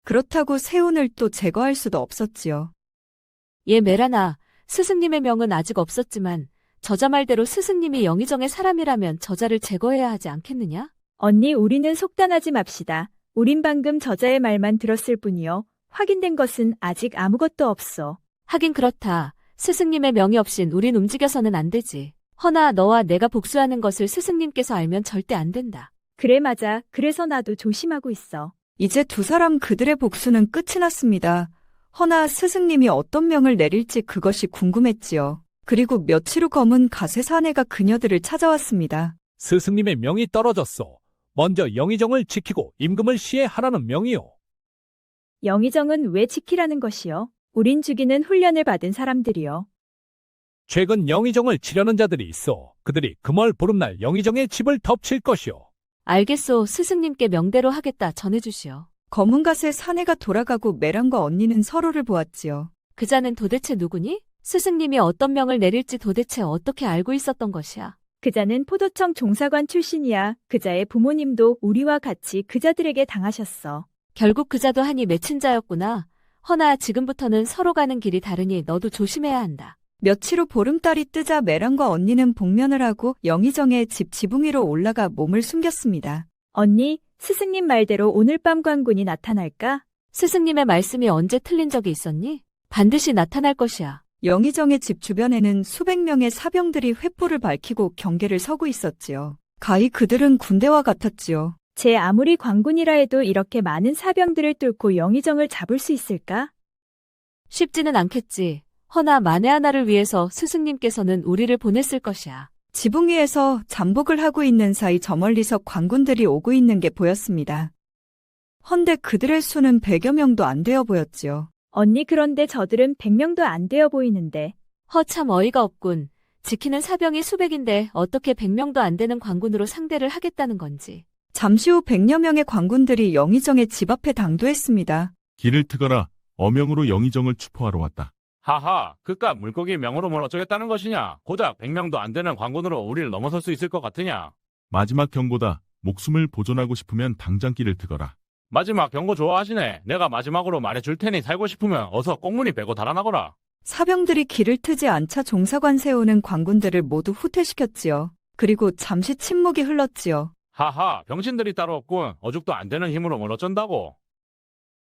그렇다고 세운을 또 제거할 수도 없었지요. 예, 메라나. 스승님의 명은 아직 없었지만 저자 말대로 스승님이 영의정의 사람이라면 저자를 제거해야 하지 않겠느냐? 언니, 우리는 속단하지 맙시다. 우린 방금 저자의 말만 들었을 뿐이요. 확인된 것은 아직 아무것도 없어. 하긴 그렇다. 스승님의 명의 없인 우린 움직여서는 안 되지. 허나 너와 내가 복수하는 것을 스승님께서 알면 절대 안 된다. 그래 맞아. 그래서 나도 조심하고 있어. 이제 두 사람 그들의 복수는 끝이 났습니다. 허나 스승님이 어떤 명을 내릴지 그것이 궁금했지요. 그리고 며칠 후 검은 가세 사내가 그녀들을 찾아왔습니다. 스승님의 명이 떨어졌소. 먼저 영의정을 지키고 임금을 시해하라는 명이요. 영의정은 왜 지키라는 것이요? 우린 죽이는 훈련을 받은 사람들이요. 최근 영의정을 치려는 자들이 있어. 그들이 금월 보름날 영의정의 집을 덮칠 것이요. 알겠소. 스승님께 명대로 하겠다 전해주시오. 검은 갓의 사내가 돌아가고 메랑과 언니는 서로를 보았지요. 그자는 도대체 누구니? 스승님이 어떤 명을 내릴지 도대체 어떻게 알고 있었던 것이야? 그자는 포도청 종사관 출신이야. 그자의 부모님도 우리와 같이 그자들에게 당하셨어. 결국 그자도 한이 맺힌 자였구나. 허나 지금부터는 서로 가는 길이 다르니 너도 조심해야 한다. 며칠 후 보름달이 뜨자 메랑과 언니는 복면을 하고 영의정의 집 지붕 위로 올라가 몸을 숨겼습니다. 언니, 스승님 말대로 오늘 밤 관군이 나타날까? 스승님의 말씀이 언제 틀린 적이 있었니? 반드시 나타날 것이야. 영의정의 집 주변에는 수백 명의 사병들이 횃불을 밝히고 경계를 서고 있었지요. 가히 그들은 군대와 같았지요. 제 아무리 관군이라 해도 이렇게 많은 사병들을 뚫고 영의정을 잡을 수 있을까? 쉽지는 않겠지. 허나 만에 하나를 위해서 스승님께서는 우리를 보냈을 것이야. 지붕 위에서 잠복을 하고 있는 사이 저 멀리서 관군들이 오고 있는 게 보였습니다. 헌데 그들의 수는 100여 명도 안 되어 보였지요. 언니 그런데 저들은 100명도 안 되어 보이는데. 참 어이가 없군. 지키는 사병이 수백인데 어떻게 100명도 안 되는 관군으로 상대를 하겠다는 건지. 잠시 후 100여 명의 관군들이 영의정의 집 앞에 당도했습니다. 길을 트거라. 어명으로 영의정을 추포하러 왔다. 하하, 그깟 물고기 명으로 뭘 어쩌겠다는 것이냐? 고작 100명도 안 되는 관군으로 우리를 넘어설 수 있을 것 같으냐? 마지막 경고다. 목숨을 보존하고 싶으면 당장 길을 트거라. 마지막 경고 좋아하시네. 내가 마지막으로 말해줄 테니 살고 싶으면 어서 꽁무니 빼고 달아나거라. 사병들이 길을 트지 않자 종사관 세우는 관군들을 모두 후퇴시켰지요. 그리고 잠시 침묵이 흘렀지요. 하하, 병신들이 따로 없군. 어죽도 안 되는 힘으로 뭘 어쩐다고.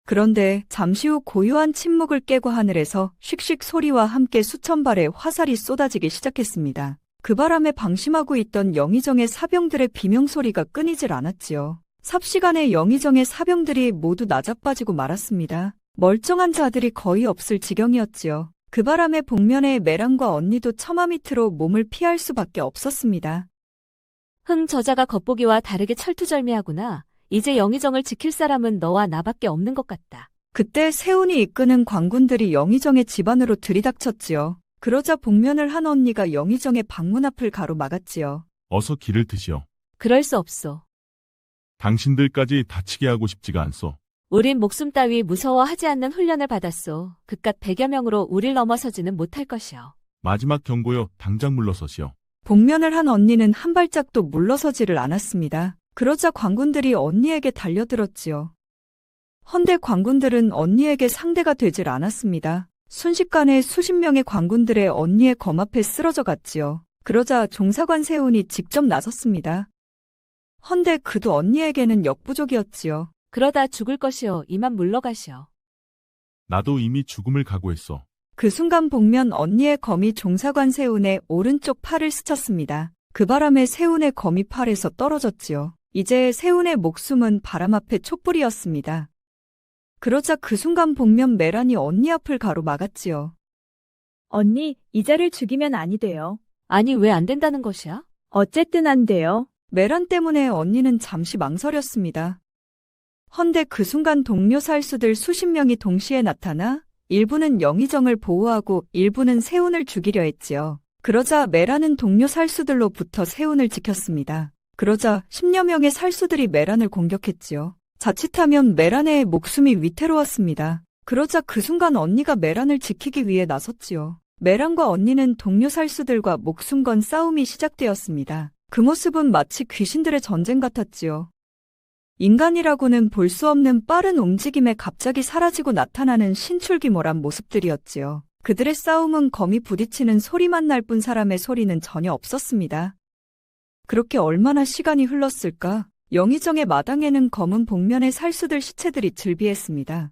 그런데 잠시 후 고요한 침묵을 깨고 하늘에서 씩씩 소리와 함께 수천 발의 화살이 쏟아지기 시작했습니다. 그 바람에 방심하고 있던 영의정의 사병들의 비명소리가 끊이질 않았지요. 삽시간에 영의정의 사병들이 모두 나자빠지고 말았습니다. 멀쩡한 자들이 거의 없을 지경이었지요. 그 바람에 복면에 메랑과 언니도 처마 밑으로 몸을 피할 수밖에 없었습니다. 저자가 겉보기와 다르게 철두절미하구나. 이제 영의정을 지킬 사람은 너와 나밖에 없는 것 같다. 그때 세운이 이끄는 관군들이 영의정의 집 안으로 들이닥쳤지요. 그러자 복면을 한 언니가 영의정의 방문 앞을 가로막았지요. 어서 길을 트시오. 그럴 수 없소. 당신들까지 다치게 하고 싶지가 않소. 우린 목숨 따위 무서워하지 않는 훈련을 받았소. 그깟 100여 명으로 우릴 넘어서지는 못할 것이오. 마지막 경고요. 당장 물러서시오. 복면을 한 언니는 한 발짝도 물러서지를 않았습니다. 그러자 관군들이 언니에게 달려들었지요. 헌데 관군들은 언니에게 상대가 되질 않았습니다. 순식간에 수십 명의 관군들의 언니의 검 앞에 쓰러져 갔지요. 그러자 종사관 세운이 직접 나섰습니다. 헌데 그도 언니에게는 역부족이었지요. 그러다 죽을 것이오. 이만 물러가시오. 나도 이미 죽음을 각오했어. 그 순간 복면 언니의 검이 종사관 세운의 오른쪽 팔을 스쳤습니다. 그 바람에 세운의 검이 팔에서 떨어졌지요. 이제 세운의 목숨은 바람 앞에 촛불이었습니다. 그러자 그 순간 복면 메란이 언니 앞을 가로막았지요. 언니, 이자를 죽이면 아니 돼요. 아니, 왜 안 된다는 것이야? 어쨌든 안 돼요. 메란 때문에 언니는 잠시 망설였습니다. 헌데 그 순간 동료 살수들 수십 명이 동시에 나타나 일부는 영의정을 보호하고 일부는 세운을 죽이려 했지요. 그러자 메란은 동료 살수들로부터 세운을 지켰습니다. 그러자 10여 명의 살수들이 메란을 공격했지요. 자칫하면 메란의 목숨이 위태로웠습니다. 그러자 그 순간 언니가 메란을 지키기 위해 나섰지요. 메란과 언니는 동료 살수들과 목숨 건 싸움이 시작되었습니다. 그 모습은 마치 귀신들의 전쟁 같았지요. 인간이라고는 볼 수 없는 빠른 움직임에 갑자기 사라지고 나타나는 신출귀몰한 모습들이었지요. 그들의 싸움은 검이 부딪히는 소리만 날 뿐 사람의 소리는 전혀 없었습니다. 그렇게 얼마나 시간이 흘렀을까? 영의정의 마당에는 검은 복면의 살수들 시체들이 즐비했습니다.